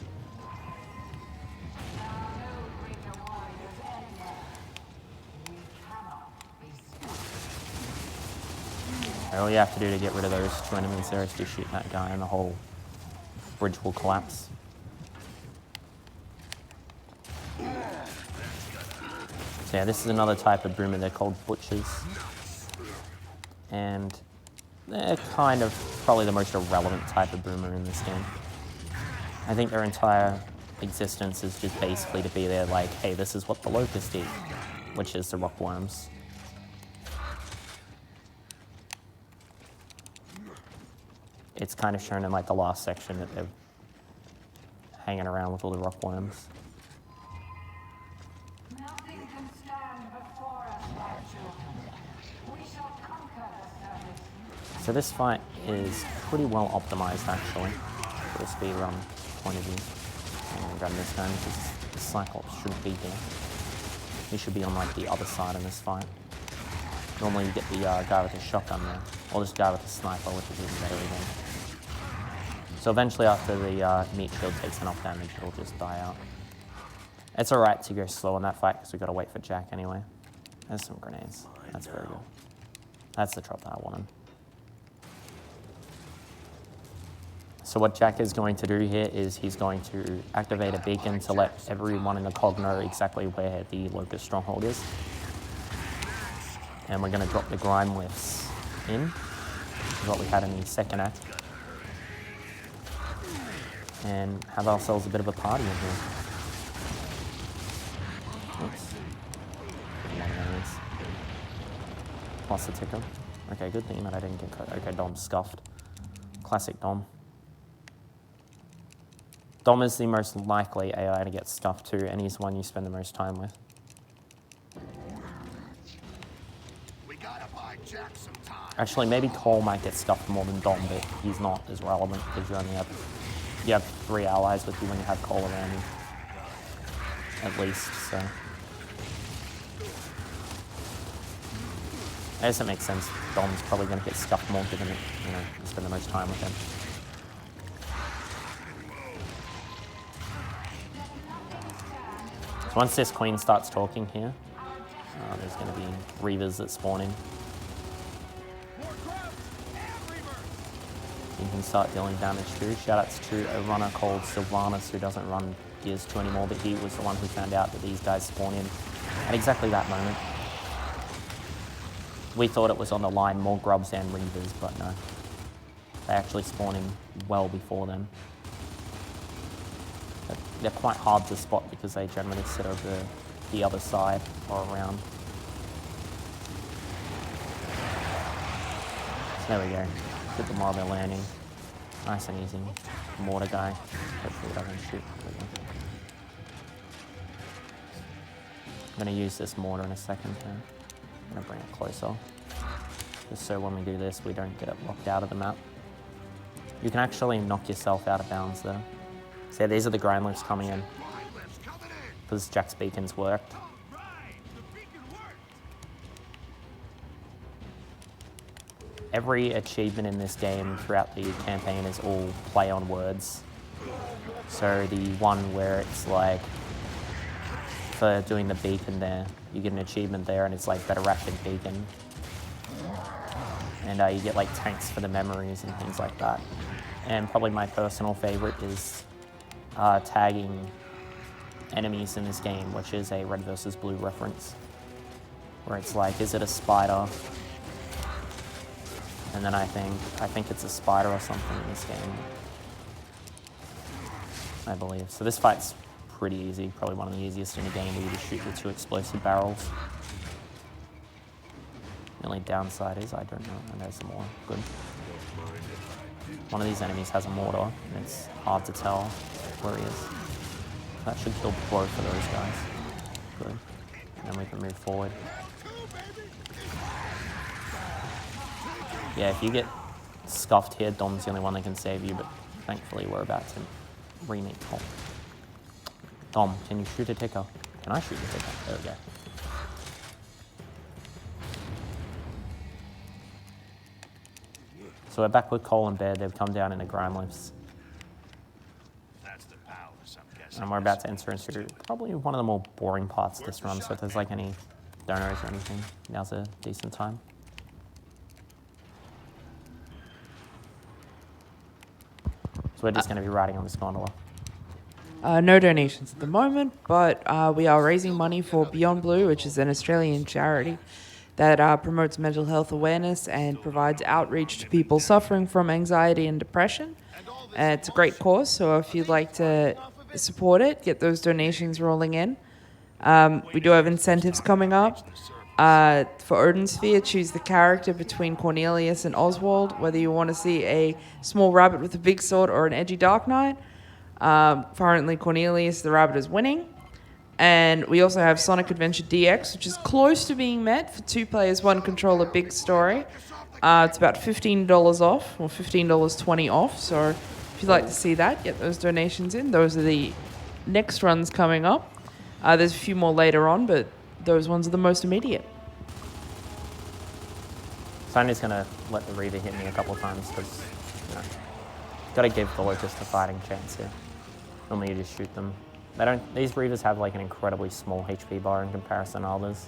All you have to do to get rid of those 2 enemies there is just shoot that guy and the whole bridge will collapse. So yeah, this is another type of boomer. They're called butchers. And they're kind of probably the most irrelevant type of boomer in this game. I think their entire existence is just basically to be there like, hey, this is what the Locusts eat, which is the rockworms. It's kind of shown in like the last section that they're hanging around with all the rockworms.
Nothing can stand before us, my children. We shall conquer the surface.
So this fight is pretty well optimized actually, for a speedrun point of view. I'm gonna grab this gun because the Cyclops shouldn't be here. He should be on like the other side of this fight. Normally you get the guy with the shotgun there, or this guy with the sniper, which is even better again. So eventually after the meat shield takes enough damage, it'll just die out. It's alright to go slow in that fight because we've got to wait for Jack anyway. There's some grenades. That's very good. That's the drop that I wanted. So what Jack is going to do here is he's going to activate a beacon to let everyone in the cog know exactly where the Locust stronghold is. And we're going to drop the grime lifts in, which is what we had in the second act. And have ourselves a bit of a party in here. Oops. Lost the ticker. Okay, good thing that I didn't get cut. Okay, Dom scuffed. Classic Dom. Dom is the most likely AI to get scuffed too, and he's the one you spend the most time with.
We gotta buy Jack some time.
Actually, maybe Cole might get scuffed more than Dom, but he's not as relevant because you only have 3 allies with you when you have Cole around you. At least, so. I guess it makes sense. Dom's probably going to get scuffed more given that, you spend the most time with him. So once this queen starts talking here, there's going to be Reavers that spawn in. You can start dealing damage too. Shoutouts to a runner called Sylvanus who doesn't run Gears 2 anymore, but he was the one who found out that these guys spawn in at exactly that moment. We thought it was on the line more grubs and Reavers, but no. They actually spawn in well before then. But they're quite hard to spot because they generally sit over the other side or around. So there we go. Get them while they're landing. Nice and easy. Mortar guy. Hopefully it doesn't shoot. I'm going to use this mortar in a second. I'm going to bring it closer. Just so when we do this, we don't get it locked out of the map. You can actually knock yourself out of bounds there. So yeah, these are the grind lifts coming in. Because Jack's beacons worked. Every achievement in this game throughout the campaign is all play on words. So the one where it's like, for doing the beacon there, you get an achievement there and it's like better rapid beacon. And you get like tanks for the memories and things like that. And probably my personal favorite is tagging enemies in this game, which is a red versus blue reference. Where it's like, is it a spider? And then I think it's a spider or something in this game, I believe. So this fight's pretty easy, probably one of the easiest in the game where you just shoot the 2 explosive barrels. The only downside is, I don't know, and there's some more. Good. One of these enemies has a mortar, and it's hard to tell where he is. That should kill both of those guys. Good. And then we can move forward. Yeah, if you get scuffed here, Dom's the only one that can save you, but thankfully we're about to remake Tom. Dom, can you shoot a ticker? Can I shoot a ticker? There we go. So we're back with Cole and Bear. They've come down in the grind lifts.
That's the palace, I'm guessing.
And we're about to enter into probably one of the more boring parts of this run, so if there's like any donors or anything, now's a decent time. So we're just going to be riding on this gondola.
No donations at the moment, but we are raising money for Beyond Blue, which is an Australian charity that promotes mental health awareness and provides outreach to people suffering from anxiety and depression. It's a great cause, so if you'd like to support it, get those donations rolling in. We do have incentives coming up. For Odin Sphere, choose the character between Cornelius and Oswald, whether you want to see a small rabbit with a big sword or an edgy Dark Knight. Currently, Cornelius the rabbit is winning. And we also have Sonic Adventure DX, which is close to being met for 2 players, 1 controller, big story. It's about $15 off, or $15.20 off. So if you'd like to see that, get those donations in. Those are the next runs coming up. There's a few more later on, but those ones are the most immediate.
So I'm just gonna let the Reaver hit me a couple of times because, you know, gotta give the Locust a fighting chance here. Normally you just shoot them. They don't. These Reavers have like an incredibly small HP bar in comparison to others.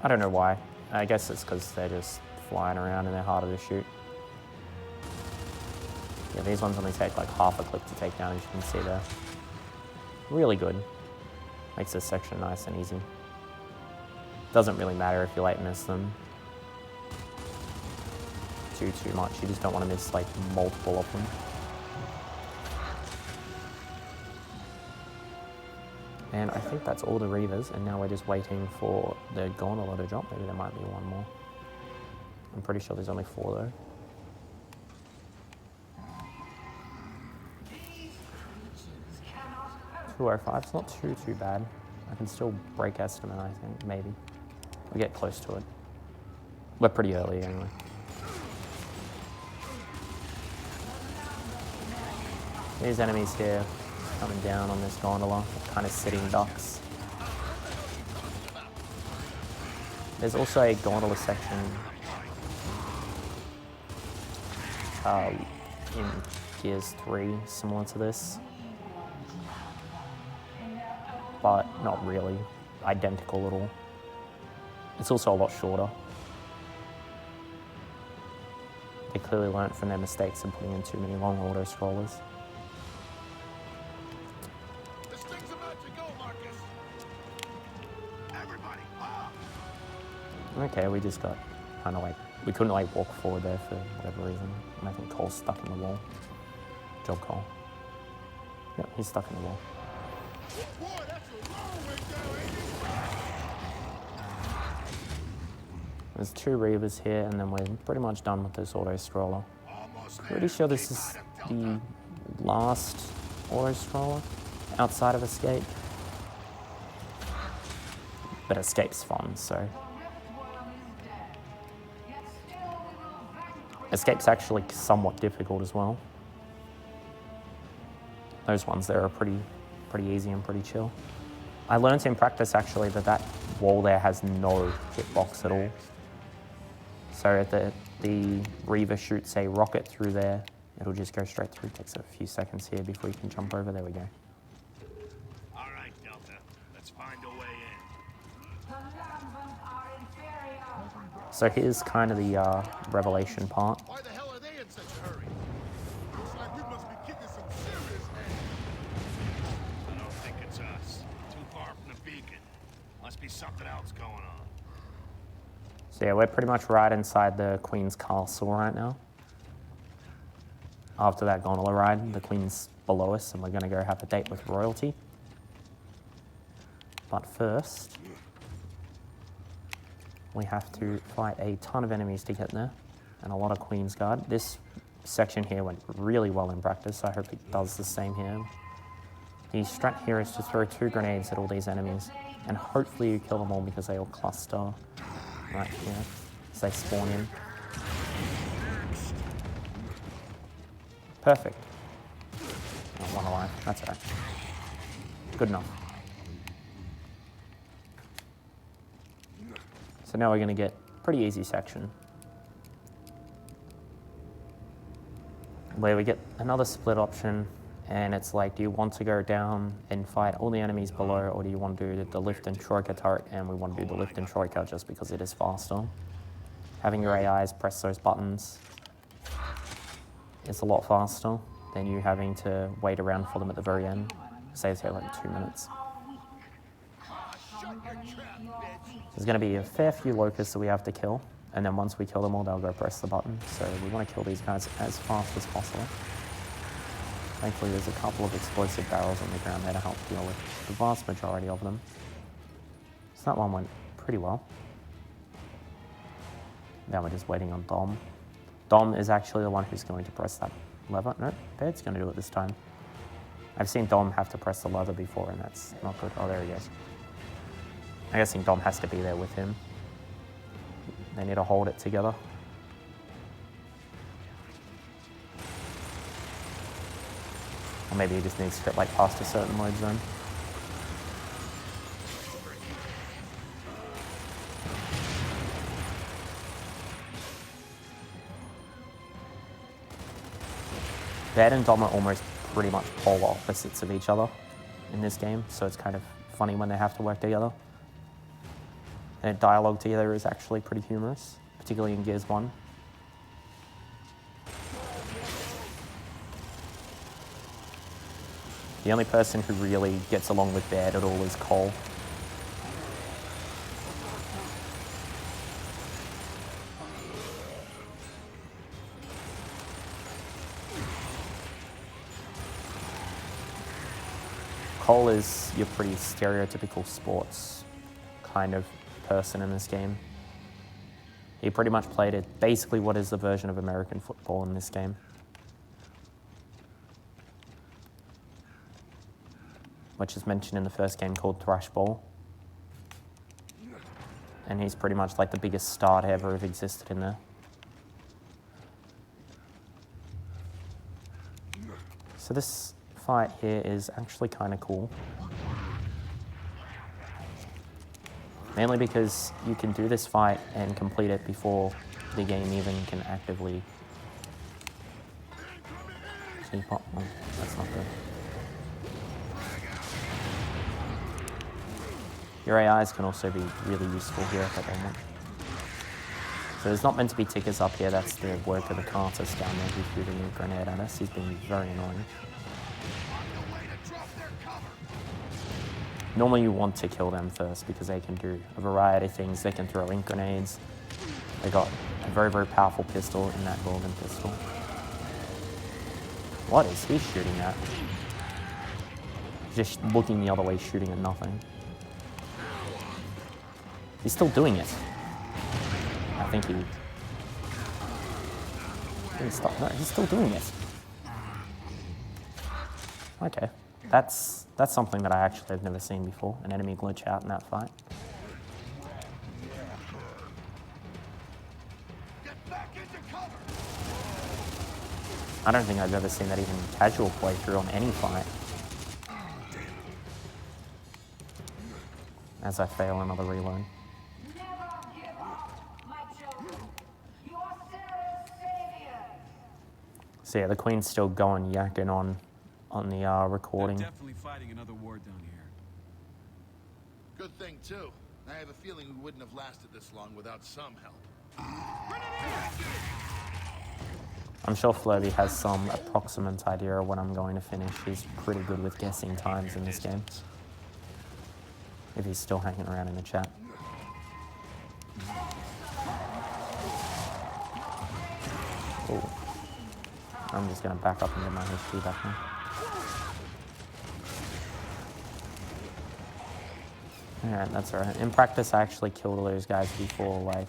I don't know why. I guess it's because they're just flying around and they're harder to shoot. Yeah, these ones only take like half a clip to take down, as you can see there. Really good. Makes this section nice and easy. Doesn't really matter if you late miss them too much. You just don't want to miss like multiple of them. And I think that's all the Reavers, and now we're just waiting for the Gondola to drop. Maybe there might be one more. I'm pretty sure there's only 4 though. $205's not too bad. I can still break estimate, I think, maybe. We get close to it. We're pretty early anyway. These enemies here coming down on this gondola, kind of sitting ducks. There's also a gondola section in Gears 3, similar to this. But not really identical at all. It's also a lot shorter. They clearly learnt from their mistakes of putting in too many long auto scrollers.
This thing's about to go, Marcus. Everybody, wow.
Okay, we just got kind of like, we couldn't like walk forward there for whatever reason. And I think Cole's stuck in the wall. Job, Cole. Yep, he's stuck in the wall.
Boy, that's a long way down, ain't it?
There's 2 Reavers here, and then we're pretty much done with this auto scroller.
Almost
Pretty sure this is the last auto scroller outside of Escape. But Escape's fun, so. Escape's actually somewhat difficult as well. Those ones there are pretty easy and pretty chill. I learned in practice actually that wall there has no hitbox at all. So if the Reaver shoots a rocket through there, it'll just go straight through. It takes a few seconds here before you can jump over. There we go.
All right, Delta. Let's find a way in.
So here's kind of the revelation part.
Why the hell are they in such a hurry? Looks like we must be kicking some serious ass. I don't think it's us. Too far from the beacon. Must be something else going on.
So yeah, we're pretty much right inside the Queen's castle right now. After that gondola ride, the Queen's below us, and we're going to go have a date with royalty. But first, we have to fight a ton of enemies to get there, and a lot of Queen's Guard. This section here went really well in practice. I hope it does the same here. The strat here is to throw 2 grenades at all these enemies, and hopefully you kill them all because they all cluster right here as they spawn in. Perfect. Not 1 alive. That's all right. Good enough. So now we're going to get a pretty easy section where we get another split option, and it's like, do you want to go down and fight all the enemies below, or do you want to do the lift and troika turret? And we want to do the lift and troika just because it is faster. Having your AIs press those buttons is a lot faster than you having to wait around for them at the very end. Saves here like 2 minutes. There's going to be a fair few locusts that we have to kill, and then once we kill them all, they'll go press the button. So we want to kill these guys as fast as possible. Thankfully, there's a couple of explosive barrels on the ground there to help deal with the vast majority of them. So that one went pretty well. Now we're just waiting on Dom. Dom is actually the one who's going to press that lever. No, Bed's going to do it this time. I've seen Dom have to press the lever before, and that's not good. Oh, there he goes. I'm guessing Dom has to be there with him. They need to hold it together. Or maybe he just needs to get like past a certain load zone. Bad and Dom are almost pretty much polar opposites of each other in this game, so it's kind of funny when they have to work together. And dialogue together is actually pretty humorous, particularly in Gears 1. The only person who really gets along with Bad at all is Cole. Cole is your pretty stereotypical sports kind of person in this game. He pretty much played it basically what is the version of American football in this game. Which is mentioned in the first game called Thrash Ball. And he's pretty much like the biggest star to ever have existed in there. So this fight here is actually kind of cool. Mainly because you can do this fight and complete it before the game even can actively keep up. Oh, that's not good. Your AIs can also be really useful here if I don't want. So there's not meant to be tickers up here, that's the work of the Cartus down there who's shooting a grenade at us. He's being very annoying. Normally you want to kill them first because they can do a variety of things. They can throw ink grenades. They got a very, very powerful pistol in that golden pistol. What is he shooting at? Just looking the other way, shooting at nothing. He's still doing it. I think he stopped. No, he's still doing it. Okay, that's something that I actually have never seen before. An enemy glitch out in that fight. I don't think I've ever seen that even casual playthrough on any fight. As I fail another reload. So yeah, the Queen's still going yakking on the recording.
They're definitely fighting another war down here.
Good thing, too. I have a feeling we wouldn't have lasted this long without some help.
I'm sure Flurby has some approximate idea of when I'm going to finish. He's pretty good with guessing times in this game. If he's still hanging around in the chat. Ooh. I'm just going to back up and get my HP back now. Alright, that's alright. In practice, I actually killed all those guys before, like,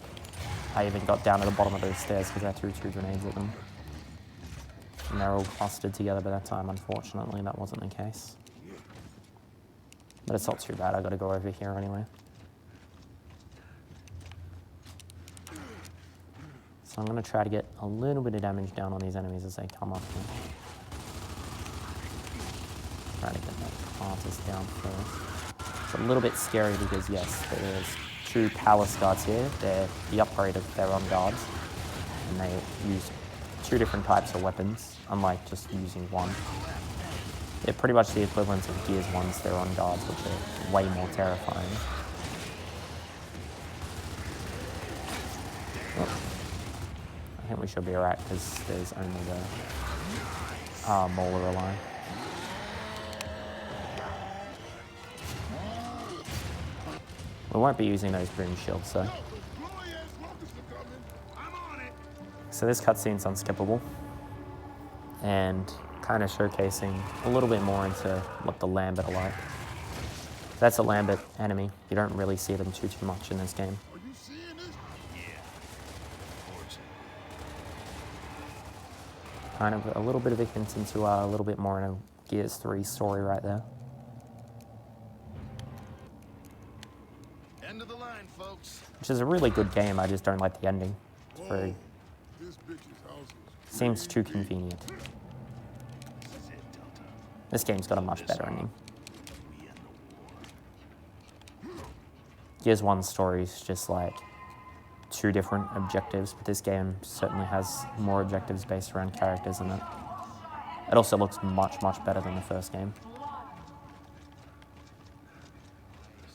I even got down to the bottom of those stairs because I threw 2 grenades at them. And they're all clustered together by that time. Unfortunately, that wasn't the case. But it's not too bad. I got to go over here anyway. So I'm going to try to get a little bit of damage down on these enemies as they come up here. Try to get that Cartus down first. It's a little bit scary because, yes, there's 2 palace guards here. They're the upgrade of their own guards. And they use 2 different types of weapons, unlike just using one. They're pretty much the equivalent of Gears 1's their own guards, which are way more terrifying. Oh. I think we should be alright because there's only the Molar alive. We won't be using those boom shields though. So this cutscene's unskippable and kind of showcasing a little bit more into what the Lambert are like. That's a Lambert enemy. You don't really see them too much in this game. Kind of a little bit of a hint into a little bit more in a Gears 3 story right there.
End of the line, folks.
Which is a really good game, I just don't like the ending. It's very... seems too convenient. This game's got a much better ending. Gears 1 story is just like 2 different objectives, but this game certainly has more objectives based around characters in it. It also looks much, much better than the first game.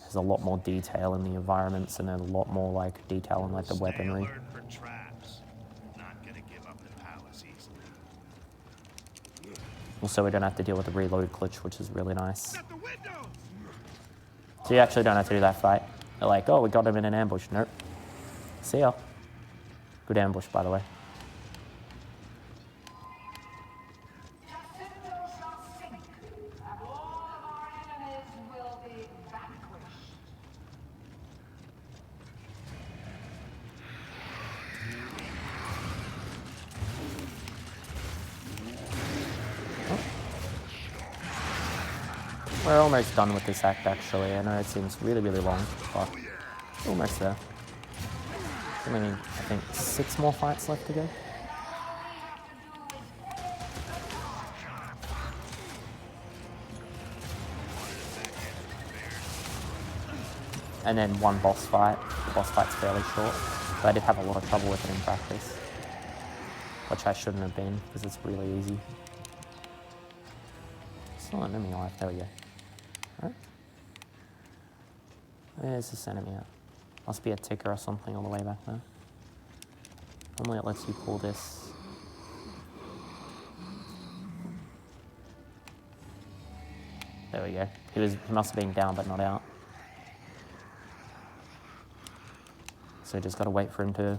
There's a lot more detail in the environments, and there's a lot more like detail in like the weaponry.
Stay alert for traps. Not gonna give up the palace easily.
Also, we don't have to deal with the reload glitch, which is really nice.
At the windows!
So you actually don't have to do that fight. They're like, oh, we got him in an ambush. Nope. See ya. Good ambush, by the way.
Jacinto shall sink, and all of our enemies will be vanquished.
We're almost done with this act, actually. I know it seems really, really long, but almost there. Remaining, I think, 6 more fights left to go. And then 1 boss fight. The boss fight's fairly short, but I did have a lot of trouble with it in practice, which I shouldn't have been, because it's really easy. Still an enemy alive. There we go. Alright. Where's this enemy at? Must be a ticker or something all the way back there. Normally it lets you pull this. There we go. He must have been down but not out. So you just gotta wait for him to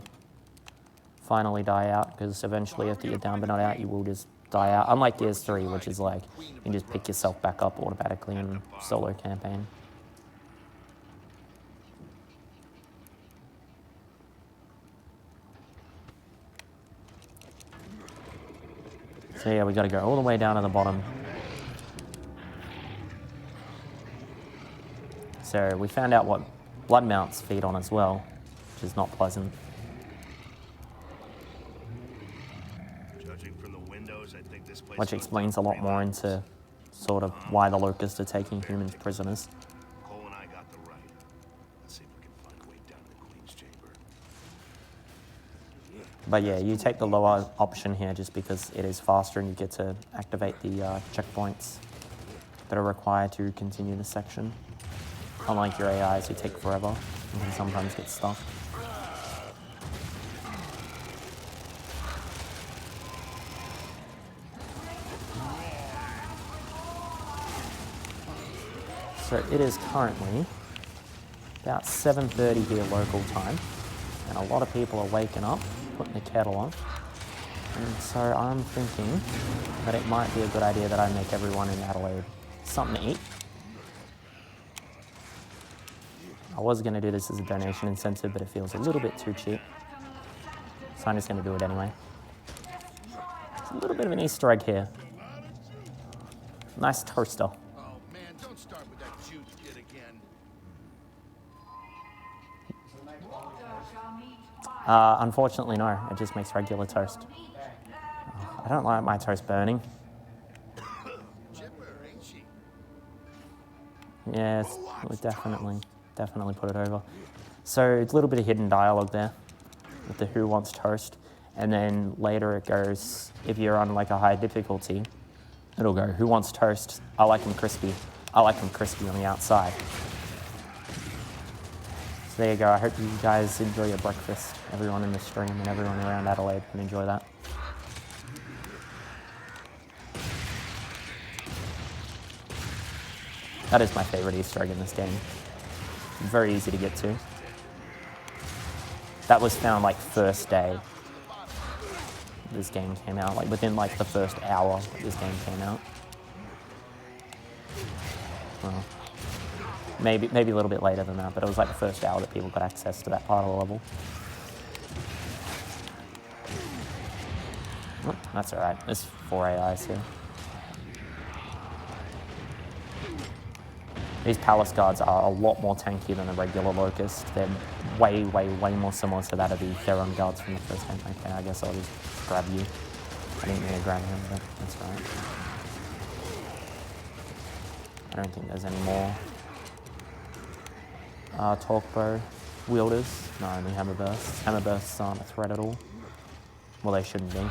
finally die out, because eventually if you're down but not out, you will just die out. Unlike Gears 3, which is like, you can just pick yourself back up automatically in solo campaign. So yeah, we gotta go all the way down to the bottom. So we found out what blood mounts feed on as well, which is not pleasant.
Judging from the windows, I think this place
Which explains a lot more into sort of why the Locusts are taking humans prisoners.
Cole and I got the right. Let's see if we can find a way down to the Queen's chamber.
But yeah, you take the lower option here just because it is faster and you get to activate the checkpoints that are required to continue the section. Unlike your AIs who take forever and can sometimes get stuck. So it is currently about 7:30 here local time, and a lot of people are waking up, putting the kettle on. And so I'm thinking that it might be a good idea that I make everyone in Adelaide something to eat. I was going to do this as a donation incentive, but it feels a little bit too cheap. So I'm just going to do it anyway. It's a little bit of an Easter egg here. Nice toaster.
Oh man, don't start with that Jew shit again.
Unfortunately, no. It just makes regular toast. I don't like my toast burning.
Chipper, ain't she?
Yes, we definitely put it over. So it's a little bit of hidden dialogue there with the who wants toast. And then later it goes, if you're on like a high difficulty, it'll go, who wants toast? I like them crispy. I like them crispy on the outside. So there you go. I hope you guys enjoy your breakfast. Everyone in the stream and everyone around Adelaide can enjoy that. That is my favorite Easter egg in this game. Very easy to get to. That was found like first day this game came out, like within like the first hour this game came out. Well, maybe a little bit later than that, but it was like the first hour that people got access to that part of the level. Oh, that's alright, there's 4 AIs here. These palace guards are a lot more tanky than the regular Locust. They're way more similar to that of the Theron guards from the first game. Okay, I guess I'll just grab you. I didn't mean to grab him, but that's right. I don't think there's any more Torquebow wielders. No, only Hammerbursts. Hammerbursts aren't a threat at all. Well, they shouldn't be.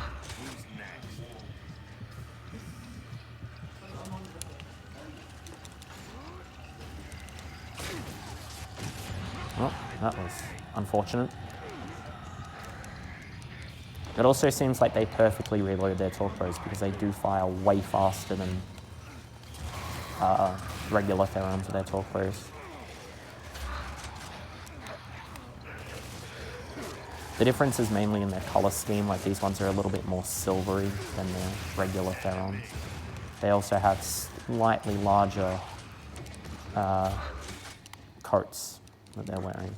Well, that was unfortunate. It also seems like they perfectly reload their torpedoes because they do fire way faster than regular Therons with their torpedoes. The difference is mainly in their color scheme, like these ones are a little bit more silvery than their regular Therons. They also have slightly larger coats that they're wearing.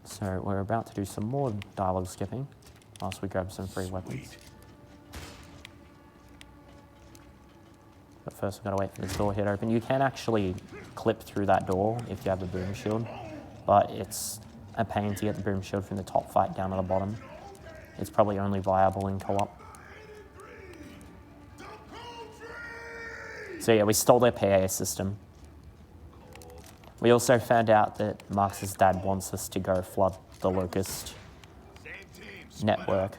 So we're about to do some more dialogue skipping whilst we grab some free weapons. But first we've got to wait for this door to hit open. You can actually clip through that door if you have a boom shield, but it's a pain to get the boom shield from the top fight down to the bottom. It's probably only viable in co-op. So yeah, we stole their PA system. We also found out that Marx's dad wants us to go flood the Locust network.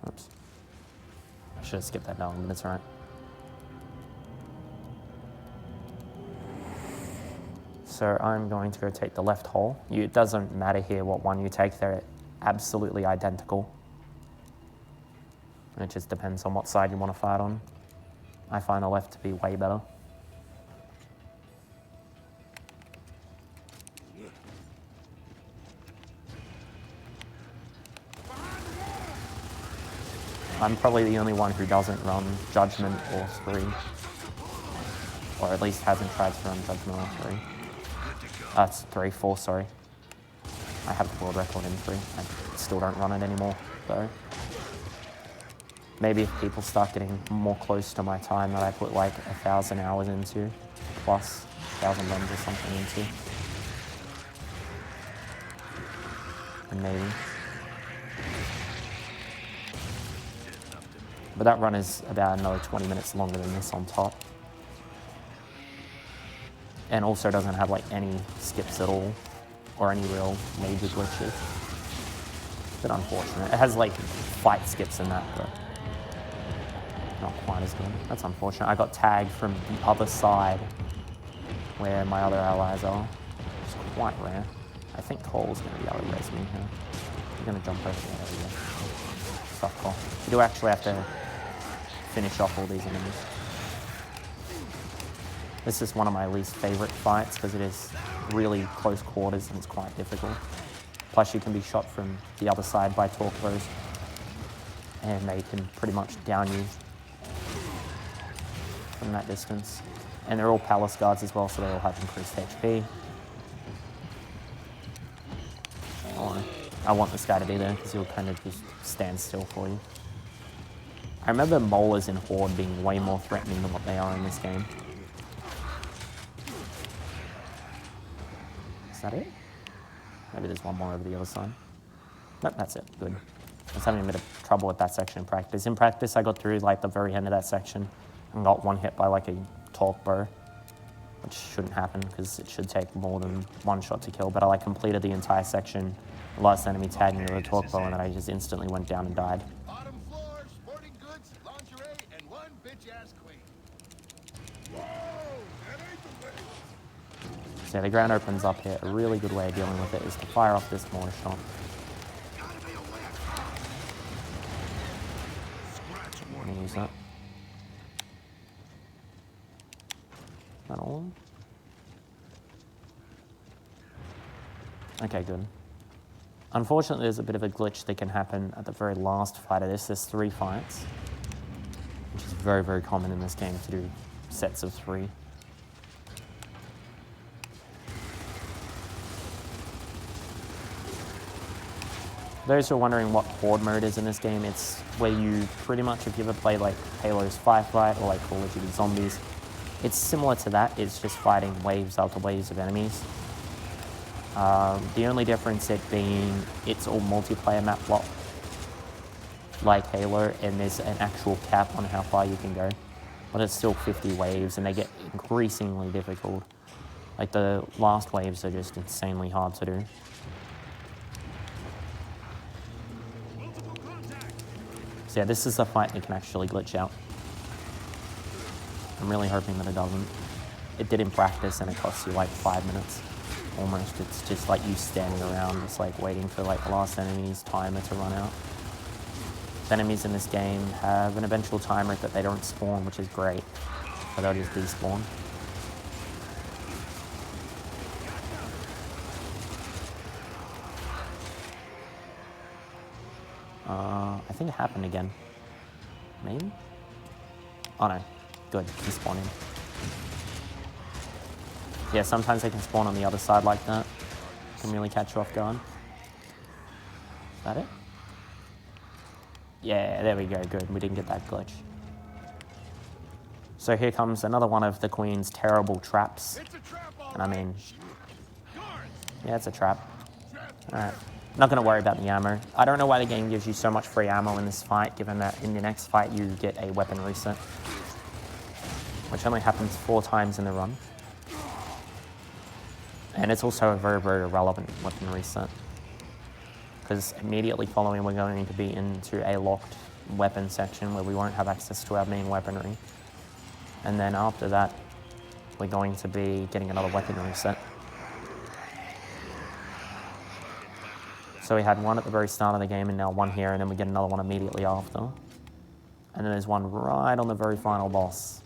Oops. I should have skipped that down, but it's alright. So I'm going to go take the left hole. It doesn't matter here what one you take, they're absolutely identical. It just depends on what side you want to fight on. I find the left to be way better. I'm probably the only one who doesn't run Judgment or 3. Or at least hasn't tried to run Judgment or 3. That's 3, 4, sorry. I have the world record in 3. I still don't run it anymore, though. Maybe if people start getting more close to my time that I put like 1,000 hours into, plus 1,000 runs or something into. And maybe. But that run is about another 20 minutes longer than this on top. And also doesn't have like any skips at all, or any real major glitches. A bit unfortunate. It has like fight skips in that, but not quite as good. That's unfortunate. I got tagged from the other side where my other allies are. It's quite rare. I think Cole's going to be able to res me here. I'm going to jump over there. There we go. Stuff Cole. You do actually have to finish off all these enemies. This is one of my least favorite fights because it is really close quarters and it's quite difficult. Plus you can be shot from the other side by torpedoes and they can pretty much down you from that distance. And they're all palace guards as well, so they all have increased HP. I want this guy to be there because he'll kind of just stand still for you. I remember molars in Horde being way more threatening than what they are in this game. Is that it? Maybe there's one more over the other side. Nope, that's it. Good. I was having a bit of trouble with that section in practice. In practice, I got through like the very end of that section and got one hit by like a torque bow, which shouldn't happen because it should take more than one shot to kill. But I like completed the entire section. The last enemy tagged me with a torque bow, and then I just instantly went down and died.
Bottom floor, sporting goods, lingerie, and one bitch-ass queen. Whoa, that ain't the way.
So yeah, the ground opens up here. A really good way of dealing with it is to fire off this mortar shot. I'm gonna use that. Is that all? Okay, good. Unfortunately, there's a bit of a glitch that can happen at the very last fight of this. There's 3 fights, which is very, very common in this game to do sets of 3. Those who are wondering what Horde mode is in this game, it's where you pretty much, if you ever play like Halo's Firefight or like Call of Duty Zombies, it's similar to that. It's just fighting waves after waves of enemies. The only difference it being it's all multiplayer map block like Halo, and there's an actual cap on how far you can go. But it's still 50 waves and they get increasingly difficult. Like the last waves are just insanely hard to do. So yeah, this is a fight that can actually glitch out. I'm really hoping that it doesn't. It did in practice and it costs you like 5 minutes. Almost. It's just like you standing around just like waiting for like the last enemy's timer to run out. The enemies in this game have an eventual timer that they don't spawn, which is great. But they'll just despawn. I think it happened again. Maybe? Oh no. Good. He's spawning. Yeah, sometimes they can spawn on the other side like that. Can really catch you off guard. Is that it? Yeah, there we go. Good. We didn't get that glitch. So here comes another one of the Queen's terrible traps. And I mean, yeah, it's a trap. Alright. Not going to worry about the ammo. I don't know why the game gives you so much free ammo in this fight, given that in the next fight you get a weapon reset. Which only happens 4 times in the run. And it's also a very, very irrelevant weapon reset. Because immediately following we're going to be into a locked weapon section where we won't have access to our main weaponry. And then after that, we're going to be getting another weapon reset. So we had one at the very start of the game and now one here, and then we get another one immediately after. And then there's one right on the very final boss.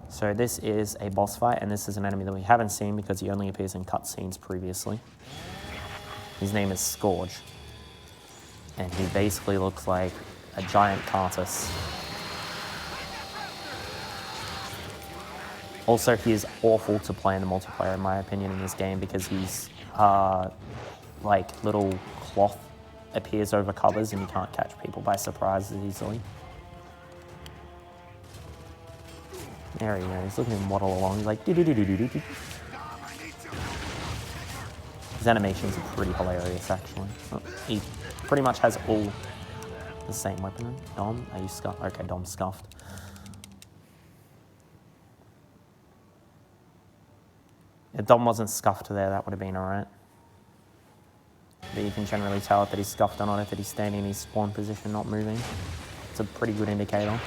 So this is a boss fight, and this is an enemy that we haven't seen because he only appears in cutscenes previously. His name is Scourge. And he basically looks like a giant Cartus. Also, he is awful to play in the multiplayer, in my opinion, in this game, because he's, like, little cloth appears over covers and you can't catch people by surprise as easily. There he goes. He's looking at him waddle along. He's like, do-do-do-do-do-do. His animations are pretty hilarious, actually. Oh, he pretty much has all the same weaponry. Dom, are you scuffed? Okay, Dom's scuffed. If Dom wasn't scuffed there, that would have been alright. But you can generally tell that he's scuffed or not if he's standing in his spawn position, not moving. It's a pretty good indicator.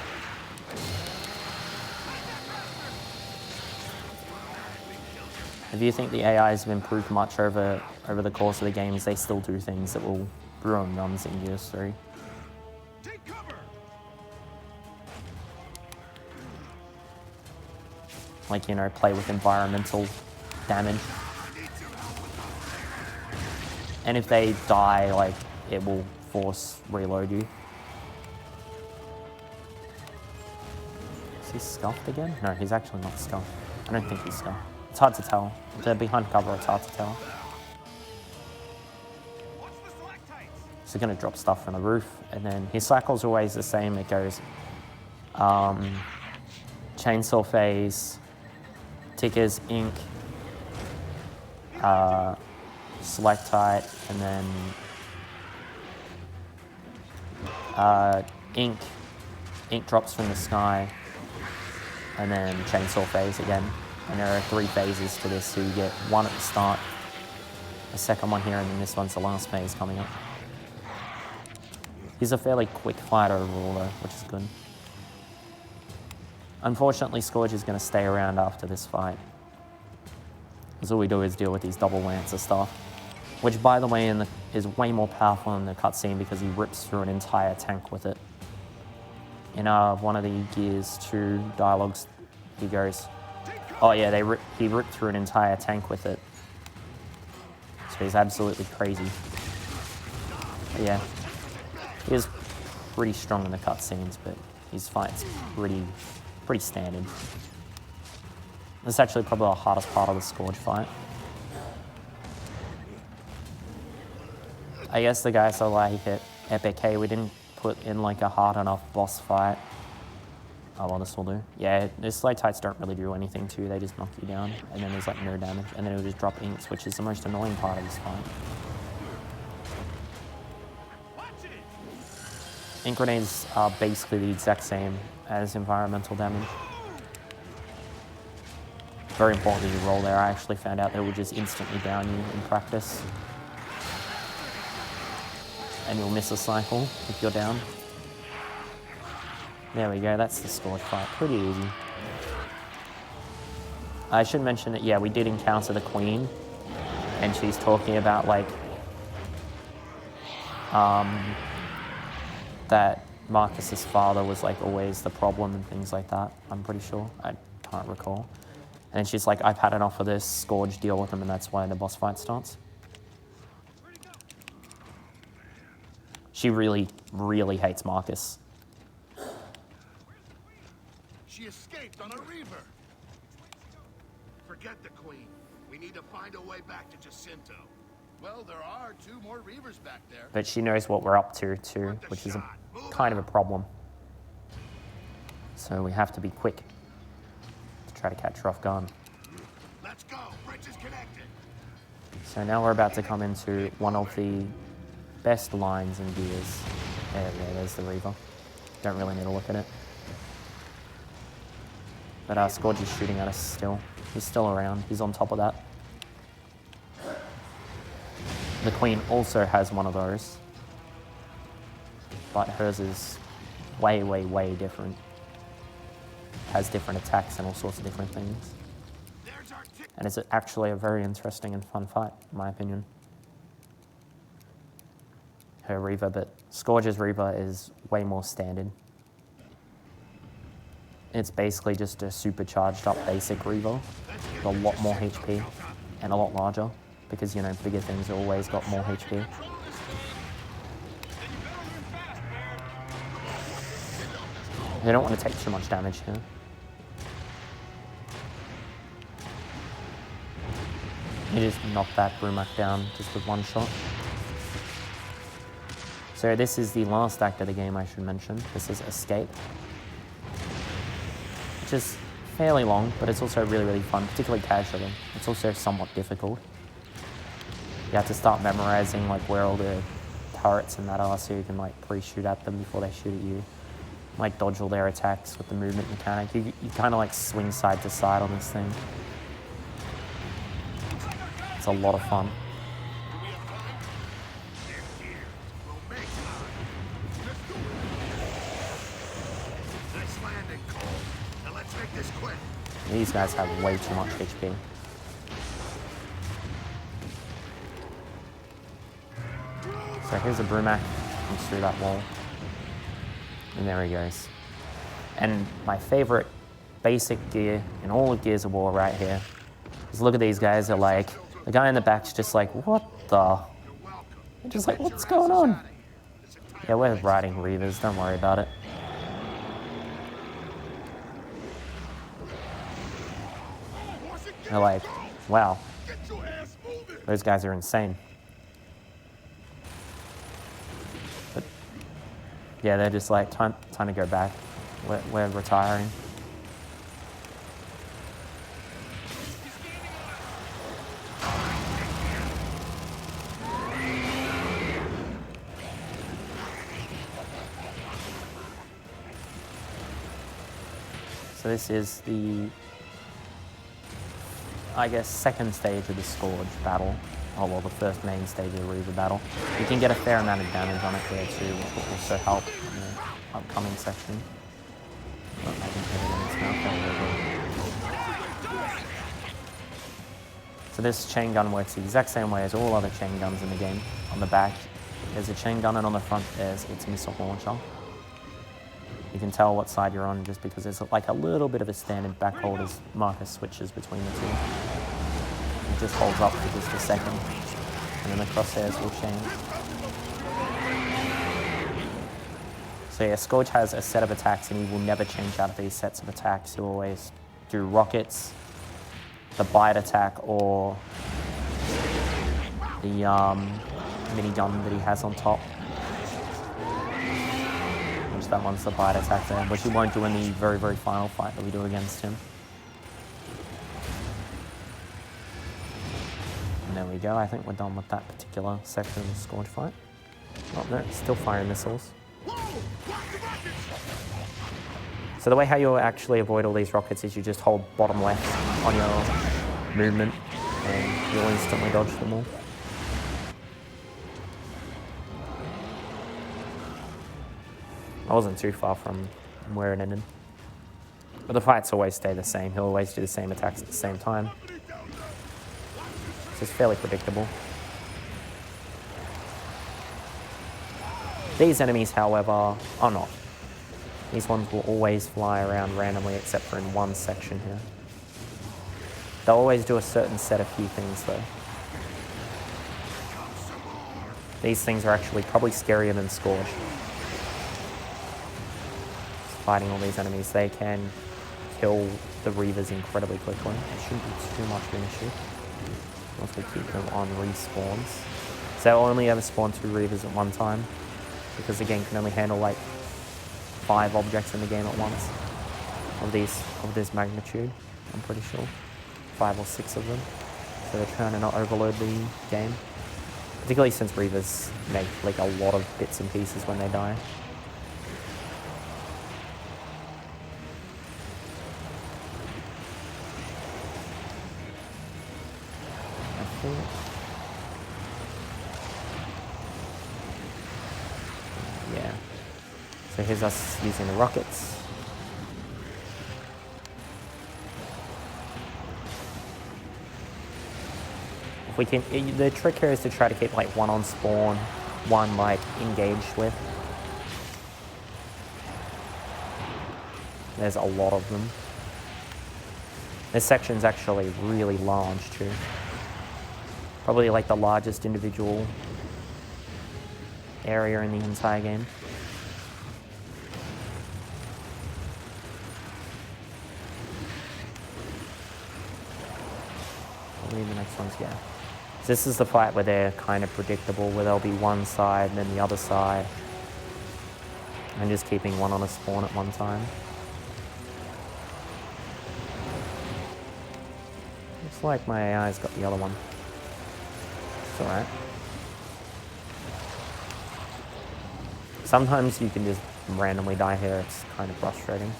If you think the AIs have improved much over the course of the games, they still do things that will ruin runs in Gears 3. Like, you know, play with environmental damage. And if they die, like, it will force reload you. Is he scuffed again? No, he's actually not scuffed. I don't think he's scuffed. It's hard to tell. They're behind cover, it's hard to tell. So he's going to drop stuff from the roof, and then his cycle's always the same. It goes chainsaw phase, tickers, ink, selectite, and then ink drops from the sky, and then chainsaw phase again. And there are 3 phases to this, so you get one at the start, a second one here, and then this one's the last phase coming up. He's a fairly quick fighter overall though, which is good. Unfortunately, Scourge is going to stay around after this fight. Because all we do is deal with these double lancer stuff. Which, by the way, is way more powerful in the cutscene because he rips through an entire tank with it. In one of the Gears 2 dialogues, he goes, oh yeah, he ripped through an entire tank with it. So he's absolutely crazy. But yeah, he is pretty strong in the cutscenes, but his fight's pretty standard. This is actually probably the hardest part of the Scourge fight. I guess the guys are like at Epic, hey, we didn't put in like a hard enough boss fight. Oh, well, this will do. Yeah, the stalactites don't really do anything to you, they just knock you down, and then there's like no damage, and then it'll just drop inks, which is the most annoying part of this fight. Ink grenades are basically the exact same as environmental damage. Very important that you roll there. I actually found out that it would just instantly down you in practice. and you'll miss a cycle if you're down. There we go, that's the Scourge fight. Pretty easy. I should mention that, yeah, we did encounter the Queen, and she's talking about, like, that Marcus's father was, like, always the problem and things like that, I'm pretty sure. I can't recall. And she's like, I've had enough of this, Scourge, deal with him, and that's why the boss fight starts. She really, really hates Marcus.
She escaped on a reaver. Forget the Queen. We need to find a way back to Jacinto. Well, there are 2 more reavers back there.
But she knows what we're up to too, which is kind of a problem. So we have to be quick to try to catch her off guard.
Let's go. Bridge is connected.
So now we're about to come into one of the best lines and gears. There's the Reaver. Don't really need to look at it. But Scourge is shooting at us still. He's still around. He's on top of that. The Queen also has one of those, but hers is way, way, way different. Has different attacks and all sorts of different things. And it's actually a very interesting and fun fight, in my opinion. Her Reaver, but Scourge's Reaver is way more standard. It's basically just a supercharged up basic Reaver with a lot more HP and a lot larger, because, you know, bigger things always got more HP. They don't want to take too much damage here. You just knock that Brumak down just with one shot. So this is the last act of the game, I should mention. This is Escape, which is fairly long, but it's also really, really fun, particularly casually. It's also somewhat difficult. You have to start memorizing, like, where all the turrets and that are, so you can, like, pre-shoot at them before they shoot at you. Like, dodge all their attacks with the movement mechanic. You kind of, like, swing side to side on this thing. It's a lot of fun. These guys have way too much HP. So here's a Brumak, comes through that wall. And there he goes. And my favorite basic gear in all of Gears of War right here is, look at these guys. They're like, the guy in the back's just like, what the? They're just like, what's going on? Yeah, we're riding Reavers, don't worry about it. They're like, wow, those guys are insane. But yeah, they're just like, time to go back. We're retiring. So this is the, I guess, second stage of the Scourge battle. Oh, well, the first main stage of the Reaver battle. You can get a fair amount of damage on it here too, which will also help in the upcoming section. Oh, I can hit it in its mouth. So this chain gun works the exact same way as all other chain guns in the game. On the back, there's a chain gun, and on the front, there's its missile launcher. You can tell what side you're on just because there's like a little bit of a standard back hold as Marcus switches between the two. It just holds up for just a second, and then the crosshairs will change. So yeah, Scourge has a set of attacks, and he will never change out of these sets of attacks. He'll always do rockets, the bite attack, or the minigun that he has on top. That one's the bite attack there, which he won't do in the very, very final fight that we do against him. And there we go. I think we're done with that particular section of the Scourge fight. Oh, no, still firing missiles. So the way how you'll actually avoid all these rockets is you just hold bottom left on your movement, and you'll instantly dodge them all. I wasn't too far from where it ended. But the fights always stay the same. He'll always do the same attacks at the same time. So it's fairly predictable. These enemies, however, are not. These ones will always fly around randomly except for in one section here. They'll always do a certain set of few things though. These things are actually probably scarier than Scourge. Fighting all these enemies, they can kill the Reavers incredibly quickly. It shouldn't be too much of an issue once we keep them on respawns. So they'll only ever spawn 2 Reavers at one time, because the game can only handle like 5 objects in the game at once of this magnitude, I'm pretty sure. 5 or 6 of them. So they're trying to not overload the game. Particularly since Reavers make like a lot of bits and pieces when they die. I think. Yeah. So here's us using the rockets. If we can, the trick here is to try to keep like one on spawn, one like engaged with. There's a lot of them. This section's actually really large too. Probably like the largest individual area in the entire game. I believe the next one's, yeah. So this is the fight where they're kind of predictable, where there'll be one side and then the other side. And just keeping one on a spawn at one time. Looks like my AI's got the other one. It's alright. Sometimes you can just randomly die here, it's kind of frustrating.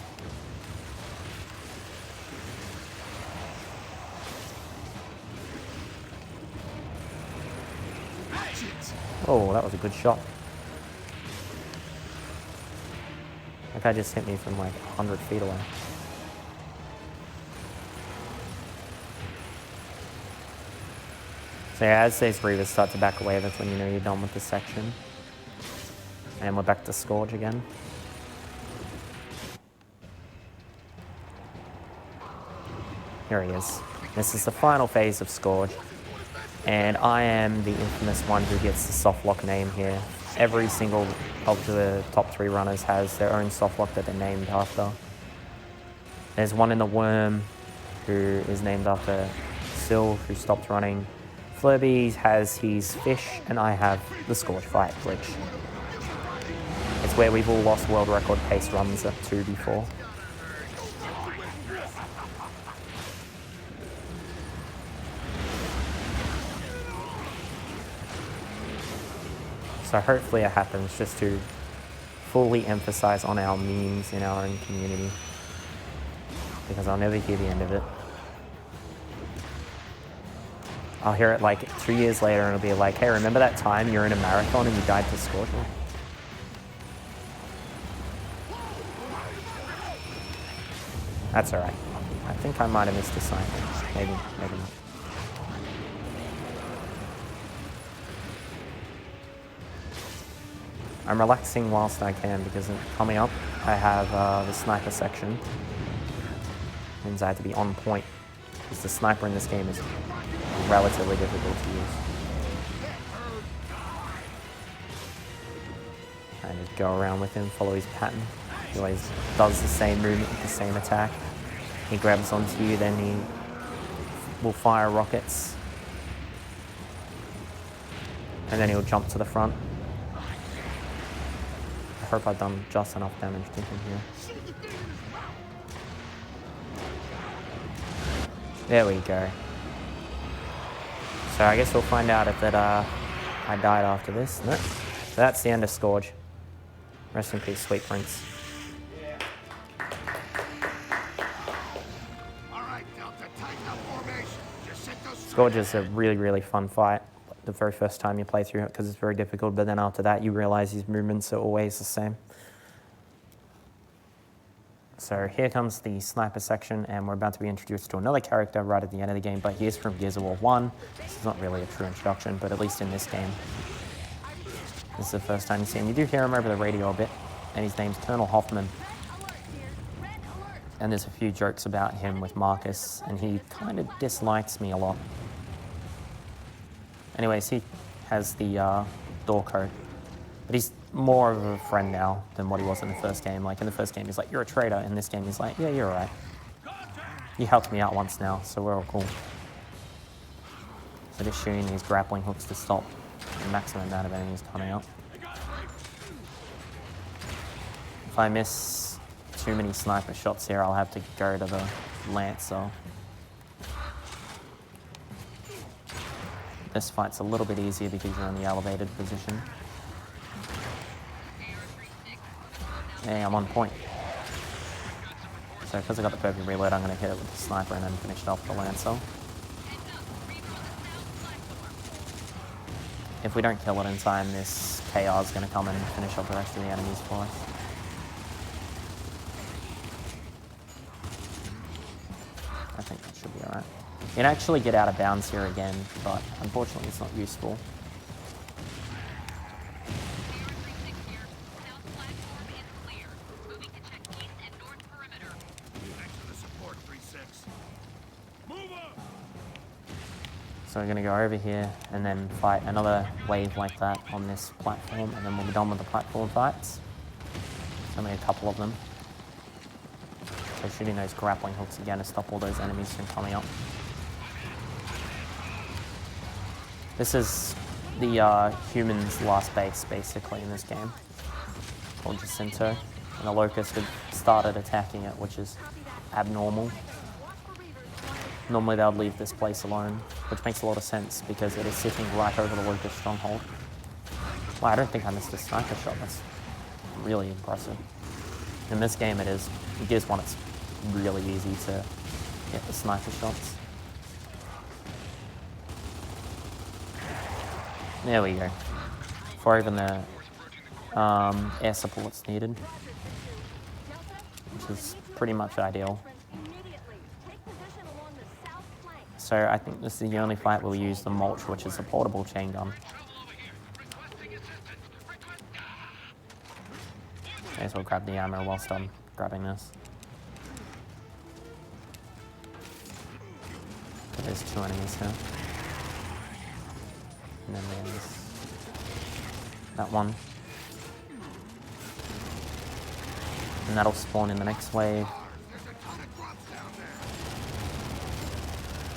Oh, that was a good shot. That guy just hit me from like 100 feet away. So yeah, as these Reavers start to back away, that's when you know you're done with this section. And we're back to Scourge again. Here he is. This is the final phase of Scourge. And I am the infamous one who gets the softlock name here. Every single of the top 3 runners has their own softlock that they're named after. There's one in the Worm who is named after Sylv, who stopped running. Flurby has his fish, and I have the Scourge fight glitch. It's where we've all lost world record pace runs at 2 before. So hopefully it happens, just to fully emphasize on our memes in our own community. Because I'll never hear the end of it. I'll hear it like 2 years later and it'll be like, hey, remember that time you're in a marathon and you died to Scourge? That's alright. I think I might have missed a sign. Maybe, maybe not. I'm relaxing whilst I can because coming up I have the sniper section. Means I have to be on point because the sniper in this game is relatively difficult to use. And just go around with him, follow his pattern. He always does the same movement with the same attack. He grabs onto you, then he will fire rockets. And then he'll jump to the front. I hope I've done just enough damage to him here. There we go. So I guess we'll find out if that I died after this. No. So that's the end of Scourge. Rest in peace, Sweet Prince. Scourge is a really, really fun fight. The very first time you play through it because it's very difficult, but then after that you realize his movements are always the same. So here comes the sniper section, and we're about to be introduced to another character right at the end of the game, but he is from Gears of War 1. This is not really a true introduction, but at least in this game, this is the first time you see him. You do hear him over the radio a bit, and his name's Colonel Hoffman. And there's a few jokes about him with Marcus, and he kind of dislikes me a lot. Anyways, he has the door code, but he's more of a friend now than what he was in the first game. Like in the first game, he's like, "You're a traitor." In this game, he's like, "Yeah, you're right. You helped me out once now, so we're all cool." So just shooting these grappling hooks to stop the maximum amount of enemies coming up. If I miss too many sniper shots here, I'll have to go to the Lancer. This fight's a little bit easier because you're in the elevated position. Hey, I'm on point. So because I got the perfect reload, I'm going to hit it with the sniper and then finish it off with the Lancer. If we don't kill it in time, this KR is going to come and finish off the rest of the enemies for us. I think that should be alright. You can actually get out of bounds here again, but unfortunately it's not useful. So we're going to go over here and then fight another wave like that on this platform, and then we'll be done with the platform fights. There's only a couple of them. So shooting those grappling hooks again to stop all those enemies from coming up. This is the humans' last base, basically, in this game, called Jacinto. And the Locust have started attacking it, which is abnormal. Normally they would leave this place alone, which makes a lot of sense because it is sitting right over the Locust stronghold. Wow, I don't think I missed a sniper shot. That's really impressive. In this game it is. In Gears 1 it's really easy to get the sniper shots. There we go. For even the air support's needed, which is pretty much ideal. So I think this is the only fight where we use the mulch, which is a portable chain gun. May as well grab the ammo whilst I'm grabbing this. But there's two enemies here. And then there's that one. And that'll spawn in the next wave.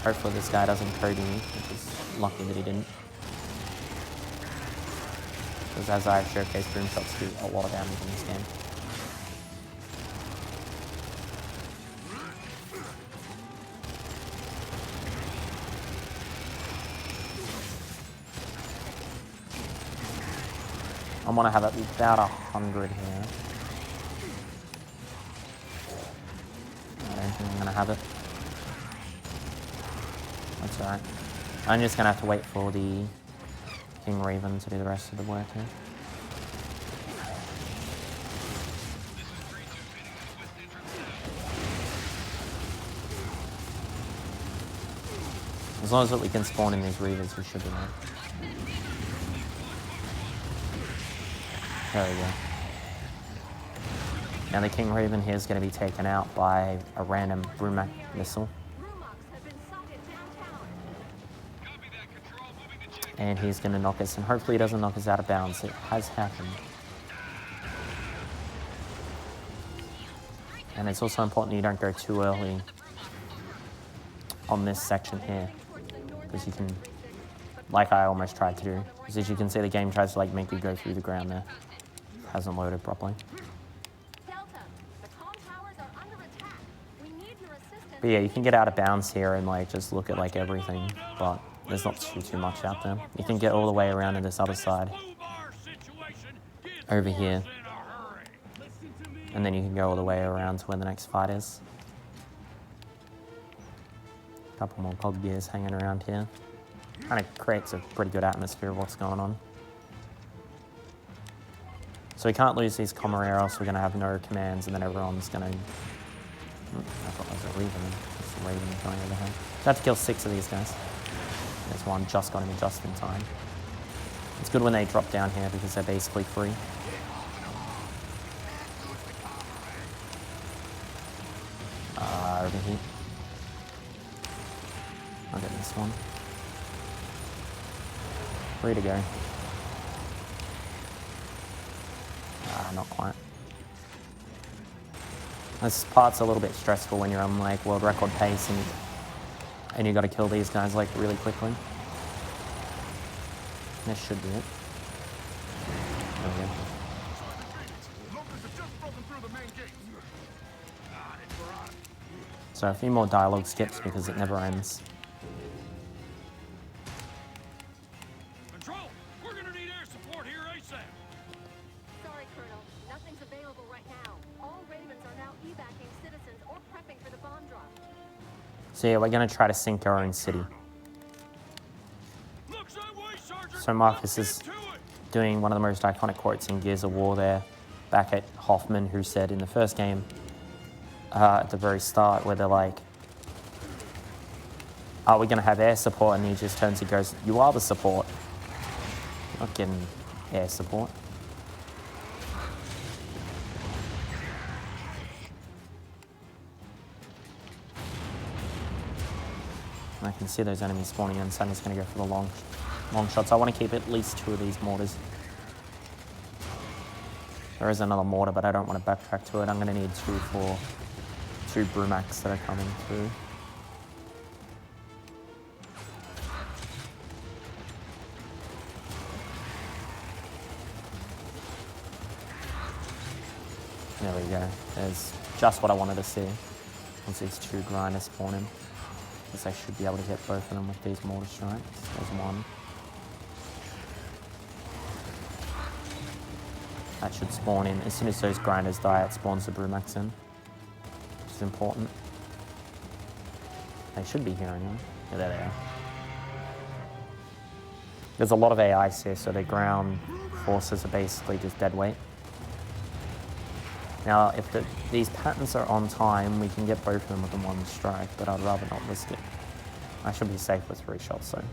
Hopefully this guy doesn't Cody me, which is lucky that he didn't. Because as I've showcased, boom shots do a lot of damage in this game. I want to have it about 100 here. I don't think I'm going to have it. That's alright. I'm just going to have to wait for the King Raven to do the rest of the work here. As long as we can spawn in these Reavers, we should be right. There we go. Now the King Raven here is going to be taken out by a random Brumac missile. And he's going to knock us, and hopefully he doesn't knock us out of bounds. It has happened. And it's also important you don't go too early on this section here, because you can, like I almost tried to do, because as you can see the game tries to like make you go through the ground there. Hasn't loaded properly. But yeah, you can get out of bounds here and like just look at like everything, but there's not too much out there. You can get all the way around to this other side, over here, and then you can go all the way around to where the next fight is. A couple more cog gears hanging around here. Kind of creates a pretty good atmosphere of what's going on. So we can't lose these Commoner, else we're going to have no commands, and then everyone's going to... I thought that was a Raven. It's a Raven going over here. So I have to kill 6 of these guys. There's one, just got him just in time. It's good when they drop down here because they're basically free. Over here. I'll get this one. Free to go. Not quite. This part's a little bit stressful when you're on like world record pace and you got to kill these guys like really quickly. This should be it. There we go. So a few more dialogue skips because it never ends.
Control, we're gonna need air support here ASAP.
Sorry, Colonel. Nothing's available right now. All Ravens are now evacuating citizens or prepping for the bomb drop.
So yeah, we're going to try to sink our own city.
Looks that way, Sergeant.
So Marcus is doing one of the most iconic quotes in Gears of War there, back at Hoffman, who said in the first game, at the very start, where they're like, are we going to have air support? And he just turns and goes, you are the support. You're not getting air support. And I can see those enemies spawning in, so I'm just going to go for the long shots. I want to keep at least 2 of these mortars. There is another mortar, but I don't want to backtrack to it. I'm going to need 2 for 2 Brumacs that are coming through. There we go. There's just what I wanted to see. Once these 2 grinders spawn in. Guess I should be able to hit both of them with these mortar strikes. There's one. That should spawn in. As soon as those grinders die, it spawns the Brumacs in. Which is important. They should be here anyway. Yeah, there they are. There's a lot of AIs here, so the ground forces are basically just dead weight. Now, if these patterns are on time, we can get both of them with the 1 strike, but I'd rather not risk it. I should be safe with 3 shots, though.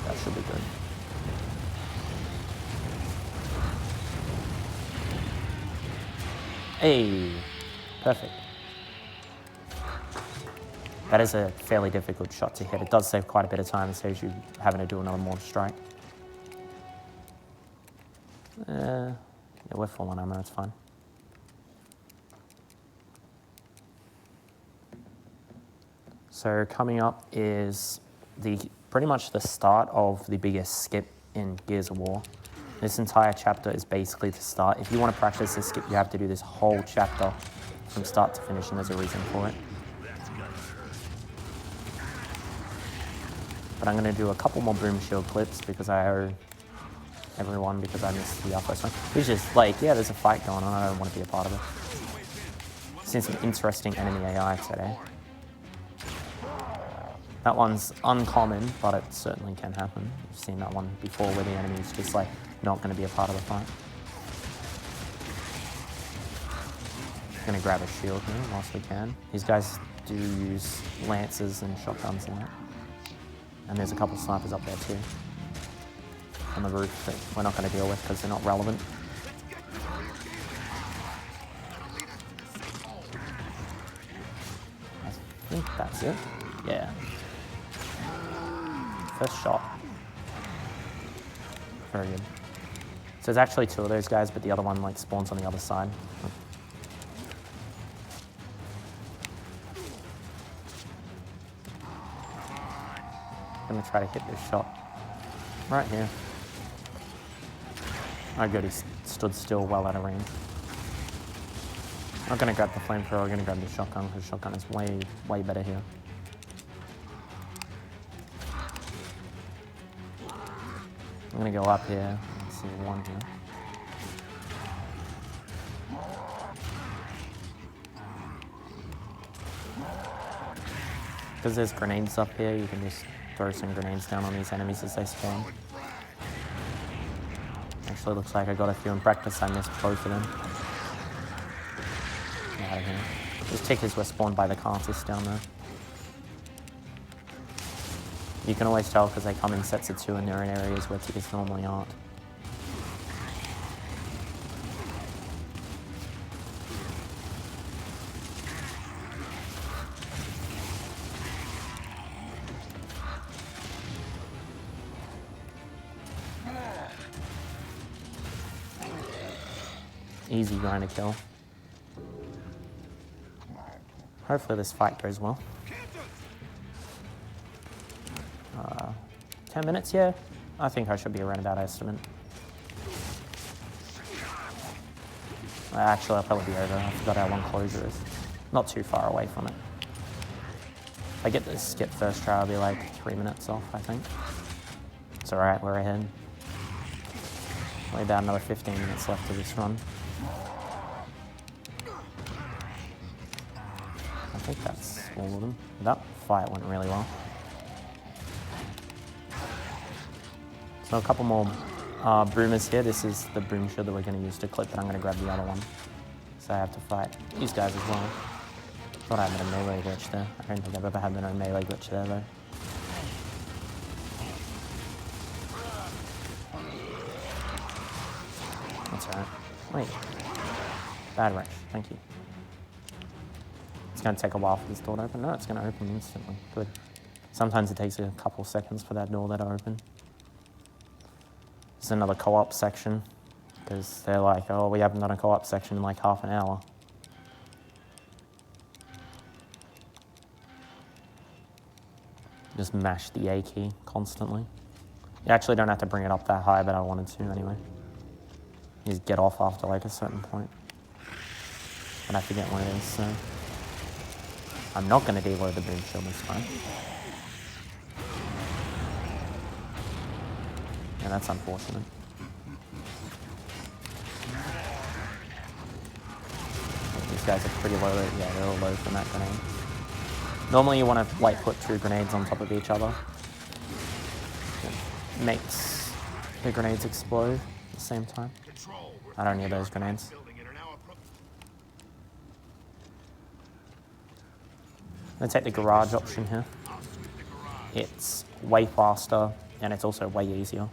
That should be good. Hey, perfect. That is a fairly difficult shot to hit. It does save quite a bit of time. It saves you having to do another mortar strike. Yeah, we're full on ammo, it's fine. So coming up is pretty much the start of the biggest skip in Gears of War. This entire chapter is basically the start. If you want to practice this skip, you have to do this whole chapter from start to finish, and there's a reason for it. But I'm going to do a couple more Boom Shield clips because I owe everyone because I missed the first one. It's just like, yeah, there's a fight going on. I don't want to be a part of it. Seen some interesting enemy AI today. That one's uncommon, but it certainly can happen. We've seen that one before where the enemy's just like not going to be a part of the fight. Going to grab a shield here whilst we can. These guys do use lances and shotguns in that. And there's a couple snipers up there too. On the roof that we're not going to deal with because they're not relevant. I think that's it. Yeah. First shot. Very good. So there's actually 2 of those guys, but the other one like spawns on the other side. I'm gonna try to hit this shot. Right here. Oh good, he stood still well out of range. I'm not gonna grab the flamethrower, I'm gonna grab the shotgun because the shotgun is way better here. I'm gonna go up here and see one here. Because there's grenades up here, you can just throw some grenades down on these enemies as they spawn. Actually, looks like I got a few in practice. I missed both of them. Get out of here. These tickers were spawned by the Carters down there. You can always tell because they come in sets of 2 and they're in areas where tickers normally aren't. Easy grind to kill. Hopefully this fight goes well. 10 minutes, yeah. I think I should be around about estimate. Actually, I'll probably be over. I forgot how long closure is. Not too far away from it. If I get this skip first try, I'll be like 3 minutes off, I think. It's alright, we're ahead. Only about another 15 minutes left of this run. I think that's all of them. That fight went really well. So a couple more boomers here. This is the boom shield that we're going to use to clip, but I'm going to grab the other one. So I have to fight these guys as well. Thought I had a melee glitch there. I don't think I've ever had a melee glitch there though. That's alright. Wait. Bad rush. Thank you. It's going to take a while for this door to open. No, it's going to open instantly. Good. Sometimes it takes a couple seconds for that door to open. There's another co-op section, because they're like, oh, we haven't done a co-op section in like half an hour. Just mash the A key constantly. You actually don't have to bring it up that high, but I wanted to anyway. You just get off after like a certain point. But I forget what it is, so... I'm not going to deload the boom shield this time. Yeah, that's unfortunate. These guys are pretty low. Yeah, they're all low from that grenade. Normally you want to like put 2 grenades on top of each other. It makes the grenades explode at the same time. I don't need those grenades. I'm going to take the garage option here. It's way faster and it's also way easier.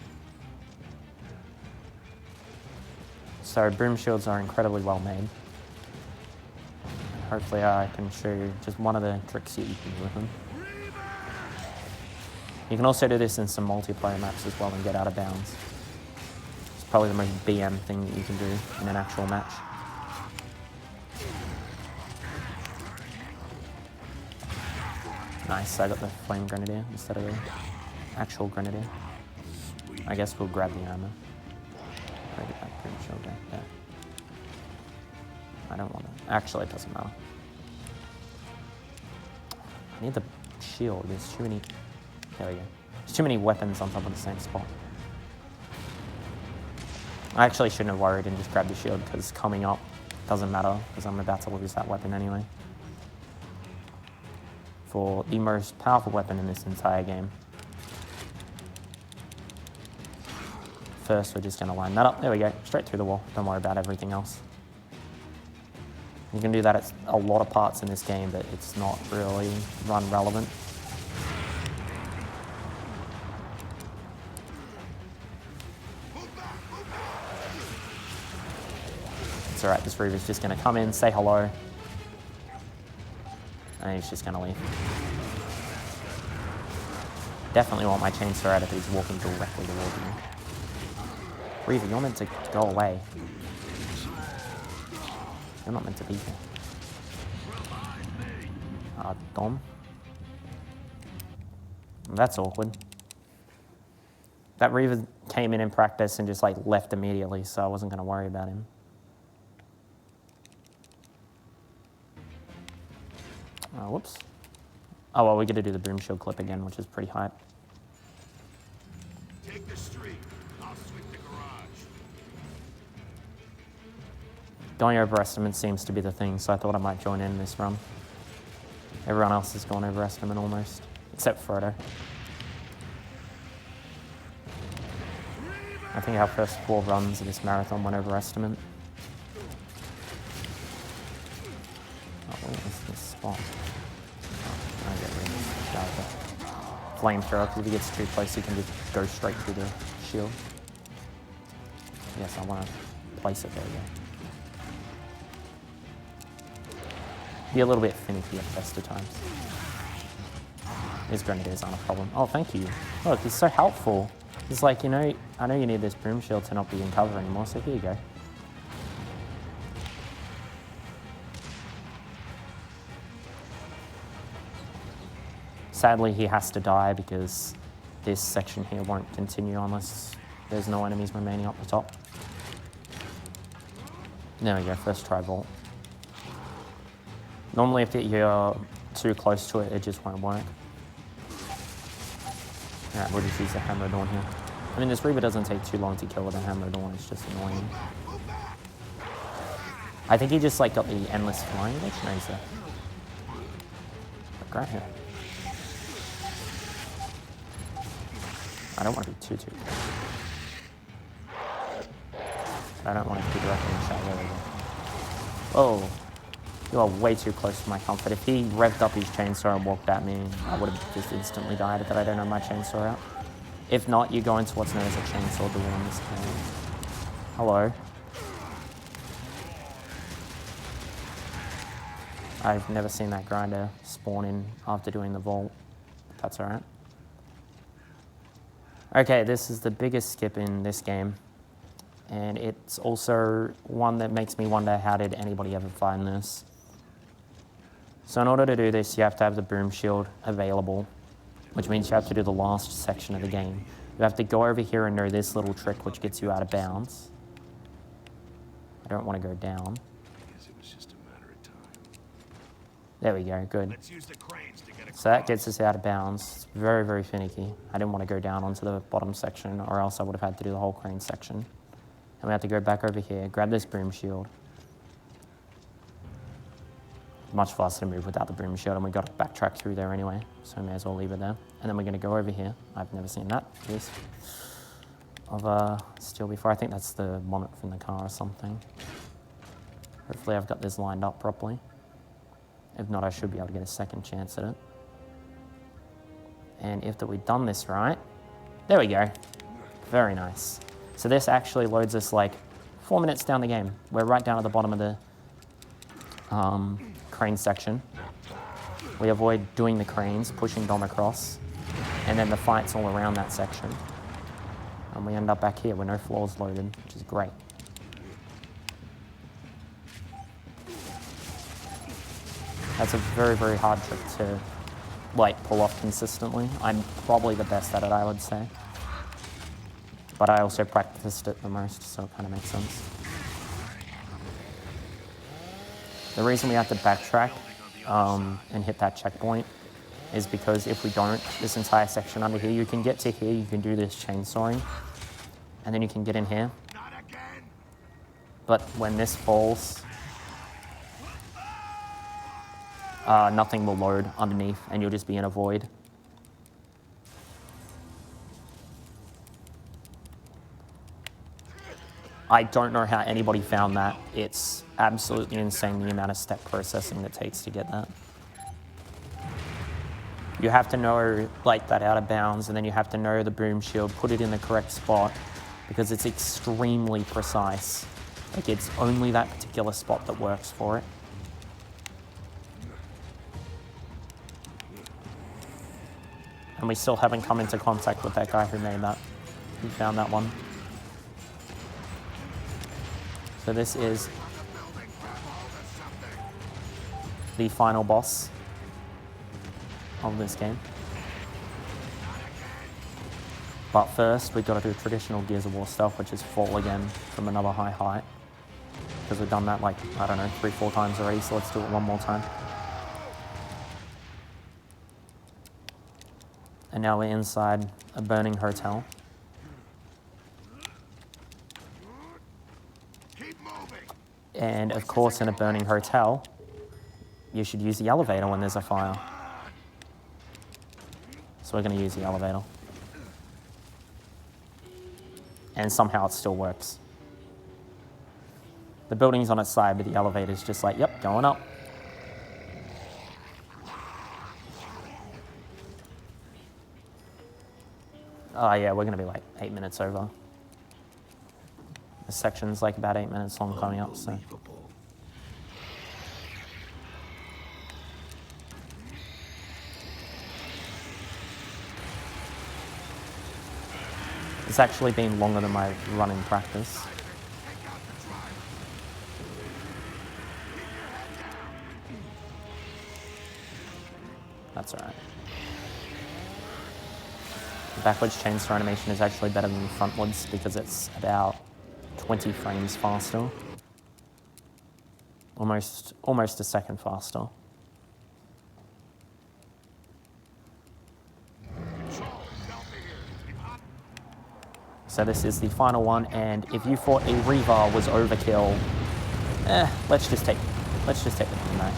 So boom shields are incredibly well made. Hopefully I can show you just one of the tricks you can do with them. You can also do this in some multiplayer maps as well and get out of bounds. It's probably the most BM thing that you can do in an actual match. Nice, I got the flame grenadier instead of the actual grenadier. I guess we'll grab the armor. Where did that boom shield go? Yeah. I don't want to. Actually, it doesn't matter. I need the shield. There's too many. There we go. There's too many weapons on top of the same spot. I actually shouldn't have worried and just grabbed the shield because coming up doesn't matter because I'm about to lose that weapon anyway. For the most powerful weapon in this entire game. First, we're just going to line that up. There we go. Straight through the wall. Don't worry about everything else. You can do that at a lot of parts in this game, but it's not really run relevant. It's alright, this Reaver's just going to come in, say hello, and he's just going to leave. Definitely want my chainsaw out if he's walking directly towards me. Reaver, you're meant to go away. You're not meant to be here. Dom. That's awkward. That Reaver came in practice and just like left immediately, so I wasn't going to worry about him. Whoops. Oh well, we get to do the boom shield clip again, which is pretty hype.
Take the street. I'll sweep the garage.
Going over estimates seems to be the thing, so I thought I might join in this run. Everyone else has gone overestimate almost, except Frodo. I think our first 4 runs of this marathon went overestimate. Oh, where is this spot? Oh, I get rid of this flamethrower, because if he gets too close, he can just go straight through the shield. Yes, I want to place it there, yeah. Be a little bit finicky at best of times. These grenadiers aren't a problem. Oh, thank you. Look, it's so helpful. It's like, you know, I know you need this broom shield to not be in cover anymore, so here you go. Sadly, he has to die because this section here won't continue unless there's no enemies remaining up the top. There we go, first try vault. Normally if you're too close to it, it just won't work. Alright, we'll just use the Hammer of Dawn here. I mean, this Reaper doesn't take too long to kill with a Hammer of Dawn, it's just annoying. I think he just like got the endless flying glitch. No, he's there. But great here. I don't want to be too I don't want to be directly in shot. There we go. Oh. You are way too close to my comfort. If he revved up his chainsaw and walked at me, I would have just instantly died, but I don't have my chainsaw out. If not, you go into what's known as a chainsaw duel in this game. Hello. I've never seen that grinder spawn in after doing the vault. That's alright. Okay, this is the biggest skip in this game. And it's also one that makes me wonder, how did anybody ever find this? So in order to do this, you have to have the broom shield available, which means you have to do the last section of the game. You have to go over here and know this little trick, which gets you out of bounds. I don't want to go down.
I guess it was just a matter of time.
There we go, good.
Let's use the cranes to get across.
So that gets us out of bounds. It's very, very finicky. I didn't want to go down onto the bottom section, or else I would have had to do the whole crane section. And we have to go back over here, grab this broom shield. Much faster to move without the broom shield, and we got to backtrack through there anyway, so we may as well leave it there. And then we're going to go over here. I've never seen that piece of steel before. I think that's the bonnet from the car or something. Hopefully I've got this lined up properly. If not, I should be able to get a second chance at it. And if we've done this right, there we go. Very nice. So this actually loads us like 4 minutes down the game. We're right down at the bottom of the crane section. We avoid doing the cranes, pushing Dom across, and then the fight's all around that section. And we end up back here with no floors loaded, which is great. That's a very, very hard trick to like pull off consistently. I'm probably the best at it, I would say. But I also practiced it the most, so it kind of makes sense. The reason we have to backtrack and hit that checkpoint is because if we don't, this entire section under here, you can get to here, you can do this chainsawing, and then you can get in here. But when this falls, nothing will load underneath, and you'll just be in a void. I don't know how anybody found that. It's absolutely insane the amount of step processing that takes to get that. You have to know like that out of bounds, and then you have to know the boom shield, put it in the correct spot, because it's extremely precise. Like it's only that particular spot that works for it. And we still haven't come into contact with that guy who made that, who found that one. So this is the final boss of this game. But first, we've got to do traditional Gears of War stuff, which is fall again from another high height. Because we've done that like, I don't know, 3-4 times already, so let's do it one more time. And now we're inside a burning hotel. And of course, in a burning hotel, you should use the elevator when there's a fire. So we're going to use the elevator. And somehow it still works. The building's on its side, but the elevator's just like, yep, going up. Oh yeah, we're going to be like 8 minutes over. The section's like about 8 minutes long coming up, so. It's actually been longer than my running practice. That's alright. The backwards chainsaw animation is actually better than the frontwards because it's about 20 frames faster. Almost a second faster. So this is the final one, and if you thought a Reaver was overkill, let's just take the Brumac.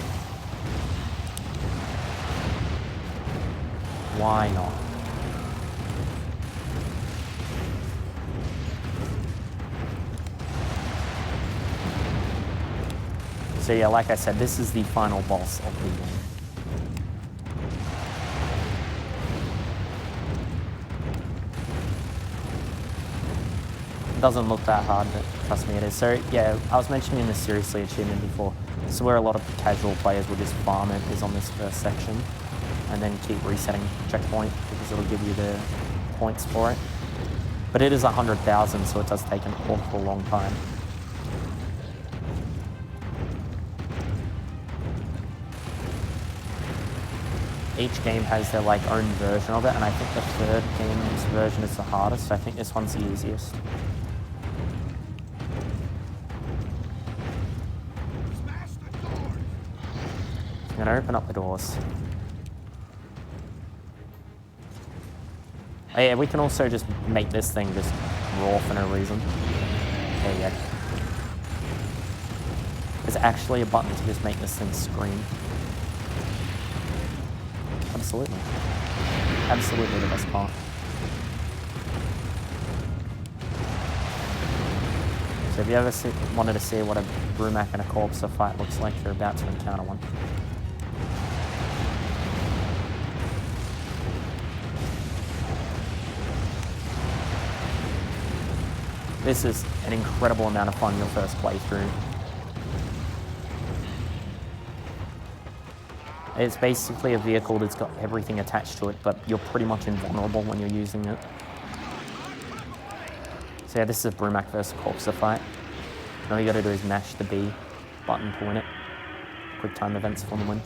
Why not? So yeah, like I said, this is the final boss of the game. It doesn't look that hard, but trust me it is. So yeah, I was mentioning the seriously achievement before. This is where a lot of casual players will just farm it, is on this first section, and then keep resetting checkpoint because it'll give you the points for it. But it is 100,000, so it does take an awful long time. Each game has their like own version of it, and I think the third game's version is the hardest. I think this one's the easiest. I'm gonna open up the doors. Oh yeah, we can also just make this thing just raw for no reason. There you go. There's actually a button to just make this thing scream. Absolutely. Absolutely the best part. So if you ever wanted to see what a Brumac and a Corpser fight looks like, you're about to encounter one. This is an incredible amount of fun your first playthrough. It's basically a vehicle that's got everything attached to it, but you're pretty much invulnerable when you're using it. So yeah, this is a Brumac versus Corpser fight. All you gotta do is mash the B button to win it. Quick time events for the win.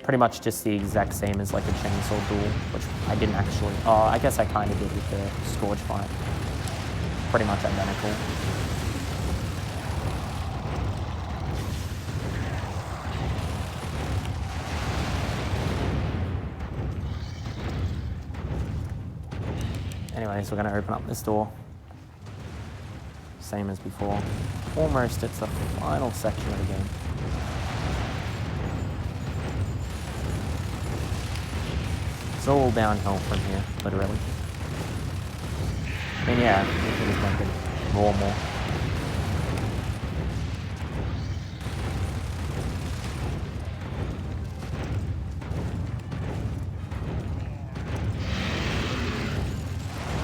Pretty much just the exact same as like a chainsaw duel, which I didn't actually, I guess I kind of did with the Scourge fight. Pretty much identical. Anyways, we're gonna open up this door. Same as before. Almost, it's the final section of the game. It's all downhill from here, literally. And yeah, we can just make it raw more.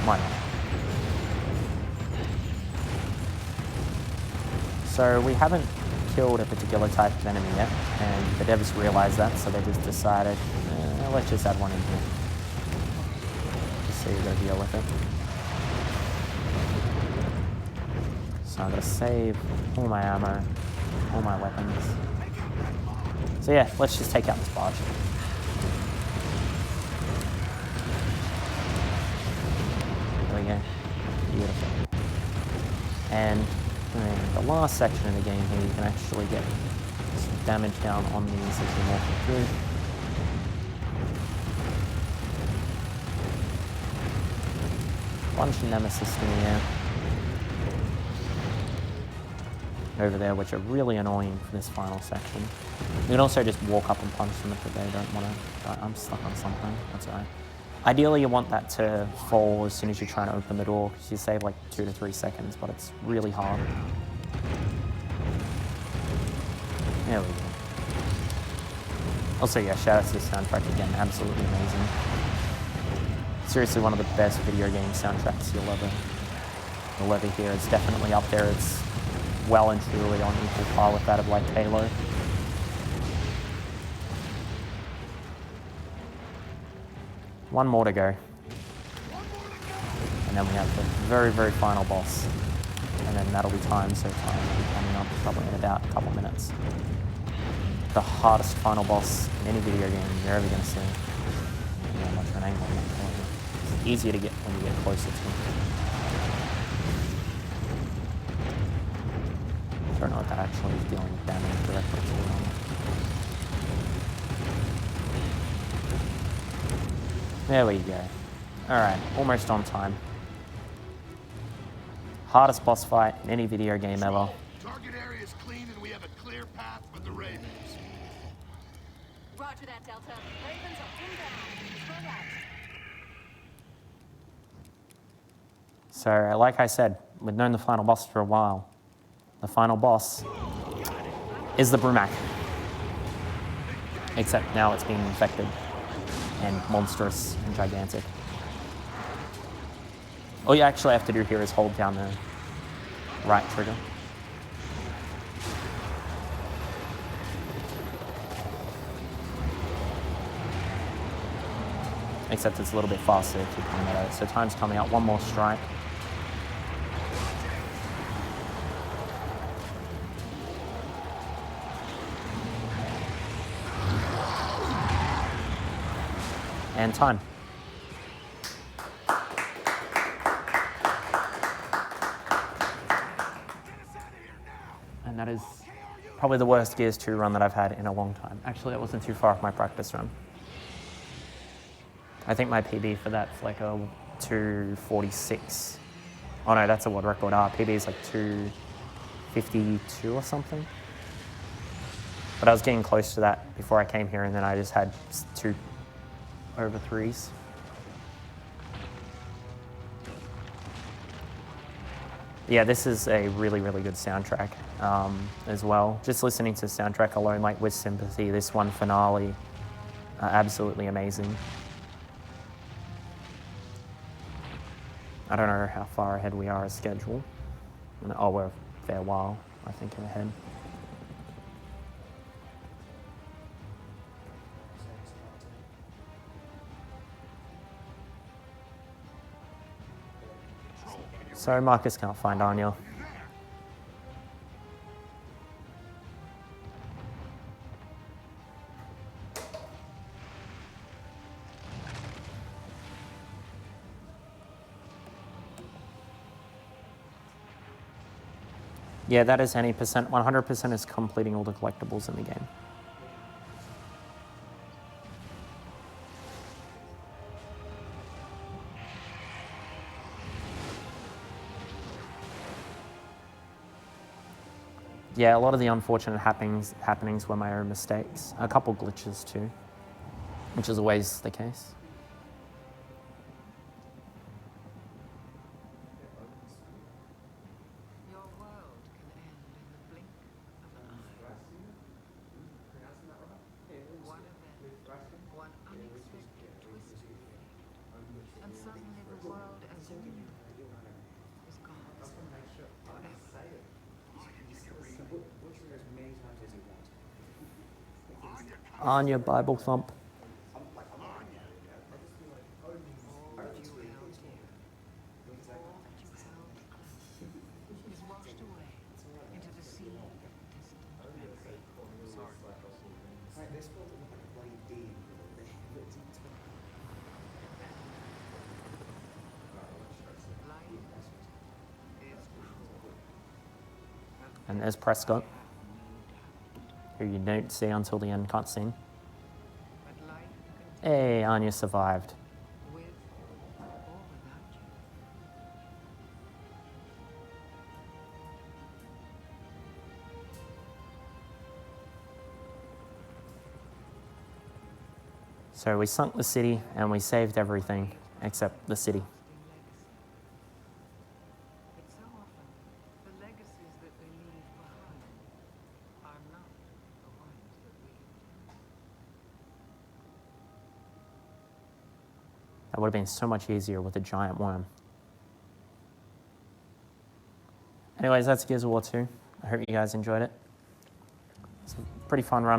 Why not? So we haven't killed a particular type of enemy yet, and the devs realized that, so they just decided, let's just add one in here. Just so you're gonna deal with it. So I'm gonna save all my ammo, all my weapons. So yeah, let's just take out this barge. There we go. Beautiful. And the last section of the game here, you can actually get some damage down on these as you're walking through. Bunch of nemesis in the air. over there, which are really annoying for this final section. You can also just walk up and punch them if they don't want to. But I'm stuck on something. That's alright. Ideally, you want that to fall as soon as you try to open the door, because you save like 2 to 3 seconds, but it's really hard. There we go. Also, yeah, shout out to the soundtrack again, absolutely amazing. Seriously, one of the best video game soundtracks you'll ever hear. It's definitely up there. It's well and truly on equal par with that of like Halo. One more to go. And then we have the very, very final boss. And then that'll be time, so time will be coming up probably in about a couple minutes. The hardest final boss in any video game you're ever going to see. Yeah, much of an angle on that corner. It's easier to get when you get closer to it. I don't know if that actually is dealing with damage directly to it. There we go. Alright, almost on time. Hardest boss fight in any video game ever.
Target area is clean and we have a clear path for the Ravens.
Roger that, Delta. Ravens are inbound. Spread out.
So, like I said, we've known the final boss for a while. The final boss is the Brumac. Except now it's been infected and monstrous and gigantic. All you actually have to do here is hold down the right trigger. Except it's a little bit faster if you're coming at it. So time's coming out, one more strike. And time. And that is probably the worst Gears 2 run that I've had in a long time. Actually, that wasn't too far off my practice run. I think my PB for that's like a 2:46. Oh no, that's a world record. PB is like 2:52 or something. But I was getting close to that before I came here, and then I just had 2 over 3s. Yeah, this is a really, really good soundtrack as well. Just listening to the soundtrack alone, like with Sympathy, this one finale, absolutely amazing. I don't know how far ahead we are as schedule. Oh, we're a fair while, I think, ahead. So Marcus can't find Anya. Yeah, that is any percent. 100% is completing all the collectibles in the game. Yeah, a lot of the unfortunate happenings were my own mistakes. A couple glitches too, which is always the case.
Your world can end in the blink of an eye. One event, one unexpected twist of fate, and suddenly the world as you knew it is gone forever.
Anya Bible thump.
All that you held dear, all that you held close, is washed away into the sea of distant memory. Life is cruel.
And there's Prescott, who you don't see until the end cutscene.
But life
Hey, Anya survived.
with or without you.
So we sunk the city and we saved everything except the city.
But so often, the legacies that we leave behind are not the ones that we intend.
That would have been so much easier with a giant worm. Anyways, that's Gears of War 2. I hope you guys enjoyed it. It's a pretty fun run.